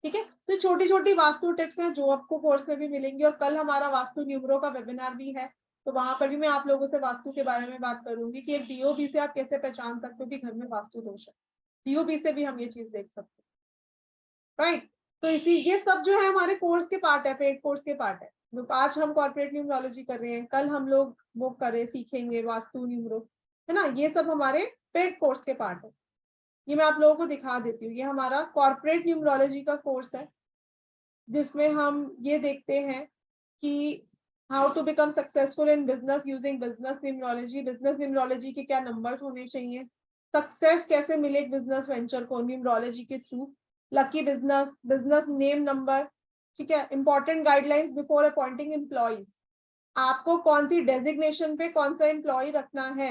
ठीक है। तो छोटी छोटी वास्तु टिप्स हैं जो आपको कोर्स में भी मिलेंगी, और कल हमारा वास्तु न्यूमरो का वेबिनार भी है, तो वहां पर भी मैं आप लोगों से वास्तु के बारे में बात करूंगी कि एक डीओबी से आप कैसे पहचान सकते हो कि घर में वास्तु दोष है। डीओबी से भी हम ये चीज देख सकते हैं, राइट। तो इसी ये सब जो है हमारे कोर्स के पार्ट है, पेड कोर्स के पार्ट है। तो आज हम कॉर्पोरेट न्यूमरोलॉजी कर रहे हैं, कल हम लोग वो सीखेंगे वास्तु न्यूमरो, है ना। ये सब हमारे पेड कोर्स के पार्ट है। ये मैं आप लोगों को दिखा देती हूँ, ये हमारा कॉर्पोरेट न्यूमरोलॉजी का कोर्स है, जिसमें हम ये देखते हैं कि how to become successful in business using business numerology. Business numerology के क्या नंबर्स होने चाहिए, सक्सेस कैसे मिले एक बिजनेस वेंचर को न्यूमरोलॉजी के through, lucky business, business name number, ठीक है। Important guidelines before appointing employees, आपको कौन सी डेजिग्नेशन पे कौन सा एम्प्लॉय रखना है,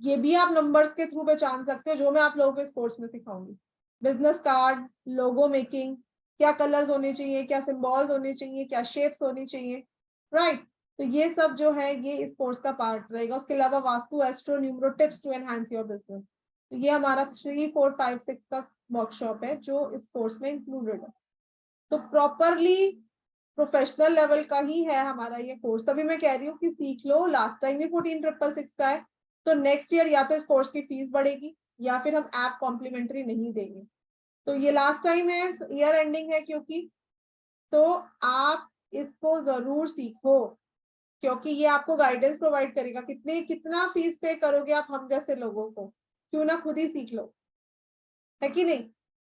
ये भी आप नंबर्स के थ्रू पहचान सकते हो, जो मैं आप लोगों को इस कोर्स में सिखाऊंगी। बिजनेस कार्ड, लोगो मेकिंग, क्या कलर्स होने चाहिए, क्या सिंबल्स होने चाहिए, क्या शेप्स होनी चाहिए, राइट। तो ये सब जो है ये इस कोर्स का पार्ट रहेगा। उसके अलावा vastu, astro, numero tips to enhance your business, तो ये हमारा 3, 4, 5, 6 का वर्कशॉप है जो इस कोर्स में इंक्लूडेड है। तो प्रॉपरली प्रोफेशनल लेवल का ही है हमारा ये कोर्स, तभी मैं कह रही हूँ कि सीख लो। लास्ट टाइम भी 14,666 का है, तो नेक्स्ट ईयर या तो इस कोर्स की फीस बढ़ेगी या फिर हम ऐप कॉम्प्लीमेंट्री नहीं देंगे। तो ये लास्ट टाइम है, ईयर एंडिंग है क्योंकि, तो आप इसको जरूर सीखो, क्योंकि ये आपको गाइडेंस प्रोवाइड करेगा। कितना फीस पे करोगे आप हम जैसे लोगों को, क्यों ना खुद ही सीख लो, है कि नहीं।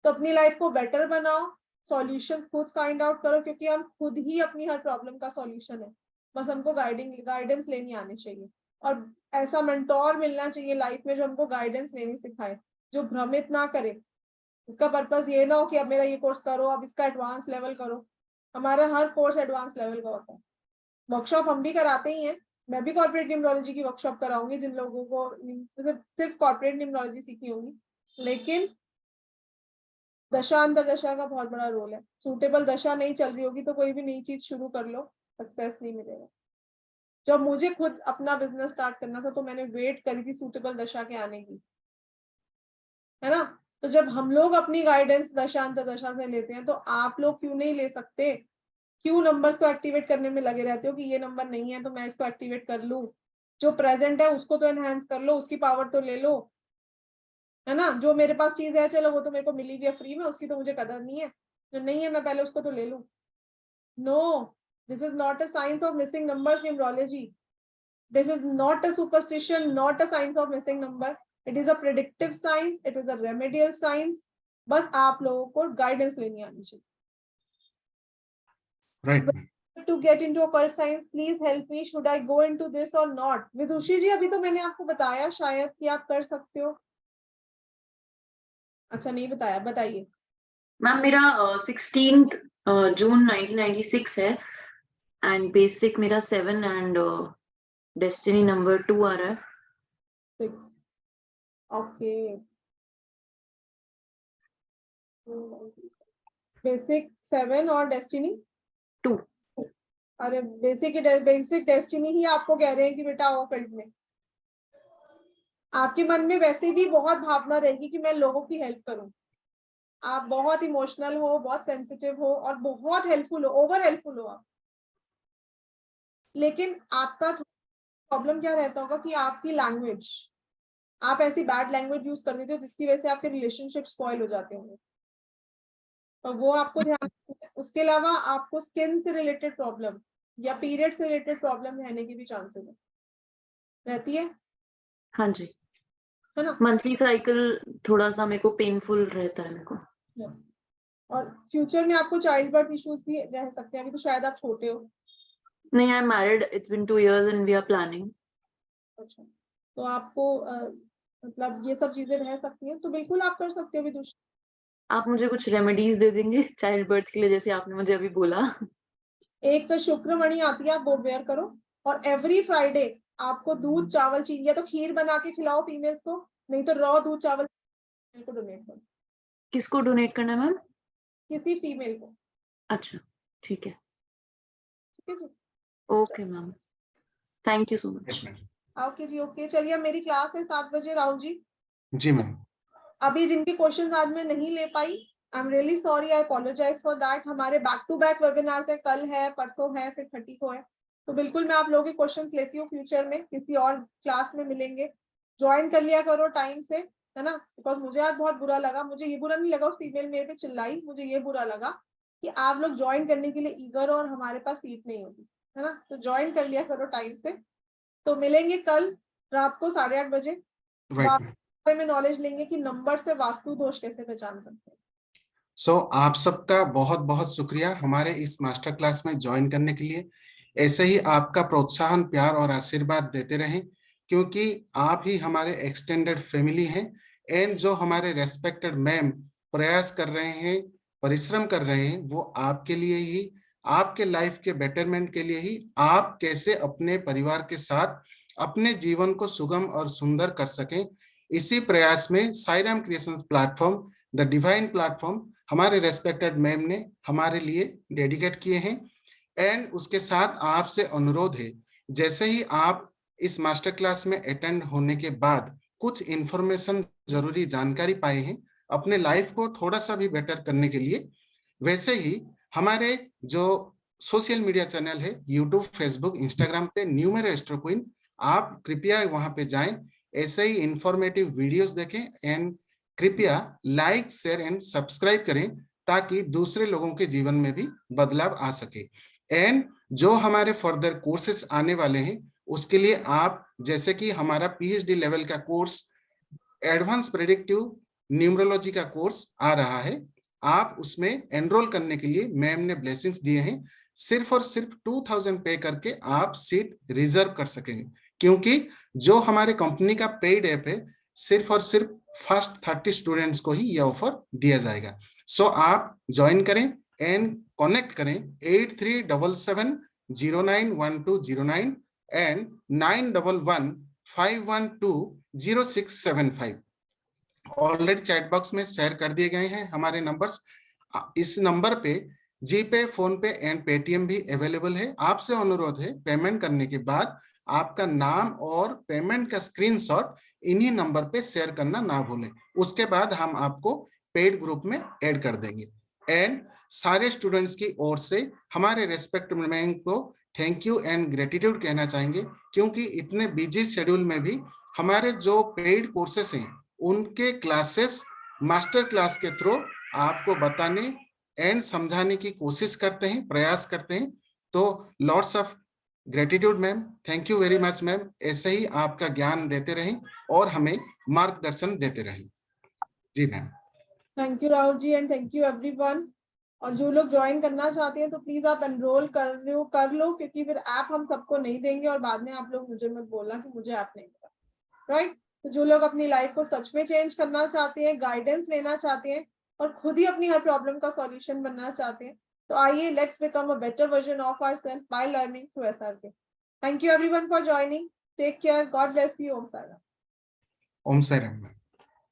तो अपनी लाइफ को बेटर बनाओ, सॉल्यूशन खुद फाइंड आउट करो, क्योंकि हम खुद ही अपनी हर प्रॉब्लम का सॉल्यूशन है। बस हमको गाइडेंस लेनी आनी चाहिए, और ऐसा मेंटोर मिलना चाहिए लाइफ में जो हमको गाइडेंस लेनी सिखाए, जो भ्रमित ना करे। इसका पर्पस ये ना हो कि अब मेरा ये कोर्स करो, अब इसका एडवांस लेवल करो। हमारा हर कोर्स एडवांस लेवल का होता है। वर्कशॉप हम भी कराते ही हैं, मैं भी कॉर्पोरेट न्यूमरोलॉजी की वर्कशॉप कराऊंगी जिन लोगों को सिर्फ कॉर्पोरेट न्यूमरोलॉजी सीखनी होगी, लेकिन दशा अंतर दशा का बहुत बड़ा रोल है। सूटेबल दशा नहीं चल रही होगी तो कोई भी नई चीज शुरू कर लो, सक्सेस नहीं मिलेगा। जब मुझे खुद अपना बिजनेस स्टार्ट करना था तो मैंने वेट करी थी सूटेबल दशा के आने की, है ना। तो जब हम लोग अपनी गाइडेंस दशा अंतर दशा से लेते हैं, तो आप लोग क्यों नहीं ले सकते। क्यों नंबर्स को एक्टिवेट करने में लगे रहते हो कि ये नंबर नहीं है तो मैं इसको एक्टिवेट कर लूं। जो प्रेजेंट है उसको तो एनहांस कर लो, उसकी पावर तो ले लो, है ना। जो मेरे पास चीज है चलो वो तो मेरे को मिली हुई है फ्री में, उसकी तो मुझे कदर नहीं है, जो नहीं है मैं पहले उसको तो ले लूं। No, this is not a science of missing numbers numerology. This is not a superstition, not a science of missing number. It is a predictive science, it is a remedial science. बस आप लोगों को guidance लेनी आनी चाहिए। Right. To get into occult science, please help me. Should I go into this or not? विदुषी जी, अभी तो मैंने आपको बताया शायद कि आप कर सकते हो। अच्छा नहीं बताया, बताइए। मैम मेरा 16th जून 1996 है एंड बेसिक मेरा 7 एंड डेस्टिनी नंबर 2 आ रहा है। 6 ओके। बेसिक 7 और डेस्टिनी 2। अरे बेसिक डेस्टिनी ही आपको कह रहे हैं कि बेटा आओ फील्ड में। आपके मन में वैसे भी बहुत भावना रहेगी कि मैं लोगों की हेल्प करूं। आप बहुत इमोशनल हो, बहुत सेंसिटिव हो और बहुत हेल्पफुल हो, ओवर हेल्पफुल हो आप। लेकिन आपका प्रॉब्लम क्या रहता होगा कि आपकी लैंग्वेज, आप ऐसी बैड लैंग्वेज यूज कर देते हो जिसकी वजह से आपके रिलेशनशिप स्पॉइल हो जाते होंगे, तो वो आपको ध्यान रखना है। उसके अलावा आपको स्किन से रिलेटेड प्रॉब्लम या पीरियड से रिलेटेड प्रॉब्लम रहने की भी चांसेस है, रहती है हाँ जी, है ना। मंथली साइकिल थोड़ा सा मेरे को पेनफुल रहता है मेरे को। और फ्यूचर में आपको चाइल्ड बर्थ इश्यूज भी रह सकते हैं, अभी तो शायद आप छोटे हो। नहीं, I am married, it's been 2 years and we are planning. अच्छा, तो आपको मतलब ये सब चीजें रह सकती हैं, तो बिल्कुल आप कर सकते हो विदुषी। आप मुझे कुछ रेमेडीज दे देंगे चाइल्ड बर्थ के लिए, जैसे आपने मुझे अभी बोला? एक शुक्रमणि आती है, आप वो वेयर करो, और एवरी फ्राइडे आपको दूध चावल चीनी या तो खीर बना के खिलाओ फीमेल्स को, नहीं तो रॉ दूध चावल को डोनेट करो। किसको डोनेट करना है मैम? किसी फीमेल को। अच्छा ठीक है, ठीक है जी, okay ma'am, thank you so much. Okay जी, ओके। चलिए, अब मेरी क्लास है 7 बजे राहुल जी। जी मैम। अभी जिनके क्वेश्चंस आज मैं नहीं ले पाई, I am really sorry, I apologise for that. हमारे बैक टू बैक वेबिनार्स है, कल है, परसों है, फिर 30 को है, तो बिल्कुल मैं आप लोगों के क्वेश्चंस लेती हूँ। फ्यूचर में किसी और क्लास में मिलेंगे, ज्वाइन कर लिया करो टाइम से, है ना। बिकॉज मुझे आज बहुत बुरा लगा, मुझे ये बुरा नहीं लगा उस फीमेल मेरे पे चिल्लाई, मुझे ये बुरा लगा कि आप लोग ज्वाइन करने के लिए ईगर और हमारे पास सीट नहीं होती, है ना। तो ज्वाइन कर लिया करो टाइम से। तो मिलेंगे कल रात को 8:30 बजे। राइट में नॉलेज लेंगे कि नंबर से वास्तु दोष कैसे पहचान सकते हैं। सो आप सबका बहुत बहुत शुक्रिया हमारे इस मास्टर क्लास में ज्वाइन करने के लिए। ऐसे ही आपका प्रोत्साहन, प्यार और आशीर्वाद देते रहें, क्योंकि आप ही हमारे एक्सटेंडेड फैमिली हैं। एंड जो हमारे रेस्पेक्टेड मैम प्रयास कर रहे हैं, परिश्रम कर रहे हैं, वो आपके लिए ही, आपके लाइफ के बेटरमेंट के लिए ही, आप कैसे अपने परिवार के साथ अपने जीवन को सुगम और सुंदर कर सकें, इसी प्रयास में Sairam creations platform, the divine platform, हमारे रेस्पेक्टेड मैम ने हमारे लिए डेडिकेट किए हैं। एंड उसके साथ आपसे अनुरोध है, जैसे ही आप इस मास्टर क्लास में अटेंड होने के बाद कुछ इंफॉर्मेशन, जरूरी जानकारी पाए हैं अपने लाइफ को थोड़ा सा भी बेटर करने के लिए, वैसे ही हमारे जो सोशल मीडिया चैनल है, यूट्यूब, फेसबुक, इंस्टाग्राम पे न्यूमेरो एस्ट्रो क्वीन, आप कृपया वहां पे जाएं, ऐसे ही इंफॉर्मेटिव वीडियोस देखें एंड कृपया लाइक, शेयर एंड सब्सक्राइब करें, ताकि दूसरे लोगों के जीवन में भी बदलाव आ सके। एंड जो हमारे फर्दर कोर्सेस आने वाले हैं, उसके लिए आप, जैसे कि हमारा पीएचडी लेवल का कोर्स, एडवांस प्रेडिक्टिव न्यूमरोलॉजी का कोर्स आ रहा है, आप उसमें एनरोल करने के लिए मैम ने ब्लेसिंग्स दिए हैं। सिर्फ और सिर्फ 2000 पे करके आप सीट रिजर्व कर सकेंगे, क्योंकि जो हमारे कंपनी का पेड ऐप है, सिर्फ और सिर्फ फर्स्ट 30 स्टूडेंट्स को ही यह ऑफर दिया जाएगा। सो आप ज्वाइन करें एंड कनेक्ट करें 8377091209 एंड 9115120675। ऑलरेडी चैट बॉक्स में शेयर कर दिए गए हैं हमारे नंबर्स। इस नंबर पे जीपे, फोन पे एंड पेटीएम भी अवेलेबल है। आपसे अनुरोध है, पेमेंट करने के बाद आपका नाम और पेमेंट का स्क्रीनशॉट इन्हीं नंबर पे शेयर करना ना भूलें। उसके बाद हम आपको पेड ग्रुप में ऐड कर देंगे। एंड सारे स्टूडेंट्स की ओर से हमारे रेस्पेक्ट मैम को थैंक यू एंड ग्रेटिट्यूड कहना चाहेंगे, क्योंकि इतने बिजी शेड्यूल में भी हमारे जो पेड कोर्सेस हैं, उनके क्लासेस मास्टर क्लास के थ्रू आपको बताने एंड समझाने की कोशिश करते हैं, प्रयास करते हैं। तो lots of gratitude ma'am, thank you very much ma'am. ऐसे ही आपका ज्ञान देते रहें और हमें मार्गदर्शन देते रहें। जी ma'am. Thank you Rahul ji and thank you everyone. और जो लोग ज्वाइन करना चाहते हैं तो प्लीज आप एनरोल कर लो, क्योंकि फिर ऐप हम सबको नहीं देंगे और बाद में आप लोग मुझे मत बोलना कि मुझे ऐप नहीं मिला, राइट। तो जो लोग अपनी लाइफ को सच में चेंज करना चाहते हैं, गाइडेंस लेना चाहते हैं और खुद ही अपनी हर प्रॉब्लम का सॉल्यूशन बनना चाहते हैं, तो आइए let's become a better version of ourself by learning through SRK. Thank you everyone for joining. Take care, God bless you. Om Sai Ram. Om Sai Ram, ma'am.